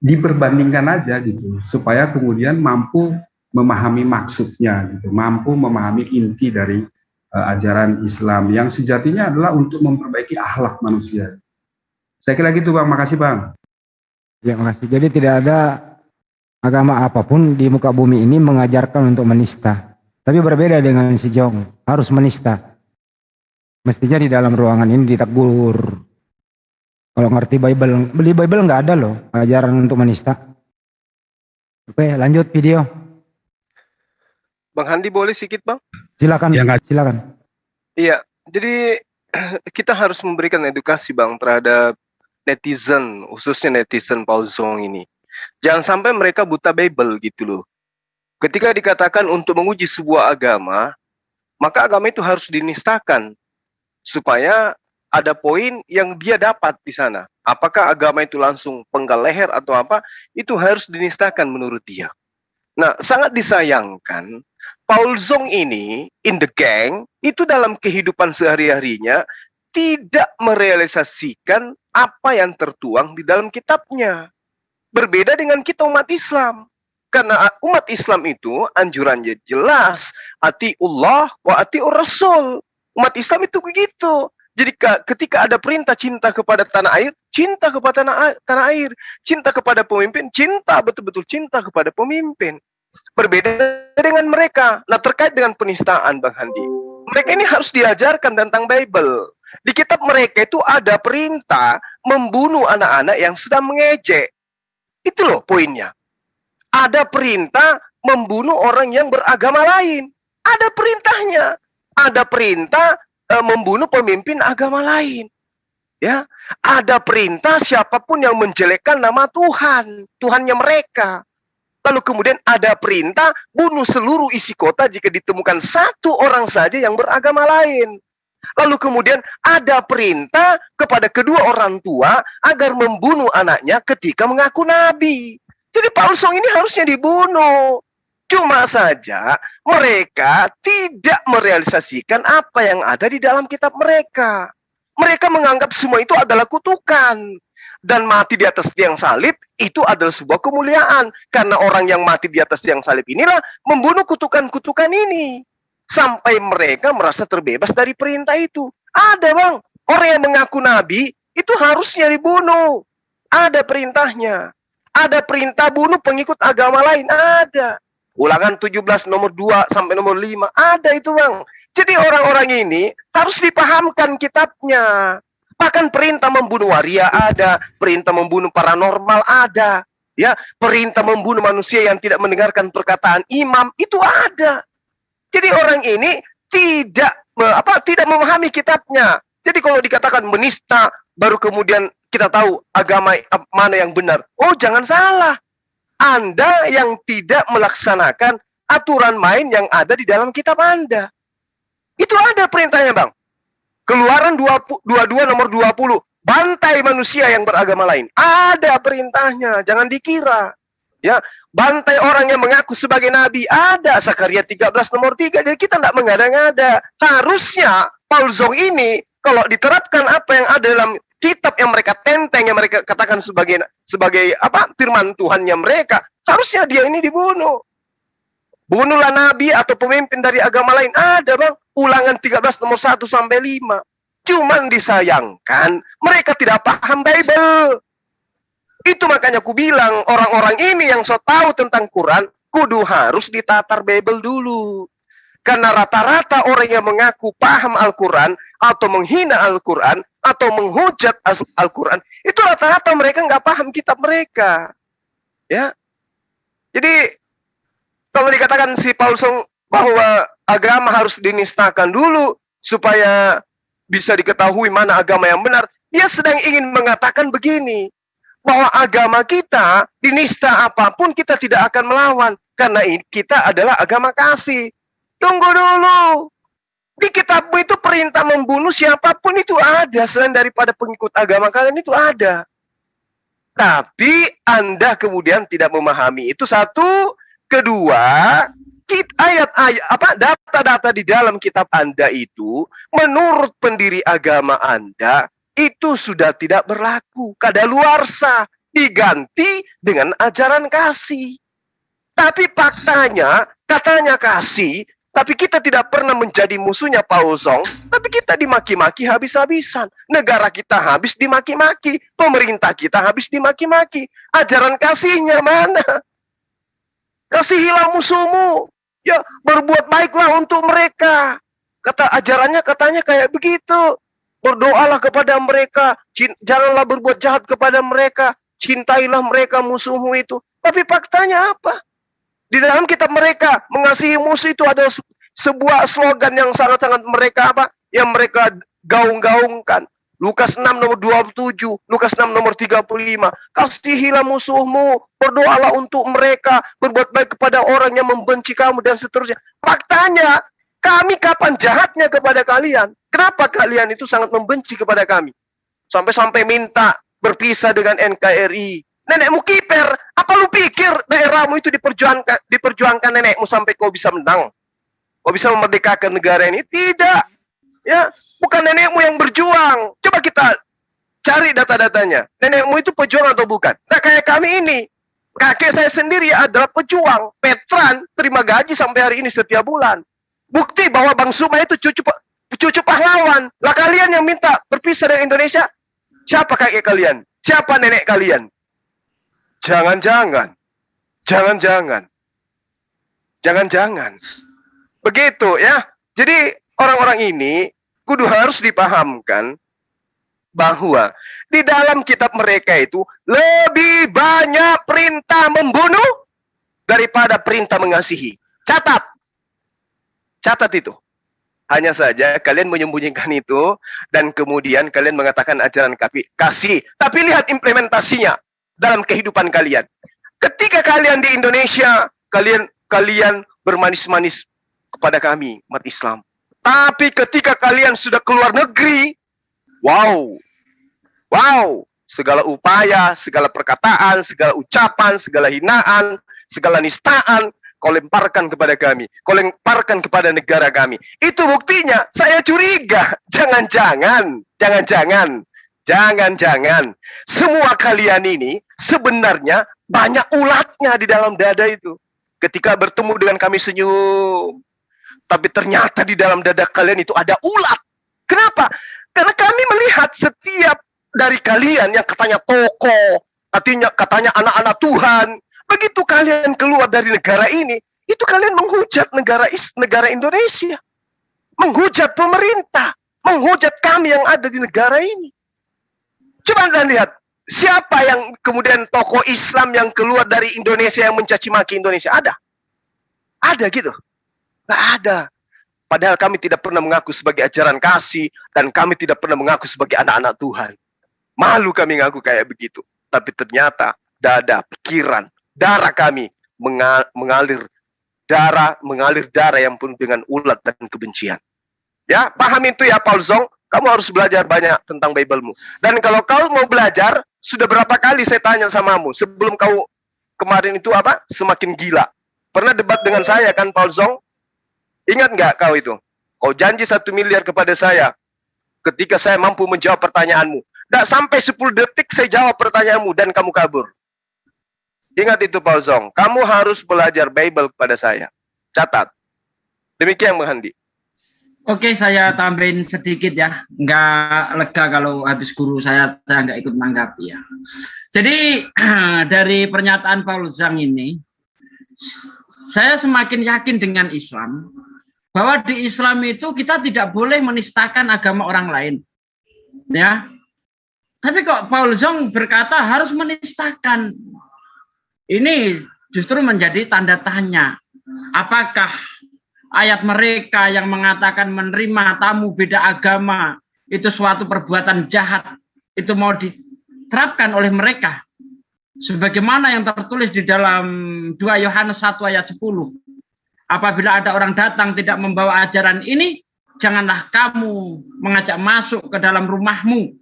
[SPEAKER 13] Diperbandingkan aja gitu supaya kemudian mampu memahami maksudnya gitu, mampu memahami inti dari ajaran Islam yang sejatinya adalah untuk memperbaiki akhlak manusia. Saya kira gitu Bang, makasih Bang.
[SPEAKER 2] Ya, makasih. Jadi tidak ada agama apapun di muka bumi ini mengajarkan untuk menista. Tapi berbeda dengan si Jong, harus menista. Mestinya di dalam ruangan ini ditegur. Kalau ngerti Bible, beli Bible nggak ada loh ajaran untuk menista. Oke, lanjut video.
[SPEAKER 5] Bang Handi boleh sedikit Bang?
[SPEAKER 2] Silakan. Ya, silakan.
[SPEAKER 5] Iya, jadi kita harus memberikan edukasi Bang terhadap netizen, khususnya netizen Paul Zong ini. Jangan sampai mereka buta Bible gitu loh. Ketika dikatakan untuk menguji sebuah agama, maka agama itu harus dinistakan supaya ada poin yang dia dapat di sana. Apakah agama itu langsung penggal leher atau apa, itu harus dinistakan menurut dia. Nah, sangat disayangkan Paul Zong ini in the gang itu dalam kehidupan sehari-harinya tidak merealisasikan apa yang tertuang di dalam kitabnya. Berbeda dengan kita umat Islam. Karena umat Islam itu anjurannya jelas, atiullah wa atiur rasul. Umat Islam itu begitu. Jadi ketika ada perintah cinta kepada tanah air, cinta kepada tanah air. Cinta kepada pemimpin, cinta, betul-betul cinta kepada pemimpin. Berbeda dengan mereka. Nah, terkait dengan penistaan, Bang Handi. Mereka ini harus diajarkan tentang Bible. Di kitab mereka itu ada perintah membunuh anak-anak yang sedang mengejek. Itu loh poinnya. Ada perintah membunuh orang yang beragama lain. Ada perintahnya. Ada perintah membunuh pemimpin agama lain. Ya, ada perintah siapapun yang menjelekkan nama Tuhan, Tuhannya mereka. Lalu kemudian ada perintah bunuh seluruh isi kota jika ditemukan satu orang saja yang beragama lain. Lalu kemudian ada perintah kepada kedua orang tua agar membunuh anaknya ketika mengaku nabi. Jadi Paul Song ini harusnya dibunuh. Cuma saja mereka tidak merealisasikan apa yang ada di dalam kitab mereka. Mereka menganggap semua itu adalah kutukan. Dan mati di atas tiang salib itu adalah sebuah kemuliaan. Karena orang yang mati di atas tiang salib inilah membunuh kutukan-kutukan ini. Sampai mereka merasa terbebas dari perintah itu. Ada bang, orang yang mengaku nabi itu harusnya dibunuh. Ada perintahnya. Ada perintah bunuh pengikut agama lain, ada. Ulangan 17 nomor 2 sampai nomor 5, ada itu bang. Jadi orang-orang ini harus dipahamkan kitabnya. Bahkan perintah membunuh waria ada, perintah membunuh paranormal ada, ya, perintah membunuh manusia yang tidak mendengarkan perkataan imam itu ada. Jadi orang ini tidak memahami kitabnya. Jadi kalau dikatakan menista, baru kemudian kita tahu agama mana yang benar. Oh, jangan salah. Anda yang tidak melaksanakan aturan main yang ada di dalam kitab Anda. Itu ada perintahnya, Bang. Keluaran 22 nomor 20. Bantai manusia yang beragama lain. Ada perintahnya, jangan dikira. Ya, bantai orang yang mengaku sebagai nabi. Ada, Zakaria 13 nomor 3. Jadi kita tidak mengada-ngada. Harusnya Paul Zong ini kalau diterapkan apa yang ada dalam kitab yang mereka tenteng, yang mereka katakan sebagai firman Tuhannya mereka, harusnya dia ini dibunuh. Bunuhlah nabi atau pemimpin dari agama lain. Ada bang, Ulangan 13 nomor 1 sampai 5. Cuman disayangkan mereka tidak paham Bible. Itu makanya aku bilang orang-orang ini yang so tahu tentang Quran kudu harus ditatar Bible dulu. Karena rata-rata orang yang mengaku paham Al-Quran atau menghina Al-Quran atau menghujat Al-Quran, itu rata-rata mereka nggak paham kitab mereka. Ya, jadi kalau dikatakan si Paul Song bahwa agama harus dinistakan dulu supaya bisa diketahui mana agama yang benar, dia sedang ingin mengatakan begini, bahwa agama kita dinista apapun kita tidak akan melawan karena kita adalah agama kasih. Tunggu dulu. Di kitabmu itu perintah membunuh siapapun itu ada. Selain daripada pengikut agama kalian itu ada. Tapi Anda kemudian tidak memahami itu. Satu. Kedua, data-data di dalam kitab Anda itu menurut pendiri agama Anda itu sudah tidak berlaku. Kadaluarsa. Diganti dengan ajaran kasih. Tapi faktanya, katanya kasih, tapi kita tidak pernah menjadi musuhnya Paul Song, tapi kita dimaki-maki habis-habisan. Negara kita habis dimaki-maki, pemerintah kita habis dimaki-maki. Ajaran kasihnya mana? Kasihilah musuhmu, ya berbuat baiklah untuk mereka. Kata ajarannya katanya kayak begitu. Berdoalah kepada mereka, janganlah berbuat jahat kepada mereka, cintailah mereka musuhmu itu. Tapi faktanya apa? Di dalam kitab mereka, mengasihi musuh itu adalah sebuah slogan yang sangat-sangat mereka yang mereka gaung-gaungkan. Lukas 6 nomor 27, Lukas 6 nomor 35. Kasihilah musuhmu, berdoalah untuk mereka, berbuat baik kepada orang yang membenci kamu dan seterusnya. Faktanya, kami kapan jahatnya kepada kalian? Kenapa kalian itu sangat membenci kepada kami? Sampai-sampai minta berpisah dengan NKRI. Nenekmu kiper, apa lu pikir daerahmu itu diperjuangkan nenekmu sampai kau bisa menang? Kau bisa memerdekakan negara ini? Tidak. Ya, bukan bukan nenekmu yang berjuang. Coba kita cari data-datanya. Nenekmu itu pejuang atau bukan? Nah, kayak kami ini. Kakek saya sendiri adalah pejuang. Petran terima gaji sampai hari ini setiap bulan. Bukti bahwa Bang Suma itu cucu pahlawan. Lah kalian yang minta berpisah dengan Indonesia, siapa kakek kalian? Siapa nenek kalian? Jangan-jangan. Begitu ya. Jadi orang-orang ini kudu harus dipahamkan bahwa di dalam kitab mereka itu lebih banyak perintah membunuh daripada perintah mengasihi. Catat itu. Hanya saja kalian menyembunyikan itu dan kemudian kalian mengatakan ajaran kasih. Tapi lihat implementasinya dalam kehidupan kalian. Ketika kalian di Indonesia, kalian bermanis-manis kepada kami, umat Islam. Tapi ketika kalian sudah keluar negeri, wow, segala upaya, segala perkataan, segala ucapan, segala hinaan, segala nistaan, kau lemparkan kepada kami, kau lemparkan kepada negara kami. Itu buktinya, saya curiga, jangan-jangan, semua kalian ini sebenarnya banyak ulatnya di dalam dada itu. Ketika bertemu dengan kami senyum, tapi ternyata di dalam dada kalian itu ada ulat. Kenapa? Karena kami melihat setiap dari kalian yang katanya tokoh, katanya anak-anak Tuhan, begitu kalian keluar dari negara ini, itu kalian menghujat negara Indonesia, menghujat pemerintah, menghujat kami yang ada di negara ini. Coba Anda lihat, siapa yang kemudian tokoh Islam yang keluar dari Indonesia yang mencaci maki Indonesia? Ada gitu? Nggak ada. Padahal kami tidak pernah mengaku sebagai ajaran kasih dan kami tidak pernah mengaku sebagai anak-anak Tuhan. Malu kami ngaku kayak begitu. Tapi ternyata dada, pikiran, darah kami mengalir darah yang penuh dengan ulat dan kebencian. Ya, paham itu ya Paul Zong. Kamu harus belajar banyak tentang Bible-mu. Dan kalau kau mau belajar, sudah berapa kali saya tanya samamu sebelum kau kemarin itu semakin gila. Pernah debat dengan saya kan Paul Zong? Ingat nggak kau itu? Kau janji 1 miliar kepada saya ketika saya mampu menjawab pertanyaanmu. Nggak sampai 10 detik saya jawab pertanyaanmu dan kamu kabur. Ingat itu Paul Zong. Kamu harus belajar Bible kepada saya. Catat. Demikian Bang Handi.
[SPEAKER 7] Oke, saya tambahin sedikit ya. Nggak lega kalau habis guru saya nggak ikut menanggapi ya. Jadi dari pernyataan Paul Zong ini, saya semakin yakin dengan Islam bahwa di Islam itu kita tidak boleh menistakan agama orang lain, ya. Tapi kok Paul Zong berkata harus menistakan? Ini justru menjadi tanda tanya. Apakah ayat mereka yang mengatakan menerima tamu beda agama itu suatu perbuatan jahat, itu mau diterapkan oleh mereka? Sebagaimana yang tertulis di dalam 2 Yohanes 1 ayat 10. Apabila ada orang datang tidak membawa ajaran ini, janganlah kamu mengajak masuk ke dalam rumahmu,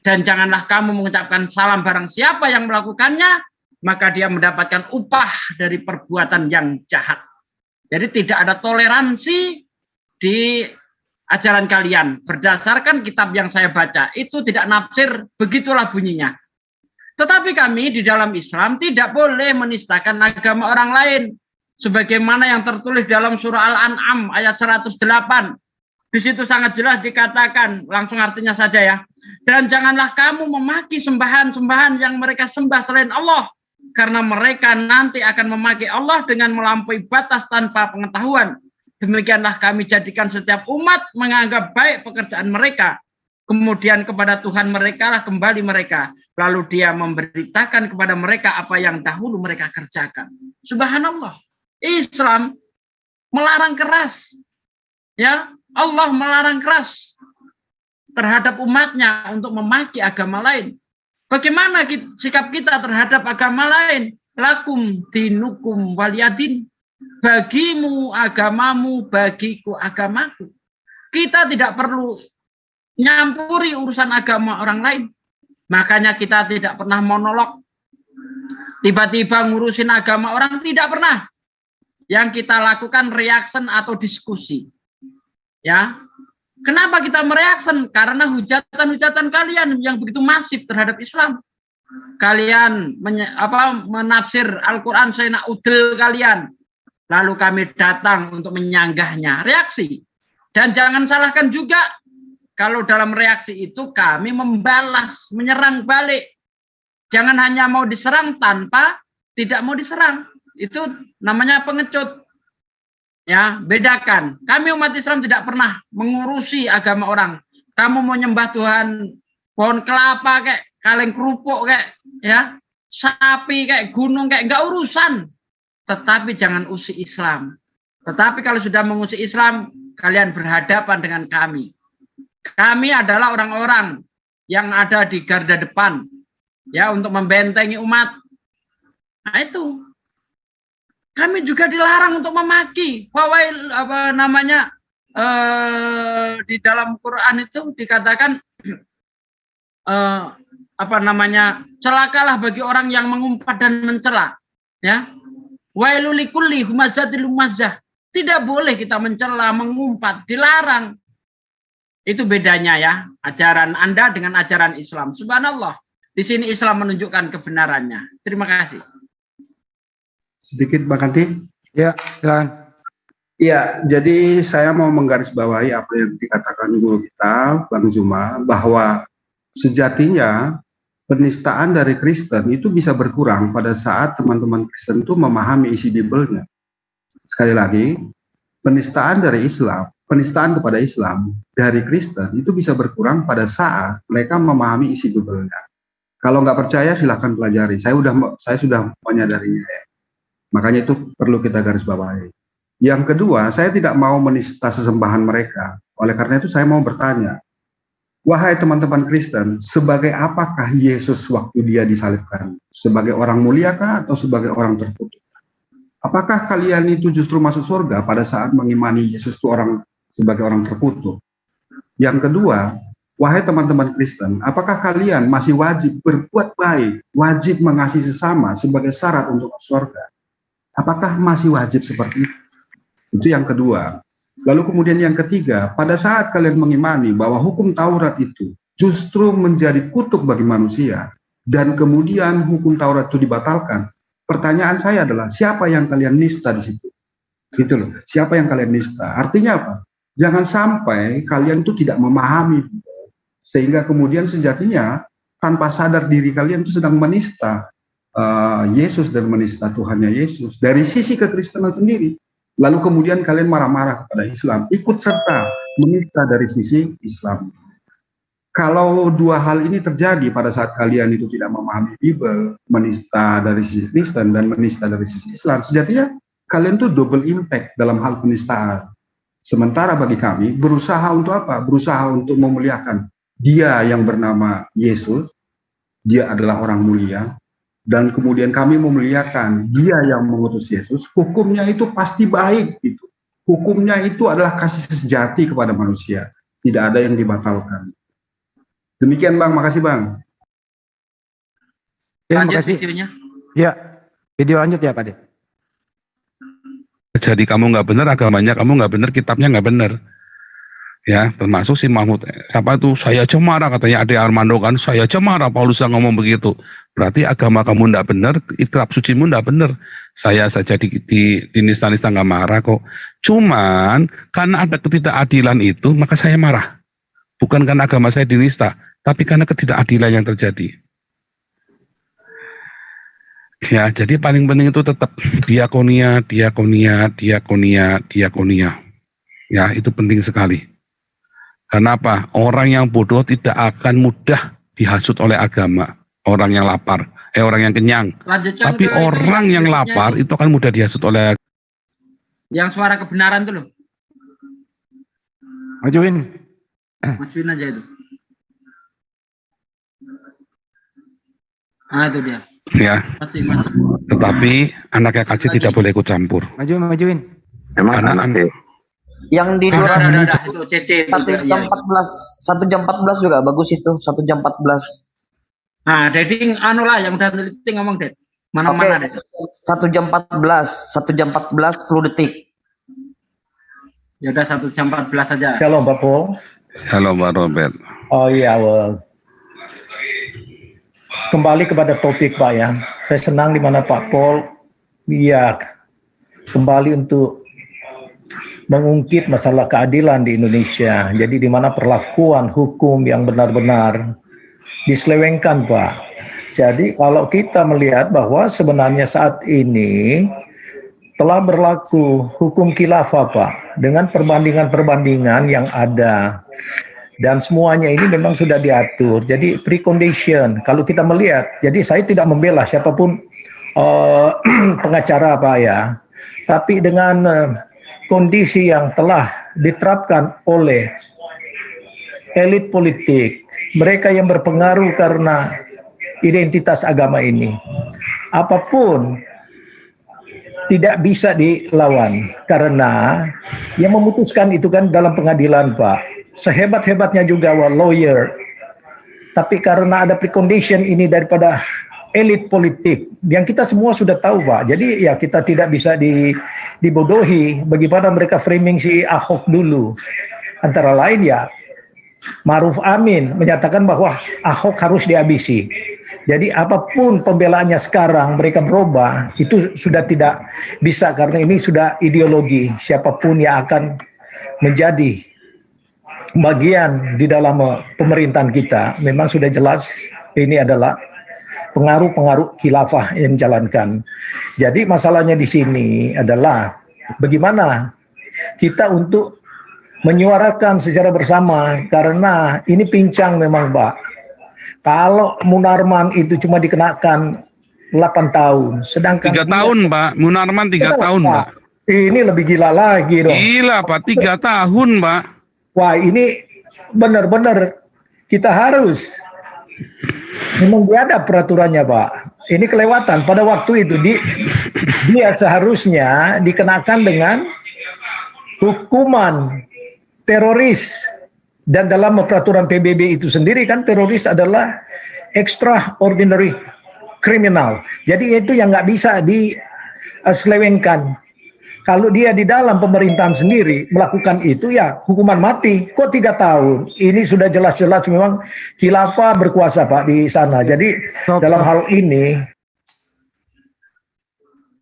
[SPEAKER 7] dan janganlah kamu mengucapkan salam barang siapa yang melakukannya, maka dia mendapatkan upah dari perbuatan yang jahat. Jadi tidak ada toleransi di ajaran kalian. Berdasarkan kitab yang saya baca, itu tidak nafsir, begitulah bunyinya. Tetapi kami di dalam Islam tidak boleh menistakan agama orang lain. Sebagaimana yang tertulis dalam surah Al-An'am ayat 108. Di situ sangat jelas dikatakan, langsung artinya saja ya. Dan janganlah kamu memaki sembahan-sembahan yang mereka sembah selain Allah. Karena mereka nanti akan memaki Allah dengan melampaui batas tanpa pengetahuan. Demikianlah kami jadikan setiap umat menganggap baik pekerjaan mereka. Kemudian kepada Tuhan mereka lah kembali mereka. Lalu dia memberitakan kepada mereka apa yang dahulu mereka kerjakan. Subhanallah. Islam melarang keras. Ya, Allah melarang keras terhadap umatnya untuk memaki agama lain. Bagaimana sikap kita terhadap agama lain? Lakum dinukum waliyadin. Bagimu agamamu, bagiku agamaku. Kita tidak perlu nyampuri urusan agama orang lain. Makanya kita tidak pernah monolog. Tiba-tiba ngurusin agama orang, tidak pernah. Yang kita lakukan reaction atau diskusi. Ya. Kenapa kita mereaksi? Karena hujatan-hujatan kalian yang begitu masif terhadap Islam. Kalian menafsir Al-Quran seenak udel kalian. Lalu kami datang untuk menyanggahnya. Reaksi. Dan jangan salahkan juga, kalau dalam reaksi itu kami membalas, menyerang balik. Jangan hanya mau diserang tanpa tidak mau diserang. Itu namanya pengecut. Ya, bedakan. Kami umat Islam tidak pernah mengurusi agama orang. Kamu mau nyembah Tuhan pohon kelapa kayak kaleng kerupuk kayak ya, sapi kayak gunung kayak enggak urusan. Tetapi jangan usik Islam. Tetapi kalau sudah mengusik Islam, kalian berhadapan dengan kami. Kami adalah orang-orang yang ada di garda depan ya untuk membentengi umat. Nah itu. Kami juga dilarang untuk memaki. Fawail di dalam Quran itu dikatakan celakalah bagi orang yang mengumpat dan mencela. Ya. Wailul likulli humazatil lumazah. Tidak boleh kita mencela, mengumpat, dilarang. Itu bedanya ya, ajaran Anda dengan ajaran Islam. Subhanallah. Di sini Islam menunjukkan kebenarannya. Terima kasih.
[SPEAKER 13] Sedikit Bang Kanti.
[SPEAKER 2] Ya, silakan.
[SPEAKER 13] Ya, jadi saya mau menggarisbawahi apa yang dikatakan guru kita, Bang Zuma, bahwa sejatinya penistaan dari Kristen itu bisa berkurang pada saat teman-teman Kristen itu memahami isi Bibelnya. Sekali lagi, penistaan dari Islam, penistaan kepada Islam dari Kristen itu bisa berkurang pada saat mereka memahami isi Bibelnya. Kalau nggak percaya silahkan pelajari. Saya sudah menyadarinya ya. Makanya itu perlu kita garis bawahi. Yang kedua, saya tidak mau menista sesembahan mereka. Oleh karena itu saya mau bertanya, wahai teman-teman Kristen, sebagai apakah Yesus waktu dia disalibkan? Sebagai orang muliakah atau sebagai orang terkutuk? Apakah kalian itu justru masuk surga pada saat mengimani Yesus itu sebagai orang terkutuk? Yang kedua, wahai teman-teman Kristen, apakah kalian masih wajib berbuat baik, wajib mengasihi sesama sebagai syarat untuk masuk surga? Apakah masih wajib seperti itu? Itu yang kedua. Lalu kemudian yang ketiga, pada saat kalian mengimani bahwa hukum Taurat itu justru menjadi kutuk bagi manusia, dan kemudian hukum Taurat itu dibatalkan, pertanyaan saya adalah, siapa yang kalian nista di situ? Gitu loh, siapa yang kalian nista? Artinya apa? Jangan sampai kalian itu tidak memahami, sehingga kemudian sejatinya tanpa sadar diri kalian itu sedang menista Yesus dan menista Tuhannya Yesus dari sisi kekristenan sendiri. Lalu kemudian kalian marah-marah kepada Islam, ikut serta menista dari sisi Islam. Kalau dua hal ini terjadi pada saat kalian itu tidak memahami Bible, menista dari sisi Kristen dan menista dari sisi Islam, sejatinya kalian tuh double impact dalam hal penistaan. Sementara bagi kami berusaha untuk apa? Berusaha untuk memuliakan Dia yang bernama Yesus, Dia adalah orang mulia. Dan kemudian kami memuliakan Dia yang mengutus Yesus, hukumnya itu pasti baik. Gitu. Hukumnya itu adalah kasih sejati kepada manusia. Tidak ada yang dibatalkan. Demikian Bang, makasih Bang.
[SPEAKER 2] Ya, makasih. Ya, video lanjut ya Pak De.
[SPEAKER 4] Jadi kamu nggak benar agamanya, kamu nggak benar kitabnya nggak benar. Ya, termasuk si Mahmud, siapa itu, saya aja marah katanya Ade Armando kan, saya aja marah Paulus yang ngomong begitu. Berarti agama kamu ndak benar, kitab sucimu ndak benar. Saya saja di nista-nista nggak marah kok. Cuman karena ada ketidakadilan itu, maka saya marah. Bukan karena agama saya dinista, tapi karena ketidakadilan yang terjadi. Ya, jadi paling penting itu tetap diakonia. Ya, itu penting sekali. Karena apa? Orang yang bodoh tidak akan mudah dihasut oleh agama. Orang yang lapar, orang yang kenyang.
[SPEAKER 7] Lanjutkan
[SPEAKER 4] tapi orang yang lapar itu akan mudah dihasut oleh
[SPEAKER 7] yang suara kebenaran tuh loh.
[SPEAKER 2] Majuin.
[SPEAKER 7] Masukin aja itu. Ah, itu dia.
[SPEAKER 4] Ya. Tetapi anaknya kasih tidak boleh ikut campur.
[SPEAKER 2] Majuin.
[SPEAKER 4] Karena anak
[SPEAKER 10] yang di
[SPEAKER 7] 1
[SPEAKER 10] jam 14 juga bagus itu, 1 jam 14.
[SPEAKER 7] Nah, Deding anu lah yang udah teliti ngomong Ded. Mana-mana Ded.
[SPEAKER 10] 1 jam 14 10 detik.
[SPEAKER 7] Ya udah 1 jam 14 saja.
[SPEAKER 11] Shalom Bapak.
[SPEAKER 4] Halo Pak Robert.
[SPEAKER 14] Oh iya, kembali kepada topik Pak ya. Saya senang di mana Pak Paul kembali untuk mengungkit masalah keadilan di Indonesia. Jadi di mana perlakuan hukum yang benar-benar diselewengkan Pak. Jadi kalau kita melihat bahwa sebenarnya saat ini telah berlaku hukum khilafah Pak, dengan perbandingan-perbandingan yang ada. Dan semuanya ini memang sudah diatur. Jadi precondition, kalau kita melihat, jadi saya tidak membela siapapun pengacara Pak ya, tapi dengan kondisi yang telah diterapkan oleh elit politik, mereka yang berpengaruh karena identitas agama ini, apapun tidak bisa dilawan, karena yang memutuskan itu kan dalam pengadilan Pak. Sehebat-hebatnya juga lawyer, tapi karena ada precondition ini daripada elit politik yang kita semua sudah tahu Pak. Jadi ya kita tidak bisa dibodohi bagaimana mereka framing si Ahok dulu. Antara lain ya Ma'ruf Amin menyatakan bahwa Ahok harus dihabisi. Jadi apapun pembelaannya sekarang mereka berubah, itu sudah tidak bisa karena ini sudah ideologi. Siapapun yang akan menjadi bagian di dalam pemerintahan kita, memang sudah jelas ini adalah pengaruh-pengaruh khilafah yang dijalankan. Jadi masalahnya di sini adalah bagaimana kita untuk menyuarakan secara bersama, karena ini pincang memang Pak. Kalau Munarman itu cuma dikenakan 8 tahun, sedangkan
[SPEAKER 4] 3 tahun Pak, Munarman 3 tahun Pak.
[SPEAKER 14] Ini lebih gila lagi dong.
[SPEAKER 4] Gila Pak, 3 tahun Pak.
[SPEAKER 14] Wah ini benar-benar kita harus memang ada peraturannya Pak. Ini kelewatan pada waktu itu dia seharusnya dikenakan dengan hukuman teroris, dan dalam peraturan PBB itu sendiri kan teroris adalah extraordinary criminal. Jadi itu yang nggak bisa diselewengkan. Kalau dia di dalam pemerintahan sendiri melakukan itu ya hukuman mati. Kok 3 tahun? Ini sudah jelas-jelas memang khilafah berkuasa Pak di sana. Jadi dalam hal ini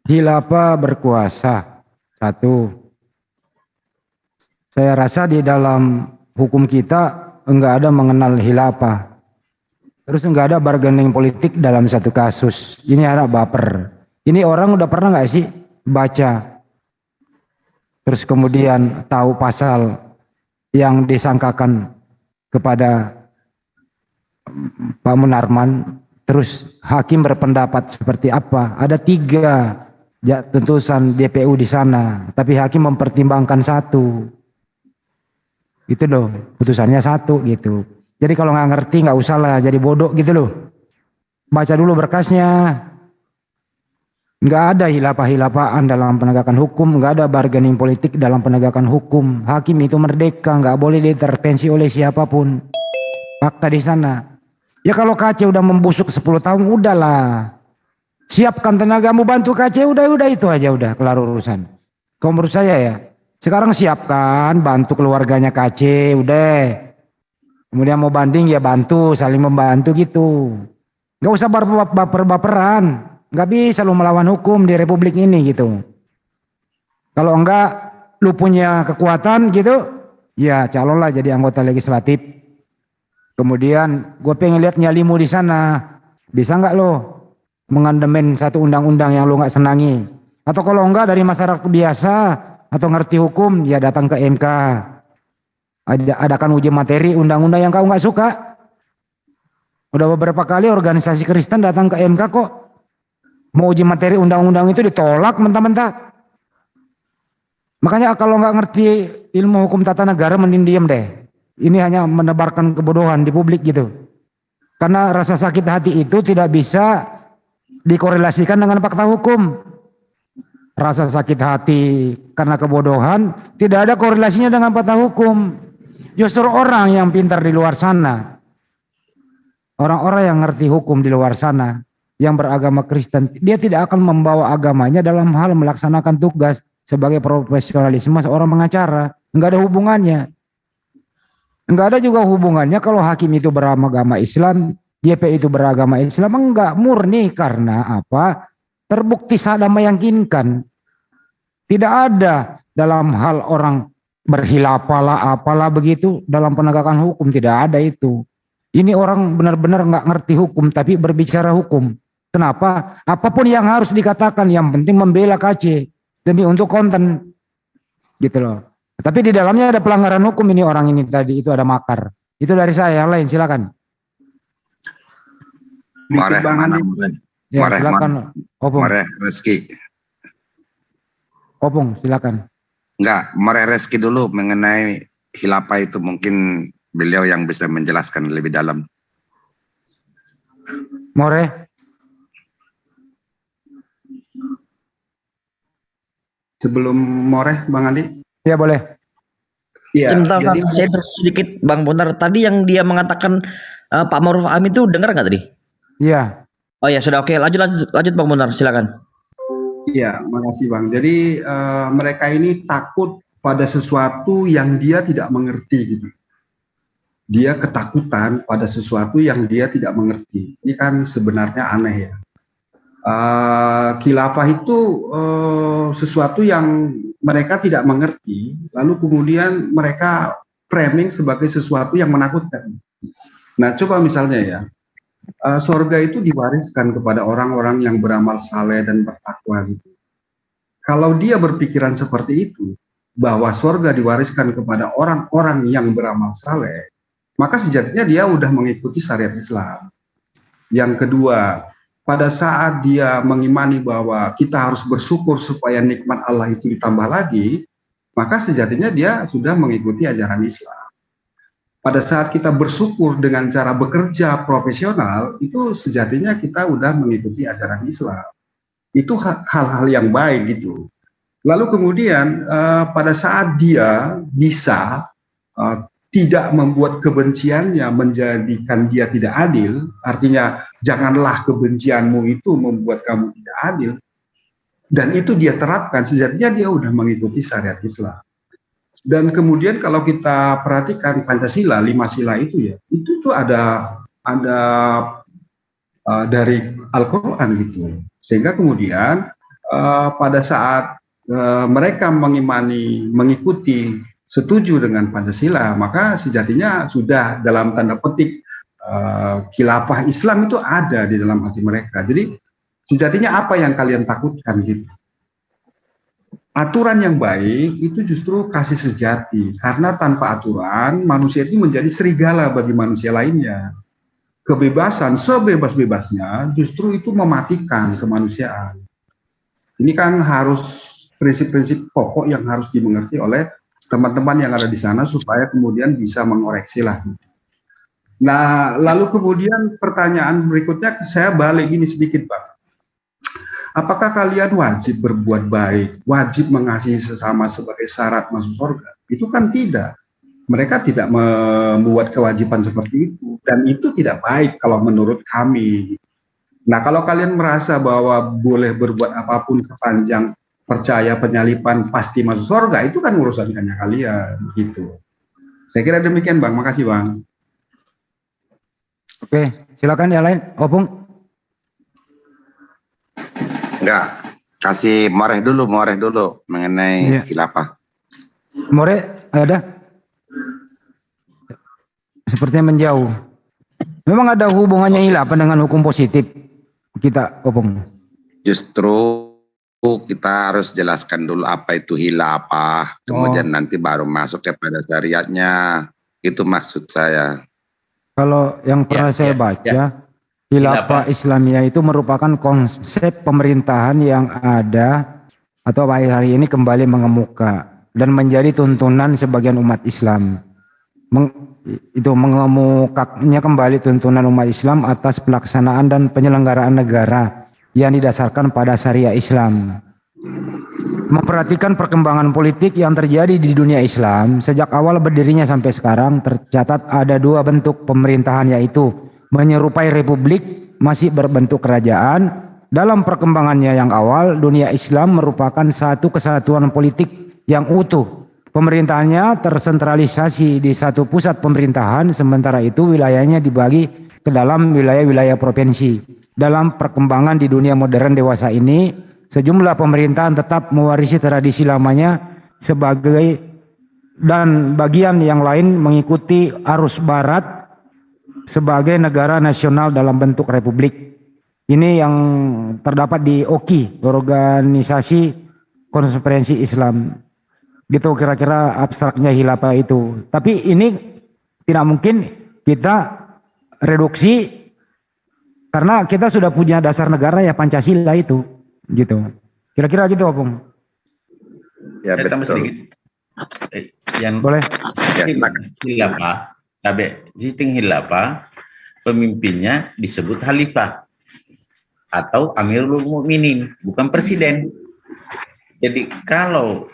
[SPEAKER 2] khilafah berkuasa. Satu, saya rasa di dalam hukum kita enggak ada mengenal khilafah. Terus enggak ada bargaining politik dalam satu kasus. Ini anak baper. Ini orang udah pernah nggak sih baca? Terus kemudian tahu pasal yang disangkakan kepada Pak Munarman, terus hakim berpendapat seperti apa? Ada 3 tuntutan DPU di sana, tapi hakim mempertimbangkan 1. Itu loh, putusannya 1 gitu. Jadi kalau nggak ngerti nggak usah lah jadi bodoh gitu loh. Baca dulu berkasnya. Nggak ada hilafah-hilafaan dalam penegakan hukum, nggak ada bargaining politik dalam penegakan hukum. Hakim itu merdeka, nggak boleh diintervensi oleh siapapun. Fakta di sana. Ya kalau KC udah membusuk 10 tahun, udahlah. Siapkan tenagamu bantu KC, udah itu aja udah kelar urusan. Kalau menurut saya ya, sekarang siapkan bantu keluarganya KC, udah. Kemudian mau banding ya bantu, saling membantu gitu. Nggak usah baper-baperan. Nggak bisa lu melawan hukum di republik ini gitu. Kalau enggak lu punya kekuatan gitu, ya calonlah jadi anggota legislatif. Kemudian gue pengen lihat nyalimu di sana. Bisa nggak lo mengamandemen satu undang-undang yang lu nggak senangi? Atau kalau enggak dari masyarakat biasa atau ngerti hukum, ya datang ke MK. Adakan uji materi undang-undang yang kau nggak suka. Udah beberapa kali organisasi Kristen datang ke MK kok. Mau uji materi undang-undang itu ditolak mentah-mentah. Makanya kalau nggak ngerti ilmu hukum tata negara mending diem deh. Ini hanya menebarkan kebodohan di publik gitu. Karena rasa sakit hati itu tidak bisa dikorelasikan dengan fakta hukum. Rasa sakit hati karena kebodohan tidak ada korelasinya dengan fakta hukum. Justru orang yang pintar di luar sana, orang-orang yang ngerti hukum di luar sana, yang beragama Kristen, dia tidak akan membawa agamanya dalam hal melaksanakan tugas sebagai profesionalisme seorang pengacara. Enggak ada hubungannya. Enggak ada juga hubungannya kalau hakim itu beragama Islam, JP itu beragama Islam, enggak, murni karena apa? Terbukti sah dan meyakinkan. Tidak ada dalam hal orang berhilapalah apalah begitu dalam penegakan hukum, tidak ada itu. Ini orang benar-benar nggak ngerti hukum tapi berbicara hukum. Kenapa? Apapun yang harus dikatakan, yang penting membela KC demi untuk konten gitu loh. Tapi di dalamnya ada pelanggaran hukum, ini orang ini tadi itu ada makar. Itu dari saya, yang lain silakan.
[SPEAKER 15] Mareh mana?
[SPEAKER 2] Ya, silakan. Opung.
[SPEAKER 15] Mareh Reski.
[SPEAKER 2] Opung, silakan.
[SPEAKER 15] Enggak, Mareh Reski dulu mengenai khilafah itu, mungkin beliau yang bisa menjelaskan lebih dalam.
[SPEAKER 2] More.
[SPEAKER 13] Sebelum Moreh, Bang Andi.
[SPEAKER 2] Ya boleh.
[SPEAKER 10] Iya. Jadi saya sedikit Bang Bonar, tadi yang dia mengatakan Pak Maruf Amin itu dengar nggak tadi?
[SPEAKER 2] Iya.
[SPEAKER 10] Oh ya sudah, oke, lanjut Bang Bonar, silakan.
[SPEAKER 13] Iya, makasih Bang. Jadi mereka ini takut pada sesuatu yang dia tidak mengerti gitu. Dia ketakutan pada sesuatu yang dia tidak mengerti. Ini kan sebenarnya aneh ya. Khilafah itu sesuatu yang mereka tidak mengerti, lalu kemudian mereka framing sebagai sesuatu yang menakutkan. Nah, coba misalnya ya, sorga itu diwariskan kepada orang-orang yang beramal saleh dan bertakwa gitu. Kalau dia berpikiran seperti itu, bahwa sorga diwariskan kepada orang-orang yang beramal saleh, maka sejatinya dia udah mengikuti syariat Islam. Yang kedua, pada saat dia mengimani bahwa kita harus bersyukur supaya nikmat Allah itu ditambah lagi, maka sejatinya dia sudah mengikuti ajaran Islam. Pada saat kita bersyukur dengan cara bekerja profesional, itu sejatinya kita udah mengikuti ajaran Islam. Itu hal-hal yang baik gitu. Lalu kemudian pada saat dia bisa tidak membuat kebenciannya menjadikan dia tidak adil, artinya janganlah kebencianmu itu membuat kamu tidak adil, dan itu dia terapkan, sejatinya dia udah mengikuti syariat Islam. Dan kemudian kalau kita perhatikan Pancasila, 5 sila itu ya, itu tuh ada dari Al-Quran gitu, sehingga kemudian pada saat mereka mengikuti setuju dengan Pancasila, maka sejatinya sudah dalam tanda petik khilafah Islam itu ada di dalam hati mereka. Jadi sejatinya apa yang kalian takutkan gitu? Aturan yang baik itu justru kasih sejati, karena tanpa aturan manusia itu menjadi serigala bagi manusia lainnya. Kebebasan sebebas-bebasnya justru itu mematikan kemanusiaan. Ini kan harus prinsip-prinsip pokok yang harus dimengerti oleh teman-teman yang ada di sana supaya kemudian bisa mengoreksi lah. Nah, lalu kemudian pertanyaan berikutnya saya balik gini sedikit, Pak. Apakah kalian wajib berbuat baik, wajib mengasihi sesama sebagai syarat masuk surga? Itu kan tidak. Mereka tidak membuat kewajiban seperti itu, dan itu tidak baik kalau menurut kami. Nah, kalau kalian merasa bahwa boleh berbuat apapun sepanjang percaya penyalipan pasti masuk surga, itu kan urusannya kalian gitu. Saya kira demikian Bang, makasih Bang.
[SPEAKER 2] Oke, silakan yang lain. Opung.
[SPEAKER 15] Enggak, kasih Moreh dulu mengenai khilafah.
[SPEAKER 2] More ada? Sepertinya menjauh. Memang ada hubungannya khilafah dengan hukum positif kita, Opung?
[SPEAKER 15] Justru kita harus jelaskan dulu apa itu khilafah, kemudian nanti baru masuk kepada syariatnya. Itu maksud saya.
[SPEAKER 2] Kalau yang pernah saya baca, khilafah Islamiyah itu merupakan konsep pemerintahan yang ada atau hari ini kembali mengemuka dan menjadi tuntunan sebagian umat Islam. Itu mengemukanya kembali tuntunan umat Islam atas pelaksanaan dan penyelenggaraan negara yang didasarkan pada syariah Islam. Memperhatikan perkembangan politik yang terjadi di dunia Islam sejak awal berdirinya sampai sekarang, tercatat ada 2 bentuk pemerintahan, yaitu menyerupai republik masih berbentuk kerajaan. Dalam perkembangannya yang awal, dunia Islam merupakan satu kesatuan politik yang utuh Pemerintahannya tersentralisasi di satu pusat pemerintahan, sementara itu wilayahnya dibagi ke dalam wilayah-wilayah provinsi. Dalam perkembangan di dunia modern dewasa ini, sejumlah pemerintahan tetap mewarisi tradisi lamanya sebagai dan bagian yang lain mengikuti arus barat sebagai negara nasional dalam bentuk republik. Ini yang terdapat di OKI, Organisasi Konferensi Islam. Gitu kira-kira abstraknya khilafah itu. Tapi ini tidak mungkin kita reduksi karena kita sudah punya dasar negara ya Pancasila itu. Gitu. Kira-kira gitu Opung.
[SPEAKER 15] Ya betul.
[SPEAKER 12] Yang
[SPEAKER 2] boleh.
[SPEAKER 12] Khilafah, sistem khilafah, pemimpinnya disebut khalifah atau Amirul Mukminin, bukan presiden. Jadi kalau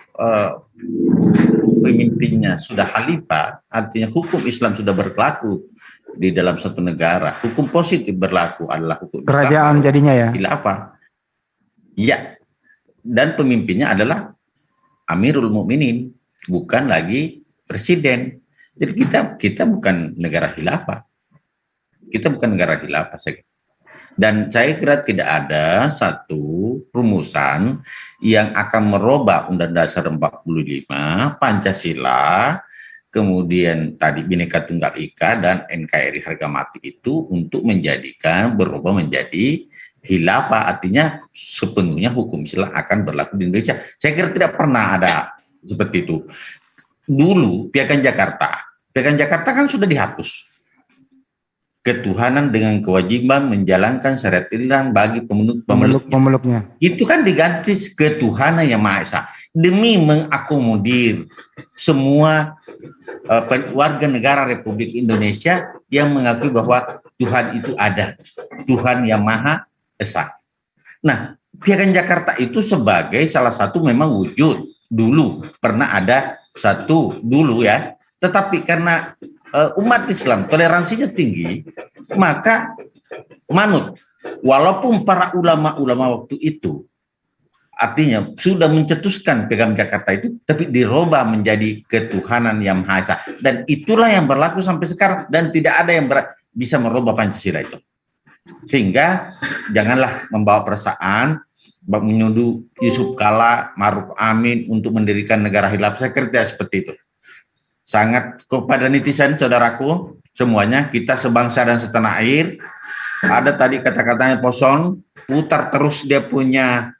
[SPEAKER 12] pemimpinnya sudah khalifah, artinya hukum Islam sudah berlaku di dalam satu negara. Hukum positif berlaku adalah hukum
[SPEAKER 2] kerajaan
[SPEAKER 12] Islam.
[SPEAKER 2] Jadinya ya.
[SPEAKER 12] Khilafah. Ya. Dan pemimpinnya adalah Amirul Mukminin, bukan lagi presiden. Jadi kita bukan negara khilafah. Kita bukan negara khilafah. Dan saya kira tidak ada satu rumusan yang akan merubah Undang-Undang Dasar 45, Pancasila, kemudian tadi Bhinneka Tunggal Ika dan NKRI harga mati itu untuk berubah menjadi khilafah. Artinya sepenuhnya hukum Islam akan berlaku di Indonesia. Saya kira tidak pernah ada seperti itu. Dulu Piagam Jakarta kan sudah dihapus. Ketuhanan dengan kewajiban menjalankan syariat Islam bagi pemeluknya. Itu kan diganti ketuhanan yang Maha Esa demi mengakomodir semua warga negara Republik Indonesia yang mengakui bahwa Tuhan itu ada, Tuhan yang Maha Esa. Nah, Piagam Jakarta itu sebagai salah satu memang wujud dulu pernah ada satu dulu ya, tetapi karena umat Islam toleransinya tinggi, maka manut. Walaupun para ulama-ulama waktu itu artinya sudah mencetuskan Piagam Jakarta itu, tapi dirubah menjadi ketuhanan yang Maha Esa. Dan itulah yang berlaku sampai sekarang, dan tidak ada yang bisa merubah Pancasila itu. Sehingga janganlah membawa perasaan menuduh Yusuf Kala, Ma'ruf Amin untuk mendirikan negara khilafah. Saya kira tidak seperti itu. Sangat kepada netizen saudaraku semuanya, kita sebangsa dan setanah air. Ada tadi kata-katanya Poson, putar terus dia punya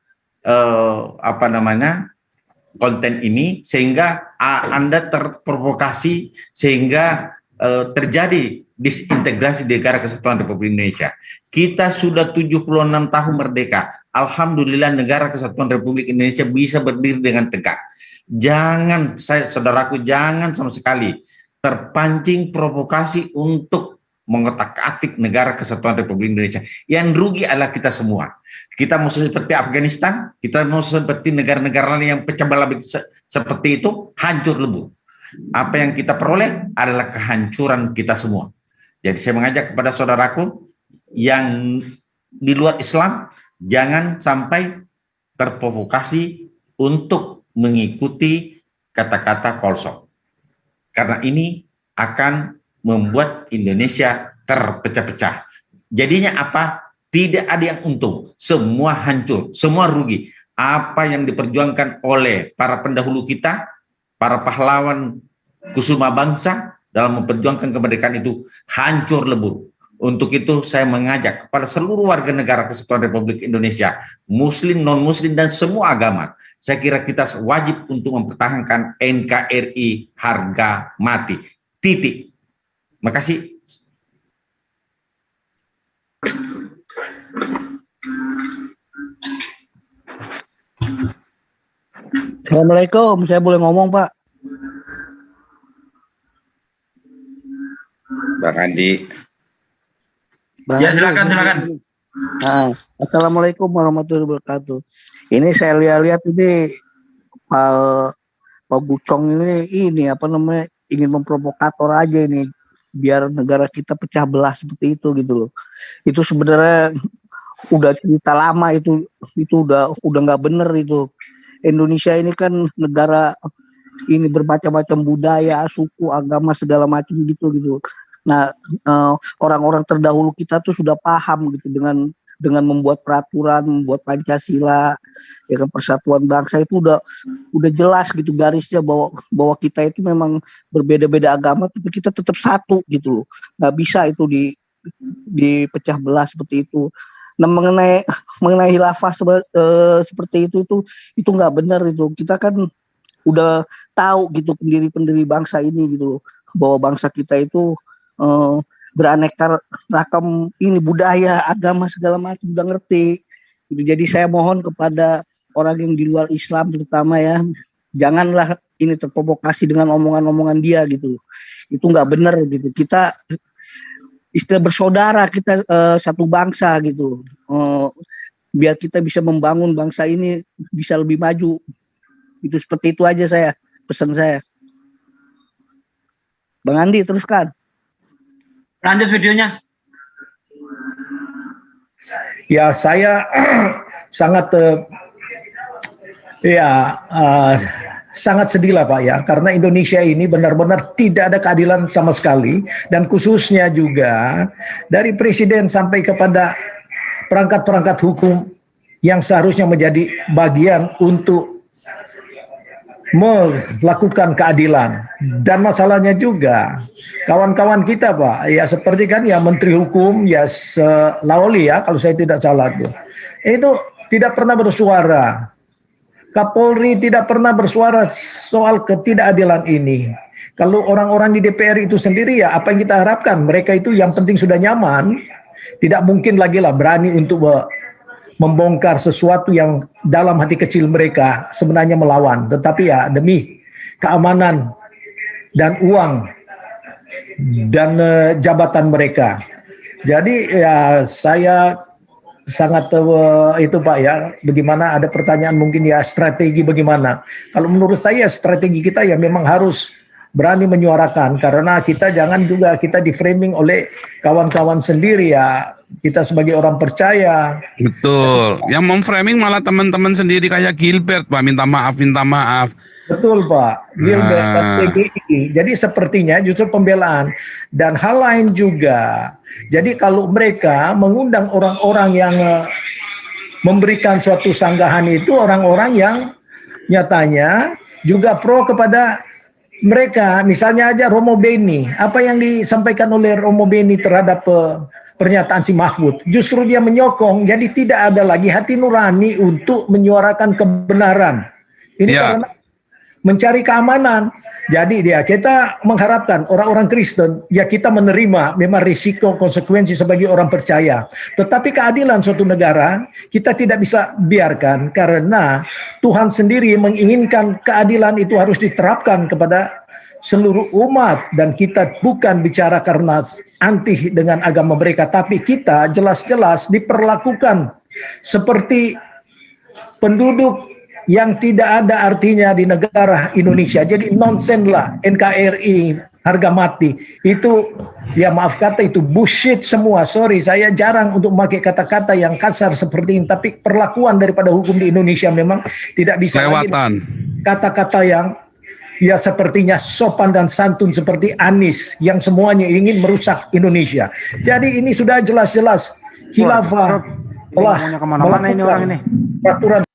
[SPEAKER 12] konten ini sehingga Anda terprovokasi sehingga terjadi disintegrasi di negara kesatuan Republik Indonesia. Kita sudah 76 tahun merdeka. Alhamdulillah negara kesatuan Republik Indonesia bisa berdiri dengan tegak. Jangan, saudaraku, jangan sama sekali terpancing provokasi untuk mengotak-atik negara kesatuan Republik Indonesia. Yang rugi adalah kita semua. Kita mau seperti Afghanistan, kita mau seperti negara-negara lain yang pecah belah seperti itu, hancur lebur. Apa yang kita peroleh adalah kehancuran kita semua. Jadi saya mengajak kepada saudaraku yang di luar Islam, jangan sampai terprovokasi untuk mengikuti kata-kata Paulson. Karena ini akan membuat Indonesia terpecah-pecah. Jadinya apa? Tidak ada yang untung. Semua hancur, semua rugi. Apa yang diperjuangkan oleh para pendahulu kita, para pahlawan kusuma bangsa dalam memperjuangkan kemerdekaan itu hancur lebur. Untuk itu saya mengajak kepada seluruh warga negara Kesatuan Republik Indonesia, Muslim, non-Muslim, dan semua agama. Saya kira kita wajib untuk mempertahankan NKRI harga mati. Titik. Makasih.
[SPEAKER 16] Assalamualaikum, saya boleh ngomong Pak?
[SPEAKER 15] Bang Andi.
[SPEAKER 7] Ya silakan.
[SPEAKER 16] Nah, Assalamualaikum warahmatullahi wabarakatuh. Ini saya lihat ini Pak Bucong ini ingin memprovokator aja ini biar negara kita pecah belah seperti itu gitu loh. Itu sebenarnya udah cerita lama itu udah nggak bener itu. Indonesia ini kan negara ini bermacam-macam budaya, suku, agama segala macam gitu. Nah, orang-orang terdahulu kita tuh sudah paham gitu dengan membuat peraturan, membuat Pancasila, ya kan, persatuan bangsa itu udah jelas gitu garisnya bahwa kita itu memang berbeda-beda agama tapi kita tetap satu gitu loh. Nggak bisa itu dipecah belah seperti itu. Nah, mengenai khilafah seperti itu nggak benar itu. Kita kan udah tahu gitu pendiri bangsa ini gitu loh, bahwa bangsa kita itu beraneka ragam ini budaya, agama segala macam udah ngerti. Gitu. Jadi saya mohon kepada orang yang di luar Islam terutama ya, janganlah ini terprovokasi dengan omongan-omongan dia gitu. Itu nggak benar gitu. Kita istilah bersaudara, kita satu bangsa gitu. Biar kita bisa membangun bangsa ini bisa lebih maju. Itu seperti itu aja pesan saya. Bang Andi teruskan.
[SPEAKER 7] Lanjut videonya.
[SPEAKER 14] Ya, saya sangat sangat sedih lah Pak ya, karena Indonesia ini benar-benar tidak ada keadilan sama sekali, dan khususnya juga dari presiden sampai kepada perangkat-perangkat hukum yang seharusnya menjadi bagian untuk melakukan keadilan. Dan masalahnya juga kawan-kawan kita Pak ya, seperti kan ya Menteri Hukum ya Laoli ya kalau saya tidak salah tuh, itu tidak pernah bersuara. Kapolri tidak pernah bersuara soal ketidakadilan ini. Kalau orang-orang di DPR itu sendiri ya apa yang kita harapkan, mereka itu yang penting sudah nyaman, tidak mungkin lagi lah berani untuk membongkar sesuatu yang dalam hati kecil mereka sebenarnya melawan, tetapi ya demi keamanan dan uang dan jabatan mereka. Jadi ya saya sangat itu Pak ya, bagaimana ada pertanyaan mungkin ya strategi bagaimana. Kalau menurut saya strategi kita ya memang harus berani menyuarakan, karena kita jangan juga kita di framing oleh kawan-kawan sendiri ya. Kita sebagai orang percaya.
[SPEAKER 4] Betul. Yang memframing malah teman-teman sendiri kayak Gilbert, Pak, minta maaf.
[SPEAKER 14] Betul Pak, Gilbert dan PGI. Jadi sepertinya justru pembelaan. Dan hal lain juga, jadi kalau mereka mengundang orang-orang yang memberikan suatu sanggahan itu, orang-orang yang nyatanya juga pro kepada mereka. Misalnya aja Romo Beni, apa yang disampaikan oleh Romo Beni terhadap pernyataan si Mahfud, justru dia menyokong, jadi tidak ada lagi hati nurani untuk menyuarakan kebenaran. Ini karena mencari keamanan. Jadi kita mengharapkan orang-orang Kristen, ya kita menerima memang risiko konsekuensi sebagai orang percaya. Tetapi keadilan suatu negara, kita tidak bisa biarkan, karena Tuhan sendiri menginginkan keadilan itu harus diterapkan kepada seluruh umat, dan kita bukan bicara karena anti dengan agama mereka, tapi kita jelas-jelas diperlakukan seperti penduduk yang tidak ada artinya di negara Indonesia. Jadi nonsen lah NKRI harga mati itu, ya maaf kata itu bullshit semua. Sorry, saya jarang untuk memakai kata-kata yang kasar seperti ini, tapi perlakuan daripada hukum di Indonesia memang tidak bisa
[SPEAKER 4] lewatan
[SPEAKER 14] kata-kata yang ya sepertinya sopan dan santun seperti Anies yang semuanya ingin merusak Indonesia. Jadi ini sudah jelas-jelas khilafah telah
[SPEAKER 2] kemana-mana ini orang ini.
[SPEAKER 14] Peraturan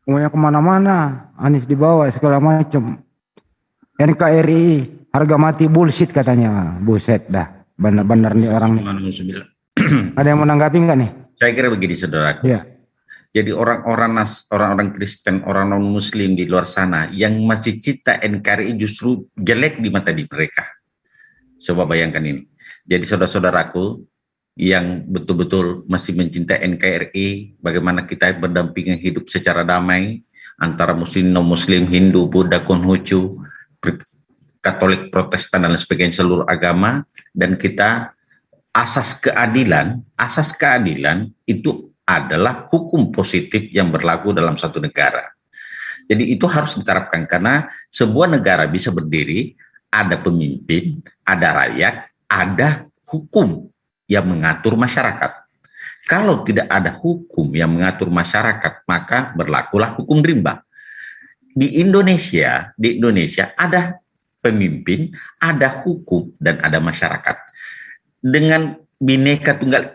[SPEAKER 2] semuanya kemana-mana, Anies dibawa segala macam. NKRI harga mati bullshit katanya, buset dah, benar-benar nih orang. Ada yang menanggapi enggak nih?
[SPEAKER 12] Saya kira begini saudara.
[SPEAKER 2] Ya.
[SPEAKER 12] Jadi orang-orang Kristen, orang non-Muslim di luar sana yang masih cinta NKRI justru jelek di mata di mereka. Coba bayangkan ini. Jadi saudara-saudaraku yang betul-betul masih mencintai NKRI, bagaimana kita berdampingan hidup secara damai antara Muslim, non-Muslim, Hindu, Buddha, Konghucu, Katolik, Protestan, dan sebagainya, seluruh agama, dan kita asas keadilan itu adalah hukum positif yang berlaku dalam suatu negara. Jadi itu harus diterapkan, karena sebuah negara bisa berdiri, ada pemimpin, ada rakyat, ada hukum yang mengatur masyarakat. Kalau tidak ada hukum yang mengatur masyarakat, maka berlakulah hukum rimba. di Indonesia ada pemimpin, ada hukum, dan ada masyarakat. Dengan Bhinneka Tunggal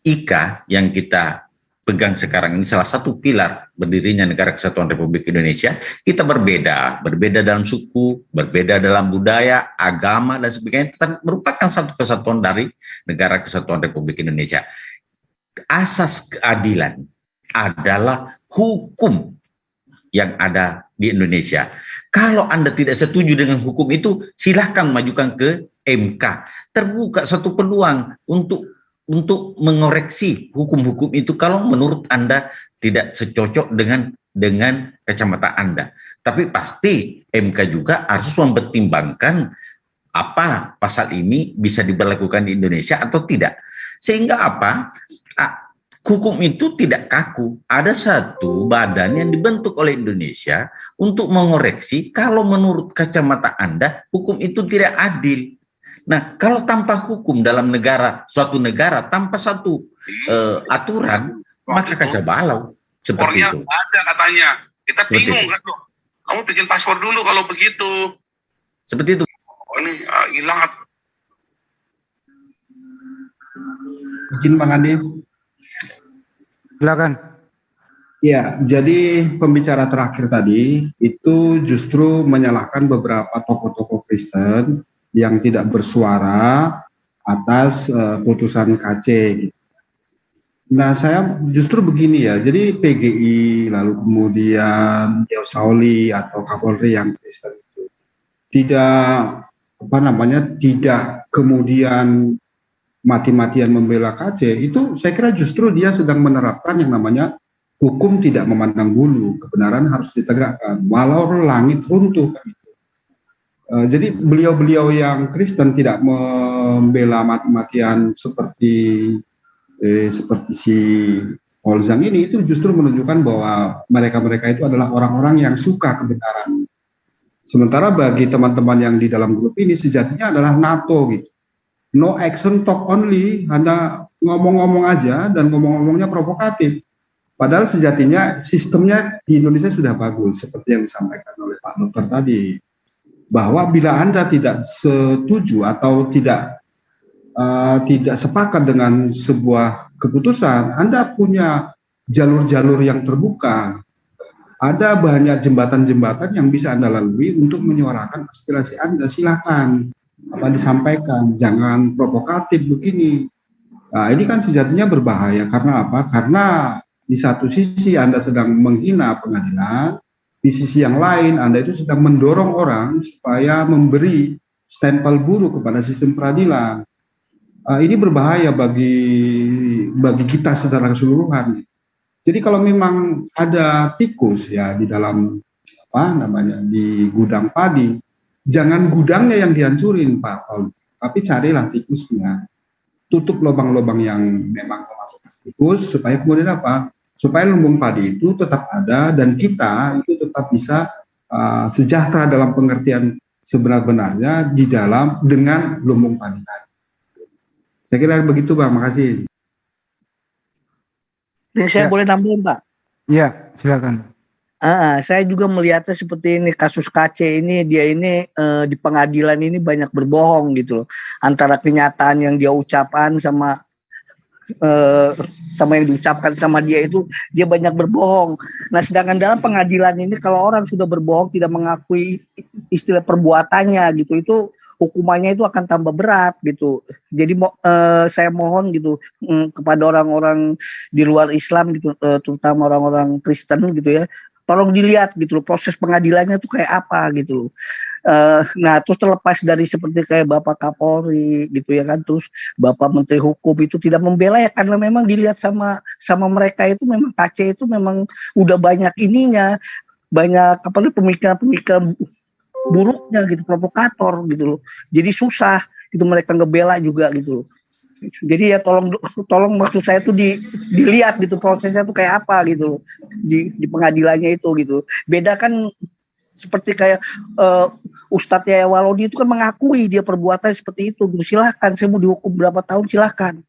[SPEAKER 12] Ika yang kita pegang sekarang ini, salah satu pilar berdirinya Negara Kesatuan Republik Indonesia, kita berbeda dalam suku, berbeda dalam budaya, agama, dan sebagainya, tetapi merupakan satu kesatuan dari Negara Kesatuan Republik Indonesia. Asas keadilan adalah hukum yang ada di Indonesia. Kalau Anda tidak setuju dengan hukum itu, silahkan majukan ke MK. Terbuka satu peluang untuk mengoreksi hukum-hukum itu kalau menurut Anda tidak secocok dengan kacamata Anda. Tapi pasti MK juga harus mempertimbangkan apa pasal ini bisa diberlakukan di Indonesia atau tidak. Sehingga apa? Hukum itu tidak kaku. Ada satu badan yang dibentuk oleh Indonesia untuk mengoreksi kalau menurut kacamata Anda hukum itu tidak adil. Nah, kalau tanpa hukum dalam suatu negara tanpa satu aturan, maka kacau balau. Seperti itu.
[SPEAKER 4] Ada katanya. Kita
[SPEAKER 12] Seperti
[SPEAKER 4] bingung
[SPEAKER 12] itu.
[SPEAKER 4] kan loh. Kamu bikin password dulu kalau begitu.
[SPEAKER 12] Seperti itu.
[SPEAKER 4] Oh, ini hilang.
[SPEAKER 13] Izin Bang Andi.
[SPEAKER 2] Silakan.
[SPEAKER 13] Ya, jadi pembicara terakhir tadi itu justru menyalahkan beberapa tokoh-tokoh Kristen yang tidak bersuara atas putusan KC. Nah, saya justru begini ya, jadi PGI lalu kemudian Sauli atau Kapolri yang Kristen itu tidak tidak kemudian mati-matian membela KC, itu saya kira justru dia sedang menerapkan yang namanya hukum tidak memandang bulu, kebenaran harus ditegakkan walau langit runtuh. Jadi beliau-beliau yang Kristen tidak membela mati-matian seperti si Polzang ini, itu justru menunjukkan bahwa mereka-mereka itu adalah orang-orang yang suka kebenaran. Sementara bagi teman-teman yang di dalam grup ini sejatinya adalah NATO gitu. No action talk only, hanya ngomong-ngomong aja dan ngomong-ngomongnya provokatif. Padahal sejatinya sistemnya di Indonesia sudah bagus seperti yang disampaikan oleh Pak Dokter tadi. Bahwa bila Anda tidak setuju atau tidak sepakat dengan sebuah keputusan, Anda punya jalur-jalur yang terbuka. Ada banyak jembatan-jembatan yang bisa Anda lalui untuk menyuarakan aspirasi Anda. Silakan disampaikan, jangan provokatif begini. Nah, ini kan sejatinya berbahaya karena apa? Karena di satu sisi Anda sedang menghina pengadilan, di sisi yang lain Anda itu sedang mendorong orang supaya memberi stempel buruk kepada sistem peradilan. Ini berbahaya bagi kita secara keseluruhan. Jadi kalau memang ada tikus ya di dalam di gudang padi, jangan gudangnya yang dihancurin Pak Paul, tapi carilah tikusnya, tutup lubang-lubang yang memang memasukkan tikus supaya kemudian supaya lumbung padi itu tetap ada dan kita itu tetap bisa sejahtera dalam pengertian sebenar-benarnya dengan lumbung padi. Saya kira begitu Bang, makasih.
[SPEAKER 16] Saya boleh nambahin Pak?
[SPEAKER 2] Iya, silakan.
[SPEAKER 16] Saya juga melihatnya seperti ini, kasus KC ini, dia ini di pengadilan ini banyak berbohong gitu loh, antara kenyataan yang dia ucapkan sama yang diucapkan sama dia itu dia banyak berbohong. Nah, sedangkan dalam pengadilan ini kalau orang sudah berbohong tidak mengakui istilah perbuatannya gitu, itu hukumannya itu akan tambah berat gitu. Jadi saya mohon gitu kepada orang-orang di luar Islam gitu, terutama orang-orang Kristen gitu ya, tolong dilihat gitu loh proses pengadilannya itu kayak apa gitu loh. Nah, terus terlepas dari seperti kayak Bapak Kapolri gitu ya kan, terus Bapak Menteri Hukum itu tidak membela ya karena memang dilihat sama mereka itu memang KC itu memang udah banyak ininya, banyak pemikiran-pemikiran buruknya gitu, provokator gitu loh. Jadi susah gitu mereka ngebela juga gitu loh. Jadi ya tolong maksud saya tuh dilihat gitu prosesnya tuh kayak apa gitu loh, di pengadilannya itu gitu. Beda kan seperti kayak Ustadz Yahya Walodi itu kan mengakui dia perbuatan seperti itu. Silahkan, saya mau dihukum berapa tahun silahkan.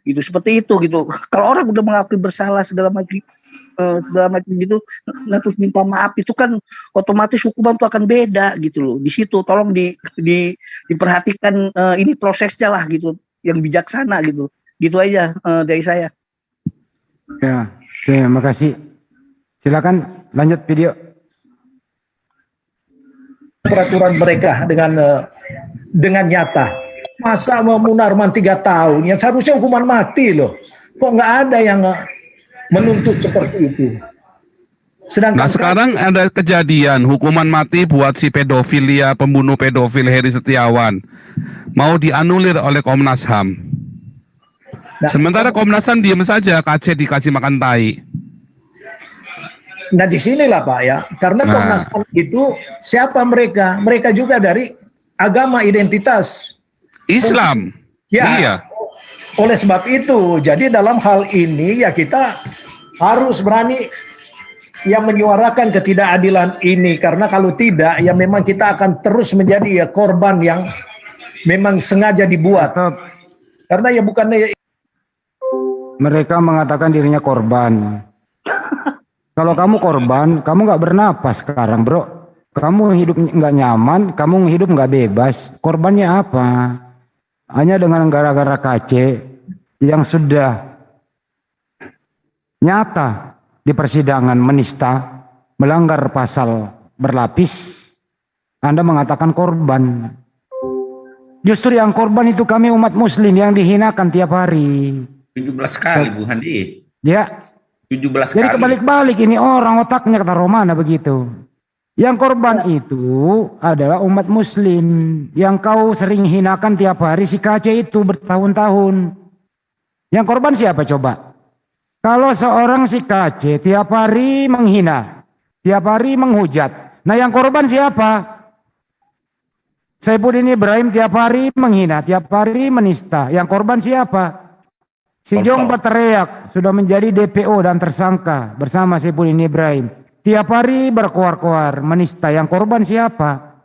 [SPEAKER 16] gitu, seperti itu gitu. Kalau orang udah mengakui bersalah segala macam gitu, nah terus minta maaf, itu kan otomatis hukuman tuh akan beda gitu loh. Di situ tolong diperhatikan ini prosesnya lah gitu, yang bijaksana gitu. Gitu aja dari saya.
[SPEAKER 2] Ya, oke, makasih. Silakan lanjut video.
[SPEAKER 14] Peraturan mereka dengan nyata. Masa mau Munarman 3 tahun, yang seharusnya hukuman mati loh. Kok nggak ada yang menuntut seperti itu?
[SPEAKER 4] Nah sekarang ada kejadian hukuman mati buat si pedofilia, pembunuh pedofil Heri Setiawan. Mau dianulir oleh Komnas HAM. Sementara Komnas HAM diam saja, KC dikasih makan tai.
[SPEAKER 14] Nah disinilah Pak ya, karena Komnas HAM itu siapa mereka? Mereka juga dari agama identitas
[SPEAKER 4] Islam.
[SPEAKER 14] Ya,
[SPEAKER 4] iya.
[SPEAKER 14] Oleh sebab itu, jadi dalam hal ini ya kita harus berani yang menyuarakan ketidakadilan ini, karena kalau tidak ya memang kita akan terus menjadi ya korban yang memang sengaja dibuat. Karena ya bukannya
[SPEAKER 2] mereka mengatakan dirinya korban. Kalau kamu korban, kamu nggak bernapas sekarang, bro. Kamu hidup nggak nyaman, kamu hidup nggak bebas. Korbannya apa? Hanya dengan gara-gara KC yang sudah nyata di persidangan menista, melanggar pasal berlapis, Anda mengatakan korban. Justru yang korban itu kami umat muslim yang dihinakan tiap hari.
[SPEAKER 12] 17 kali Bu Handi.
[SPEAKER 2] Ya.
[SPEAKER 12] 17
[SPEAKER 2] Jadi
[SPEAKER 12] kali.
[SPEAKER 2] kebalik-balik ini orang otaknya kata Romana begitu. Yang korban itu adalah umat muslim yang kau sering hinakan tiap hari si KC itu bertahun-tahun. Yang korban siapa coba? Kalau seorang si KC tiap hari menghina, tiap hari menghujat. Nah yang korban siapa? Saifuddin Ibrahim tiap hari menghina, tiap hari menista. Yang korban siapa? Si Jong berteriak sudah menjadi DPO dan tersangka bersama Saifuddin Ibrahim. Tiap hari berkoar-koar menista. Yang korban siapa?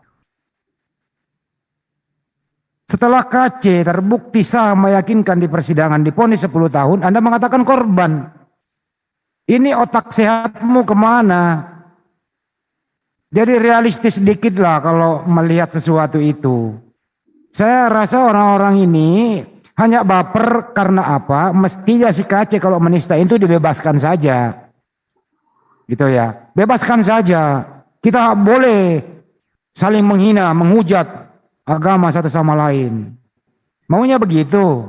[SPEAKER 2] Setelah KC terbukti sah meyakinkan di persidangan divonis 10 tahun, Anda mengatakan korban. Ini otak sehatmu kemana? Jadi realistis sedikit lah kalau melihat sesuatu itu. Saya rasa orang-orang ini hanya baper karena apa? Mestinya si KC kalau menista itu dibebaskan saja. Gitu ya, bebaskan saja. Kita boleh saling menghina, menghujat agama satu sama lain. Maunya begitu.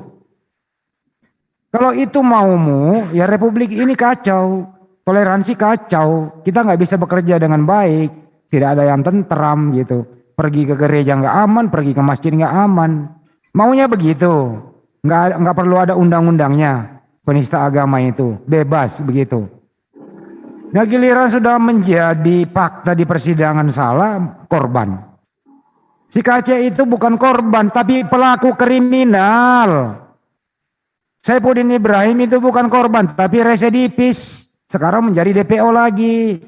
[SPEAKER 2] Kalau itu maumu, ya republik ini kacau, toleransi kacau. Kita nggak bisa bekerja dengan baik, tidak ada yang tentram gitu. Pergi ke gereja nggak aman, pergi ke masjid nggak aman. Maunya begitu, nggak perlu ada undang-undangnya. Penista agama itu bebas begitu. Nah giliran sudah menjadi fakta di persidangan salah, korban. Si KC itu bukan korban tapi pelaku kriminal. Saifuddin Ibrahim itu bukan korban tapi residivis. Sekarang menjadi DPO lagi.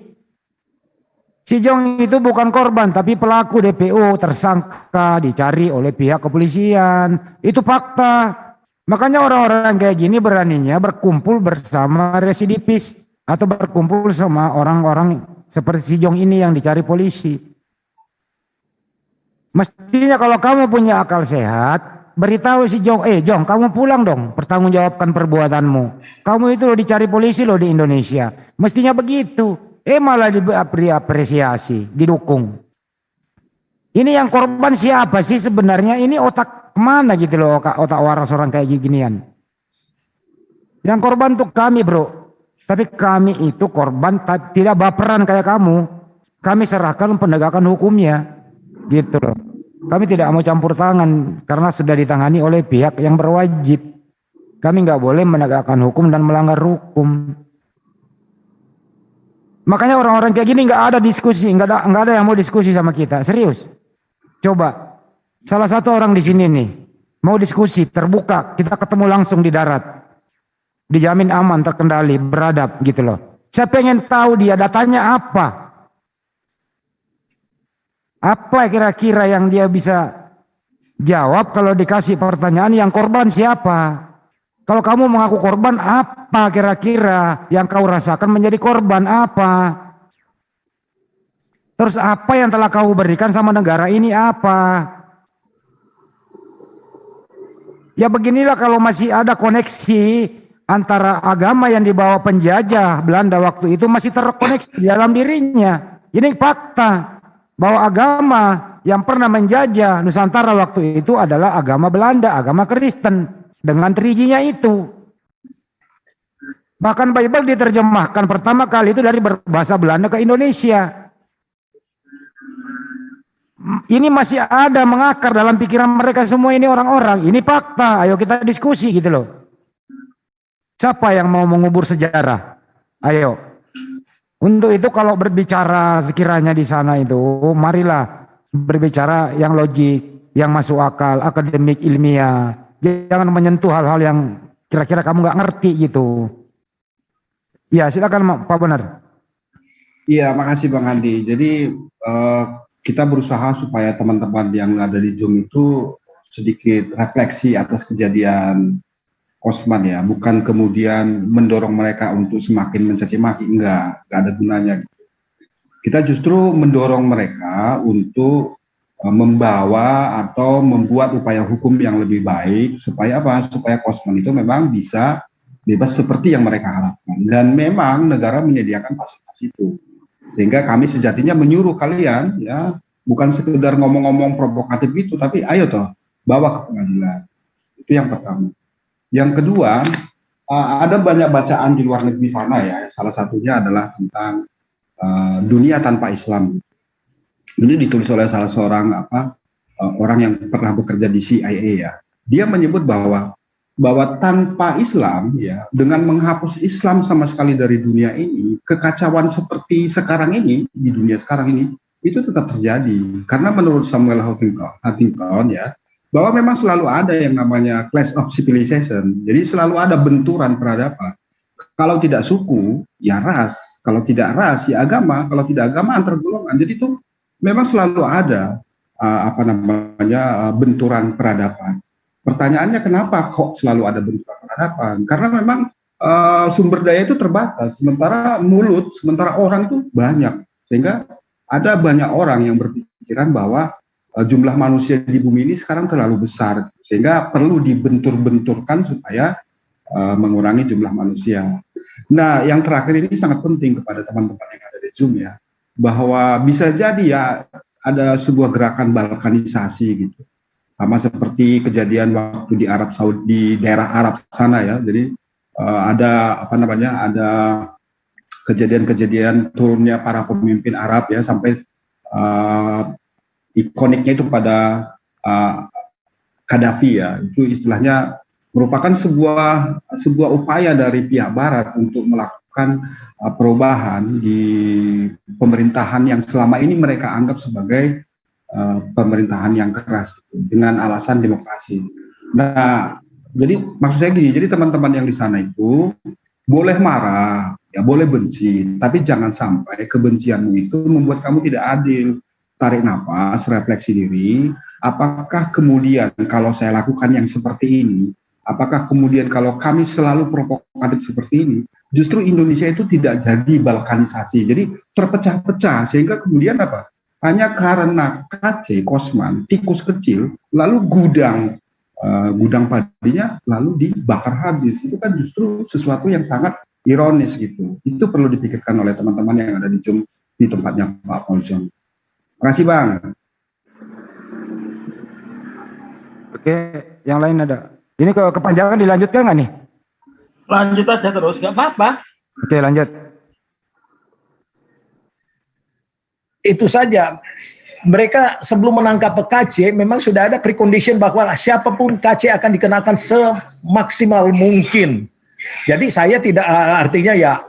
[SPEAKER 2] Si Jong itu bukan korban tapi pelaku DPO, tersangka, dicari oleh pihak kepolisian. Itu fakta. Makanya orang-orang kayak gini beraninya berkumpul bersama residivis. Atau berkumpul sama orang-orang seperti si Jong ini yang dicari polisi. Mestinya kalau kamu punya akal sehat, beritahu si Jong, Jong kamu pulang dong, pertanggungjawabkan perbuatanmu. Kamu itu loh dicari polisi loh di Indonesia. Mestinya begitu. Malah diberi apresiasi, didukung. Ini yang korban siapa sih sebenarnya? Ini otak kemana gitu loh, otak waras orang kayak ginian. Yang korban tuh kami bro. Tapi kami itu korban tidak baperan kayak kamu. Kami serahkan penegakan hukumnya. Gitu loh. Kami tidak mau campur tangan karena sudah ditangani oleh pihak yang berwajib. Kami nggak boleh menegakkan hukum dan melanggar hukum. Makanya orang-orang kayak gini nggak ada diskusi, nggak ada yang mau diskusi sama kita. Serius. Coba salah satu orang di sini nih mau diskusi terbuka, kita ketemu langsung di darat. Dijamin aman, terkendali, beradab gitu loh. Saya pengen tahu dia datanya apa. Apa kira-kira yang dia bisa jawab kalau dikasih pertanyaan yang korban siapa? Kalau kamu mengaku korban, apa kira-kira yang kau rasakan menjadi korban apa? Terus apa yang telah kau berikan sama negara ini apa? Ya beginilah kalau masih ada koneksi antara agama yang dibawa penjajah Belanda waktu itu masih terkoneksi di dalam dirinya. Ini fakta bahwa agama yang pernah menjajah Nusantara waktu itu adalah agama Belanda, agama Kristen. Dengan 3G-nya itu. Bahkan Bible diterjemahkan pertama kali itu dari berbahasa Belanda ke Indonesia. Ini masih ada mengakar dalam pikiran mereka semua ini orang-orang. Ini fakta, ayo kita diskusi gitu loh. Siapa yang mau mengubur sejarah? Ayo. Untuk itu kalau berbicara sekiranya di sana itu, marilah berbicara yang logik, yang masuk akal, akademik, ilmiah. Jangan menyentuh hal-hal yang kira-kira kamu nggak ngerti gitu. Ya silakan Pak Bonar.
[SPEAKER 13] Iya, makasih Bang Handi. Jadi kita berusaha supaya teman-teman yang ada di Zoom itu sedikit refleksi atas kejadian Kosman ya, bukan kemudian mendorong mereka untuk semakin mencaci maki, enggak ada gunanya. Kita justru mendorong mereka untuk membawa atau membuat upaya hukum yang lebih baik supaya apa? Supaya Kosman itu memang bisa bebas seperti yang mereka harapkan. Dan memang negara menyediakan fasilitas itu. Sehingga kami sejatinya menyuruh kalian ya, bukan sekedar ngomong-ngomong provokatif gitu, tapi ayo toh bawa ke pengadilan. Itu yang pertama. Yang kedua, ada banyak bacaan di luar negeri sana ya. Salah satunya adalah tentang dunia tanpa Islam. Ini ditulis oleh salah seorang orang yang pernah bekerja di CIA ya. Dia menyebut bahwa tanpa Islam ya, dengan menghapus Islam sama sekali dari dunia ini, kekacauan seperti sekarang ini di dunia sekarang ini itu tetap terjadi. Karena menurut Samuel Huntington ya, bahwa memang selalu ada yang namanya clash of civilization. Jadi selalu ada benturan peradaban. Kalau tidak suku, ya ras. Kalau tidak ras, ya agama. Kalau tidak agama, antar golongan. Jadi itu memang selalu ada benturan peradaban. Pertanyaannya kenapa kok selalu ada benturan peradaban? Karena memang sumber daya itu terbatas, sementara orang itu banyak, sehingga ada banyak orang yang berpikiran bahwa jumlah manusia di bumi ini sekarang terlalu besar, sehingga perlu dibentur-benturkan supaya mengurangi jumlah manusia. Nah, yang terakhir ini sangat penting kepada teman-teman yang ada di Zoom ya, bahwa bisa jadi ya ada sebuah gerakan balkanisasi gitu, sama seperti kejadian waktu di Arab Saudi, di daerah Arab sana ya. Jadi ada ada kejadian-kejadian turunnya para pemimpin Arab ya, sampai ikoniknya itu pada Gaddafi ya. Itu istilahnya merupakan sebuah upaya dari pihak Barat untuk melakukan perubahan di pemerintahan yang selama ini mereka anggap sebagai pemerintahan yang keras dengan alasan demokrasi. Nah, jadi maksud saya gini, jadi teman-teman yang di sana itu boleh marah, ya boleh benci, tapi jangan sampai kebencianmu itu membuat kamu tidak adil. Tarik nafas, refleksi diri, apakah kemudian kalau saya lakukan yang seperti ini, apakah kemudian kalau kami selalu provokatif seperti ini, justru Indonesia itu tidak jadi balkanisasi, jadi terpecah-pecah, sehingga kemudian apa? Hanya karena KC, Kosman, tikus kecil, lalu gudang padinya lalu dibakar habis. Itu kan justru sesuatu yang sangat ironis gitu. Itu perlu dipikirkan oleh teman-teman yang ada di Zoom di tempatnya Pak Paulson. Terima kasih Bang.
[SPEAKER 2] Oke, yang lain ada. Ini kepanjangan dilanjutkan nggak nih?
[SPEAKER 11] Lanjut aja terus, nggak apa-apa.
[SPEAKER 2] Oke, lanjut.
[SPEAKER 14] Itu saja. Mereka sebelum menangkap KC memang sudah ada precondition bahwa siapapun KC akan dikenakan semaksimal mungkin. Jadi saya tidak artinya ya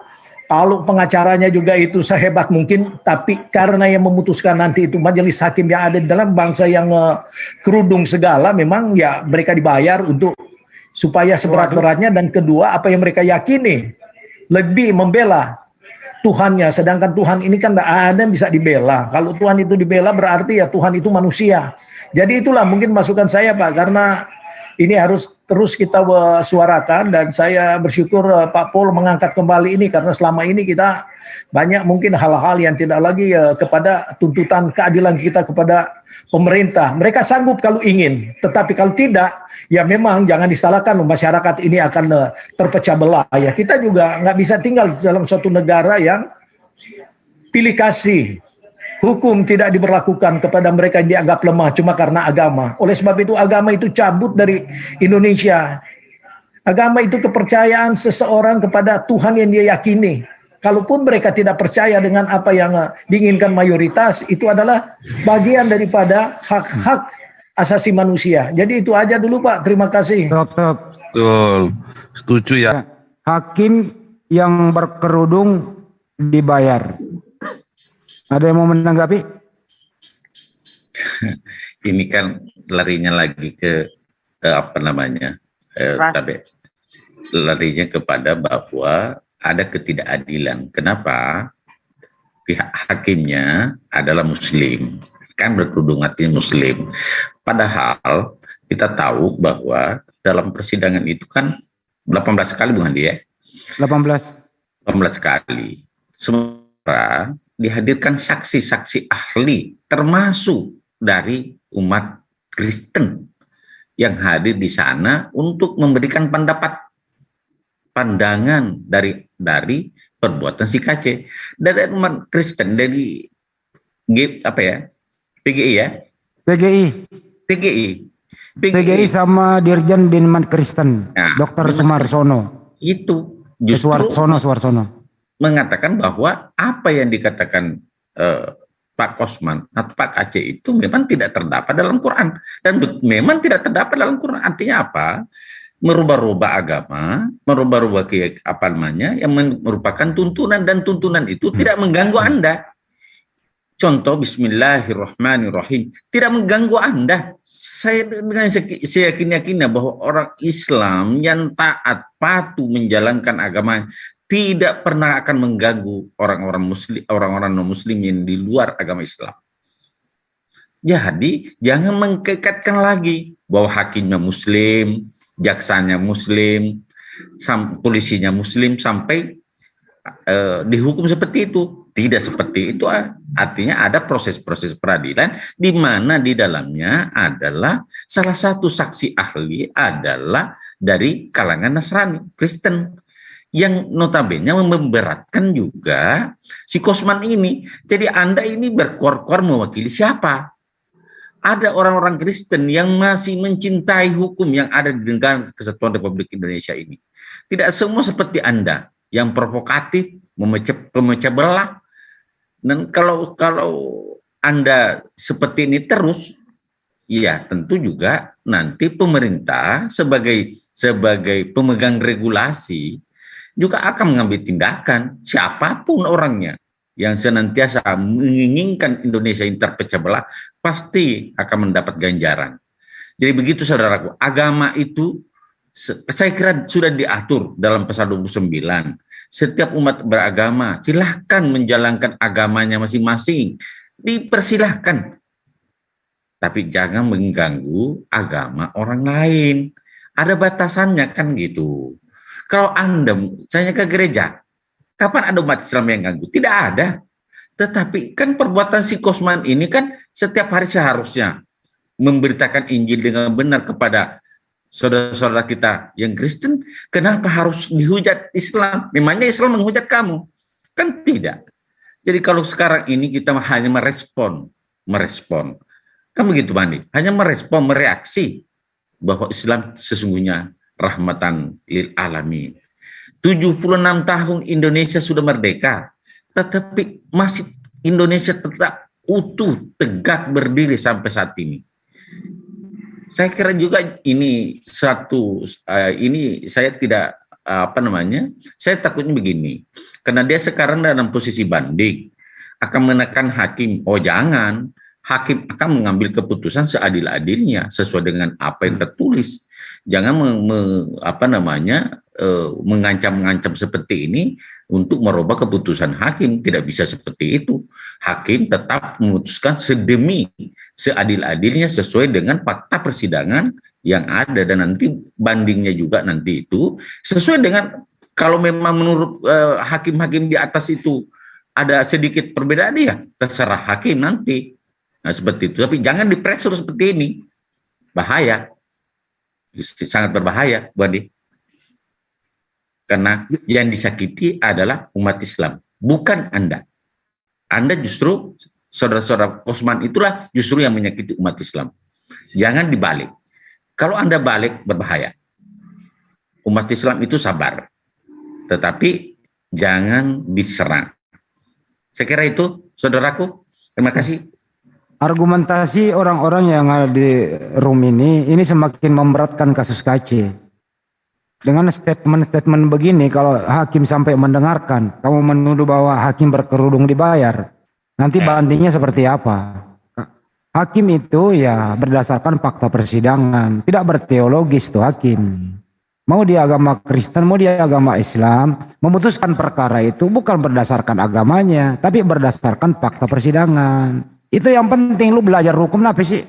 [SPEAKER 14] kalau pengacaranya juga itu sehebat mungkin, tapi karena yang memutuskan nanti itu majelis hakim yang ada di dalam bangsa yang kerudung segala, memang ya mereka dibayar untuk supaya seberat-beratnya, dan kedua apa yang mereka yakini lebih membela Tuhannya, sedangkan Tuhan ini kan tidak ada yang bisa dibela. Kalau Tuhan itu dibela berarti ya Tuhan itu manusia. Jadi itulah mungkin masukan saya Pak, karena ini harus terus kita suarakan, dan saya bersyukur Pak Pol mengangkat kembali ini, karena selama ini kita banyak mungkin hal-hal yang tidak lagi kepada tuntutan keadilan kita kepada pemerintah. Mereka sanggup kalau ingin, tetapi kalau tidak, ya memang jangan disalahkan, masyarakat ini akan terpecah belah. Ya, kita juga nggak bisa tinggal dalam suatu negara yang pilih kasih, hukum tidak diberlakukan kepada mereka yang dianggap lemah cuma karena agama. Oleh sebab itu agama itu cabut dari Indonesia. Agama itu kepercayaan seseorang kepada Tuhan yang dia yakini. Kalaupun mereka tidak percaya dengan apa yang diinginkan mayoritas, itu adalah bagian daripada hak-hak asasi manusia. Jadi itu aja dulu Pak, terima kasih.
[SPEAKER 2] Stop.
[SPEAKER 4] Betul, setuju ya.
[SPEAKER 2] Hakim yang berkerudung dibayar. Ada yang mau menanggapi?
[SPEAKER 12] Ini kan larinya lagi ke apa namanya, larinya kepada bahwa ada ketidakadilan. Kenapa? Pihak hakimnya adalah Muslim, kan berkerudung artinya Muslim. Padahal kita tahu bahwa dalam persidangan itu kan 18 kali Bung Handi ya? 18 kali. Sementara dihadirkan saksi-saksi ahli termasuk dari umat Kristen yang hadir di sana untuk memberikan pandangan dari perbuatan si KC. Dari umat Kristen, dari PGI ya? PGI
[SPEAKER 2] sama Dirjen Binman Kristen, Dr. Sumarsono.
[SPEAKER 12] Itu justru
[SPEAKER 2] Suwarsono
[SPEAKER 12] mengatakan bahwa apa yang dikatakan Pak Kosman atau Pak KC itu memang tidak terdapat dalam Quran, dan memang tidak terdapat dalam Quran. Artinya apa? Merubah-rubah agama, merubah-rubah apa namanya yang merupakan tuntunan, dan tuntunan itu tidak mengganggu Anda. Contoh Bismillahirrahmanirrahim tidak mengganggu Anda. Saya dengan seyakin-yakinnya bahwa orang Islam yang taat patuh menjalankan agama tidak pernah akan mengganggu orang-orang non-muslim yang di luar agama Islam. Jadi jangan mengkekatkan lagi bahwa hakimnya Muslim, jaksanya Muslim, polisinya Muslim sampai dihukum seperti itu. Tidak seperti itu. Artinya ada proses-proses peradilan di mana di dalamnya adalah salah satu saksi ahli adalah dari kalangan Nasrani, Kristen, yang notabene memberatkan juga si Kosman ini. Jadi Anda ini berkor-kor mewakili siapa? Ada orang-orang Kristen yang masih mencintai hukum yang ada di negara Kesatuan Republik Indonesia ini. Tidak semua seperti Anda yang provokatif, memecah belah. Dan kalau Anda seperti ini terus, ya tentu juga nanti pemerintah sebagai pemegang regulasi juga akan mengambil tindakan. Siapapun orangnya yang senantiasa menginginkan Indonesia ini terpecah belah pasti akan mendapat ganjaran. Jadi begitu saudaraku, agama itu saya kira sudah diatur dalam pasal 29. Setiap umat beragama silahkan menjalankan agamanya masing-masing, dipersilahkan. Tapi jangan mengganggu agama orang lain. Ada batasannya kan gitu. Kalau Anda, misalnya ke gereja, kapan ada umat Islam yang ganggu? Tidak ada. Tetapi kan perbuatan si Kosman ini kan setiap hari seharusnya memberitakan Injil dengan benar kepada saudara-saudara kita yang Kristen. Kenapa harus dihujat Islam? Memangnya Islam menghujat kamu? Kan tidak. Jadi kalau sekarang ini kita hanya merespon. Kan begitu Bandi? Hanya merespon, mereaksi bahwa Islam sesungguhnya rahmatan lil alamin. 76 tahun Indonesia sudah merdeka, tetapi masih Indonesia tetap utuh, tegak berdiri sampai saat ini. Saya kira juga ini ini saya tidak saya takutnya begini, karena dia sekarang dalam posisi banding, akan menekan hakim. Oh jangan, hakim akan mengambil keputusan seadil-adilnya sesuai dengan apa yang tertulis. Jangan mengancam-ngancam seperti ini untuk merubah keputusan hakim. Tidak bisa seperti itu. Hakim tetap memutuskan seadil-adilnya sesuai dengan fakta persidangan yang ada, dan nanti bandingnya juga nanti itu sesuai dengan, kalau memang menurut hakim-hakim di atas itu ada sedikit perbedaan, ya terserah hakim nanti. Nah, seperti itu. Tapi jangan dipresur seperti ini. Bahaya. Sangat berbahaya, Bu Andi. Karena yang disakiti adalah umat Islam, bukan Anda. Anda justru, saudara-saudara Osman itulah justru yang menyakiti umat Islam. Jangan dibalik. Kalau Anda balik, berbahaya. Umat Islam itu sabar, tetapi jangan diserang. Saya kira itu, saudaraku. Terima kasih.
[SPEAKER 2] Argumentasi orang-orang yang ada di room ini semakin memberatkan kasus KC. Dengan statement-statement begini, kalau hakim sampai mendengarkan, kamu menuduh bahwa hakim berkerudung dibayar, nanti bandingnya seperti apa? Hakim itu ya berdasarkan fakta persidangan, tidak berteologis tuh hakim. Mau dia agama Kristen, mau dia agama Islam, memutuskan perkara itu bukan berdasarkan agamanya, tapi berdasarkan fakta persidangan. Itu yang penting. Lu belajar hukum apa sih?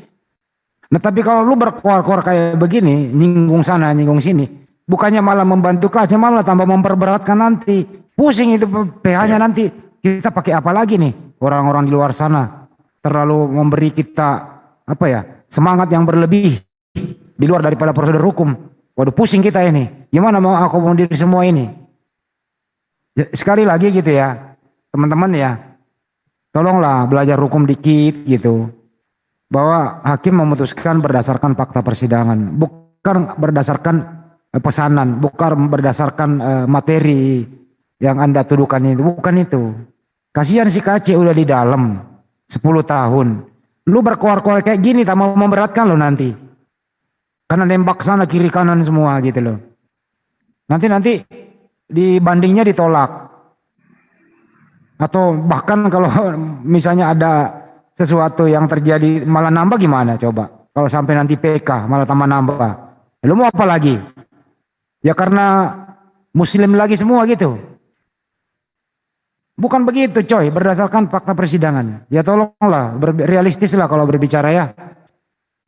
[SPEAKER 2] Nah, tapi kalau lu berkuar-kuar kayak begini, nyinggung sana, nyinggung sini, bukannya malah membantu KC, malah tambah memperberatkan nanti. Pusing itu PH-nya nanti. Kita pakai apa lagi nih? Orang-orang di luar sana terlalu memberi kita semangat yang berlebih di luar daripada prosedur hukum. Waduh, pusing kita ini. Gimana mau akomodir semua ini? Ya, sekali lagi gitu ya, teman-teman ya, tolonglah belajar hukum dikit gitu. Bahwa hakim memutuskan berdasarkan fakta persidangan, bukan berdasarkan pesanan, bukan berdasarkan materi yang Anda tuduhkan itu, bukan itu. Kasihan si KC udah di dalam 10 tahun. Lu berkuar-kuar kayak gini tak mau memberatkan lo nanti. Karena nembak sana kiri kanan semua gitu loh. Nanti dibandingnya ditolak. Atau bahkan kalau misalnya ada sesuatu yang terjadi malah nambah gimana coba? Kalau sampai nanti PK malah tambah nambah. Lu mau apa lagi? Ya karena muslim lagi semua gitu. Bukan begitu coy, berdasarkan fakta persidangan. Ya tolonglah, realistislah kalau berbicara ya.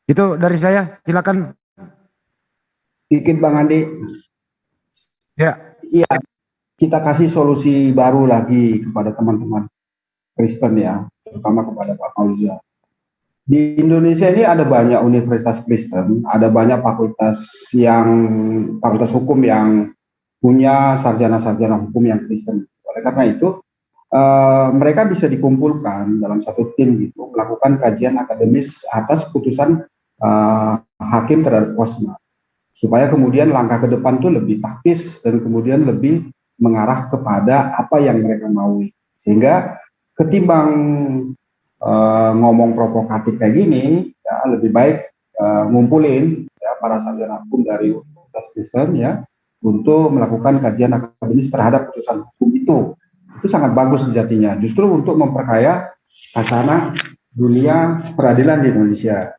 [SPEAKER 2] Itu dari saya, silakan.
[SPEAKER 13] Dikit Bang Andi.
[SPEAKER 2] Ya.
[SPEAKER 13] Iya, kita kasih solusi baru lagi kepada teman-teman Kristen ya, terutama kepada Pak Fauza. Di Indonesia ini ada banyak universitas Kristen, ada banyak fakultas hukum yang punya sarjana-sarjana hukum yang Kristen. Oleh karena itu, mereka bisa dikumpulkan dalam satu tim gitu, melakukan kajian akademis atas putusan hakim terhadap Osman, supaya kemudian langkah ke depan itu lebih taktis dan kemudian lebih mengarah kepada apa yang mereka mau. Sehingga ketimbang ngomong provokatif kayak gini, ya, lebih baik ngumpulin ya, para sarjana hukum dari Universitas Kristen ya untuk melakukan kajian akademis terhadap putusan hukum itu. Itu sangat bagus sejatinya, justru untuk memperkaya tatanan dunia peradilan di Indonesia.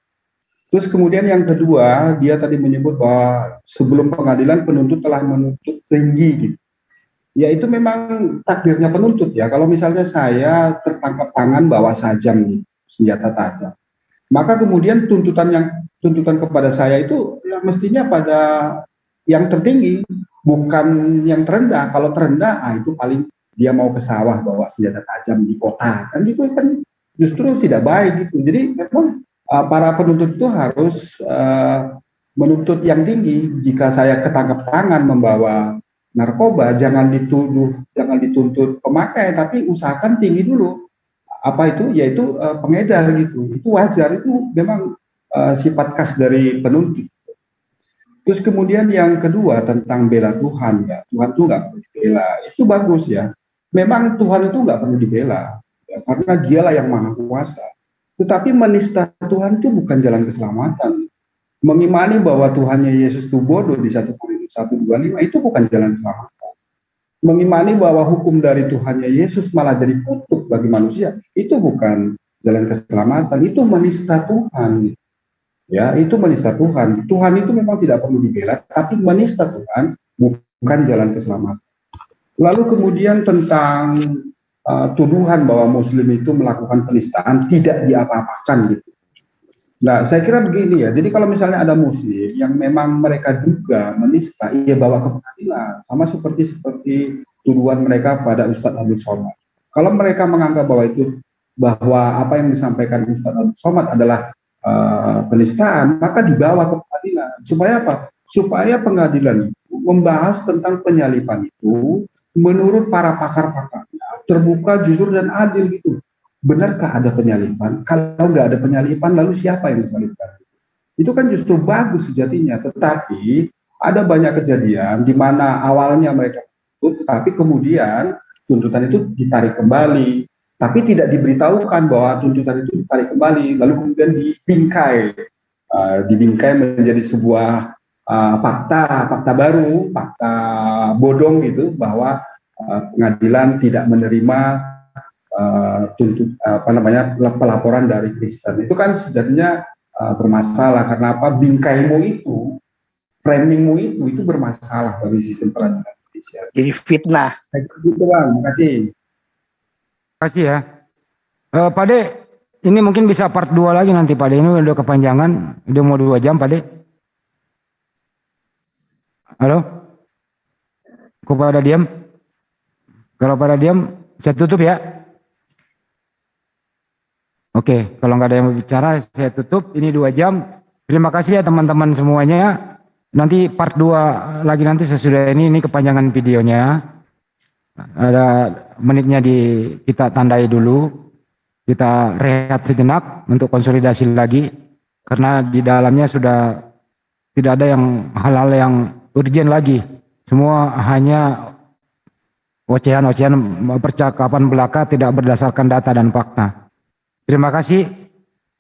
[SPEAKER 13] Terus kemudian yang kedua, dia tadi menyebut bahwa sebelum pengadilan penuntut telah menuntut tinggi gitu. Ya itu memang takdirnya penuntut ya. Kalau misalnya saya tertangkap tangan bawa sajam nih, senjata tajam, maka kemudian tuntutan kepada saya itu ya mestinya pada yang tertinggi, bukan yang terendah. Kalau terendah, itu paling dia mau ke sawah bawa senjata tajam di kota, kan gitu kan justru tidak baik gitu. Jadi memang para penuntut itu harus menuntut yang tinggi. Jika saya ketangkap tangan membawa narkoba, jangan dituntut pemakai, tapi usahakan tinggi dulu. Apa itu? Yaitu pengedar gitu. Itu wajar, itu memang sifat khas dari penuntut. Terus kemudian yang kedua tentang bela Tuhan ya, Tuhan itu nggak perlu dibela, itu bagus ya. Memang Tuhan itu nggak perlu dibela, ya, karena Dialah yang maha kuasa. Tetapi menista Tuhan itu bukan jalan keselamatan. Mengimani bahwa Tuhannya Yesus itu bodoh di 1 Korintus 1:25 itu bukan jalan keselamatan. Mengimani bahwa hukum dari Tuhannya Yesus malah jadi kutuk bagi manusia, itu bukan jalan keselamatan, itu menista Tuhan. Ya, itu menista Tuhan. Tuhan itu memang tidak perlu dibela, tapi menista Tuhan bukan jalan keselamatan. Lalu kemudian tentang tuduhan bahwa Muslim itu melakukan penistaan tidak diapa-apakan gitu. Nah, saya kira begini ya. Jadi kalau misalnya ada Muslim yang memang mereka duga menista, ia bawa ke pengadilan. Sama seperti tuduhan mereka pada Ustadz Abdul Somad. Kalau mereka menganggap bahwa apa yang disampaikan Ustadz Abdul Somad adalah penistaan, maka dibawa ke pengadilan. Supaya apa? Supaya pengadilan itu membahas tentang penyalipan itu menurut para pakar-pakarnya terbuka, jujur, dan adil gitu. Benarkah ada penyalipan? Kalau nggak ada penyalipan, lalu siapa yang disalibkan? Itu kan justru bagus sejatinya. Tetapi ada banyak kejadian di mana awalnya mereka tuntut, tetapi kemudian tuntutan itu ditarik kembali. Tapi tidak diberitahukan bahwa tuntutan itu ditarik kembali, lalu kemudian dibingkai menjadi sebuah fakta baru, fakta bodong gitu, bahwa pengadilan tidak menerima pelaporan dari Kristen. Itu kan sejatinya bermasalah. Karena apa? Bingkaimu itu, framingmu itu bermasalah bagi sistem peradilan Indonesia.
[SPEAKER 16] Jadi fitnah.
[SPEAKER 13] Gitu Bang, terima kasih.
[SPEAKER 2] Terima kasih ya. Pak De, ini mungkin bisa part 2 lagi nanti Pak De. Ini udah kepanjangan, udah mau 2 jam Pak De. Halo? Kok pada diam? Kalau pada diam, saya tutup ya. Oke, kalau nggak ada yang bicara, saya tutup. Ini 2 jam. Terima kasih ya teman-teman semuanya. Nanti part 2 lagi nanti sesudah ini kepanjangan videonya. Ada menitnya kita tandai dulu. Kita rehat sejenak untuk konsolidasi lagi. Karena di dalamnya sudah tidak ada hal-hal yang urgent lagi. Semua hanya ocehan-ocehan percakapan belaka tidak berdasarkan data dan fakta. Terima kasih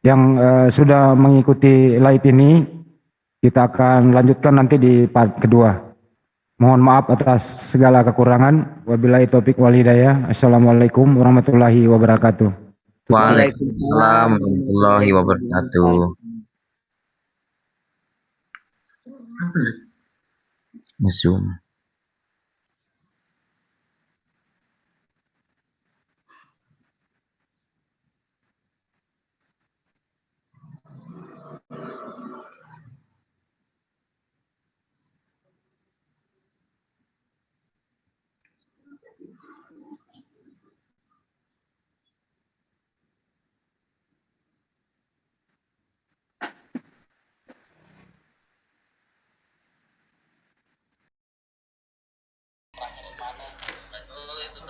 [SPEAKER 2] yang sudah mengikuti live ini. Kita akan lanjutkan nanti di part kedua. Mohon maaf atas segala kekurangan. Wabillahi taufiq wal hidayah. Assalamualaikum warahmatullahi wabarakatuh.
[SPEAKER 10] Waalaikumsalam warahmatullahi wabarakatuh. Zoom.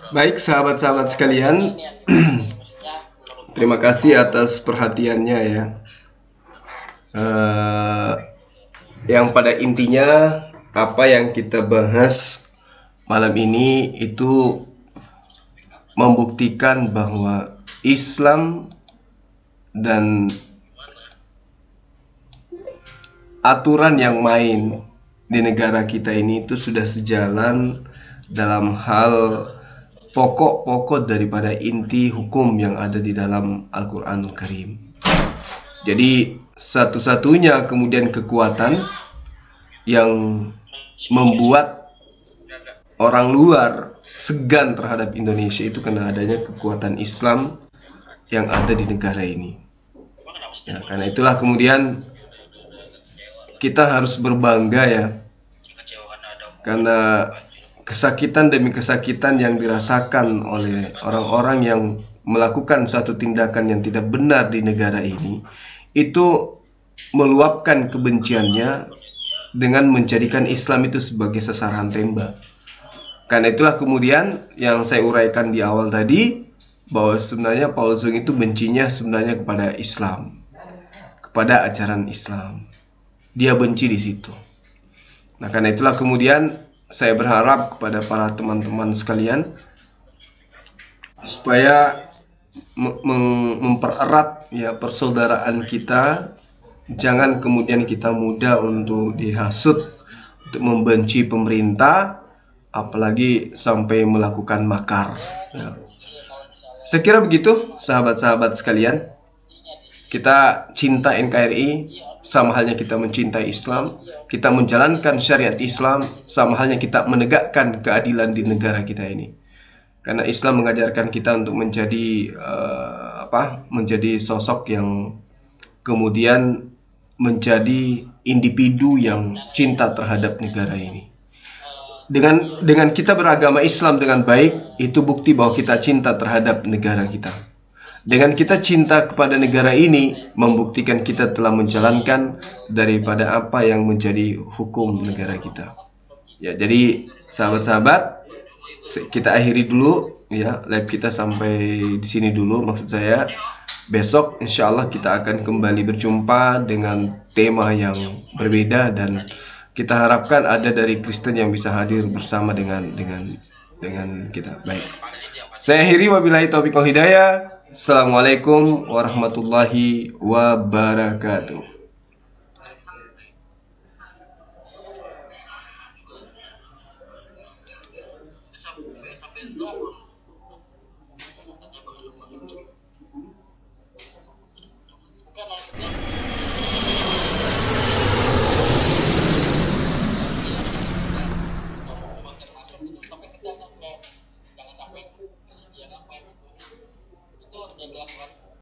[SPEAKER 17] Baik sahabat-sahabat sekalian, terima kasih atas perhatiannya ya. Yang pada intinya apa yang kita bahas malam ini itu membuktikan bahwa Islam dan aturan yang main di negara kita ini itu sudah sejalan dalam hal pokok-pokok daripada inti hukum yang ada di dalam Al-Quranul Karim. Jadi satu-satunya kemudian kekuatan yang membuat orang luar segan terhadap Indonesia itu karena adanya kekuatan Islam yang ada di negara ini. Ya, karena itulah kemudian kita harus berbangga ya, karena kesakitan demi kesakitan yang dirasakan oleh orang-orang yang melakukan satu tindakan yang tidak benar di negara ini, itu meluapkan kebenciannya dengan menjadikan Islam itu sebagai sasaran tembak. Karena itulah kemudian yang saya uraikan di awal tadi, bahwa sebenarnya Paul Zong itu bencinya sebenarnya kepada Islam, kepada ajaran Islam. Dia benci di situ. Nah, karena itulah kemudian saya berharap kepada para teman-teman sekalian supaya mempererat ya persaudaraan kita. Jangan kemudian kita mudah untuk dihasut, untuk membenci pemerintah, apalagi sampai melakukan makar ya. Saya kira begitu sahabat-sahabat sekalian. Kita cinta NKRI, sama halnya kita mencintai Islam, kita menjalankan syariat Islam, sama halnya kita menegakkan keadilan di negara kita ini. Karena Islam mengajarkan kita untuk menjadi menjadi sosok yang kemudian menjadi individu yang cinta terhadap negara ini. Dengan kita beragama Islam dengan baik, itu bukti bahwa kita cinta terhadap negara kita. Dengan kita cinta kepada negara ini, membuktikan kita telah menjalankan daripada apa yang menjadi hukum negara kita. Ya, jadi sahabat-sahabat, kita akhiri dulu ya live kita sampai di sini dulu. Maksud saya, besok insya Allah kita akan kembali berjumpa dengan tema yang berbeda, dan kita harapkan ada dari Kristen yang bisa hadir bersama dengan kita. Baik. Saya akhiri, wabillahi taufiq wal hidayah. Assalamualaikum warahmatullahi wabarakatuh.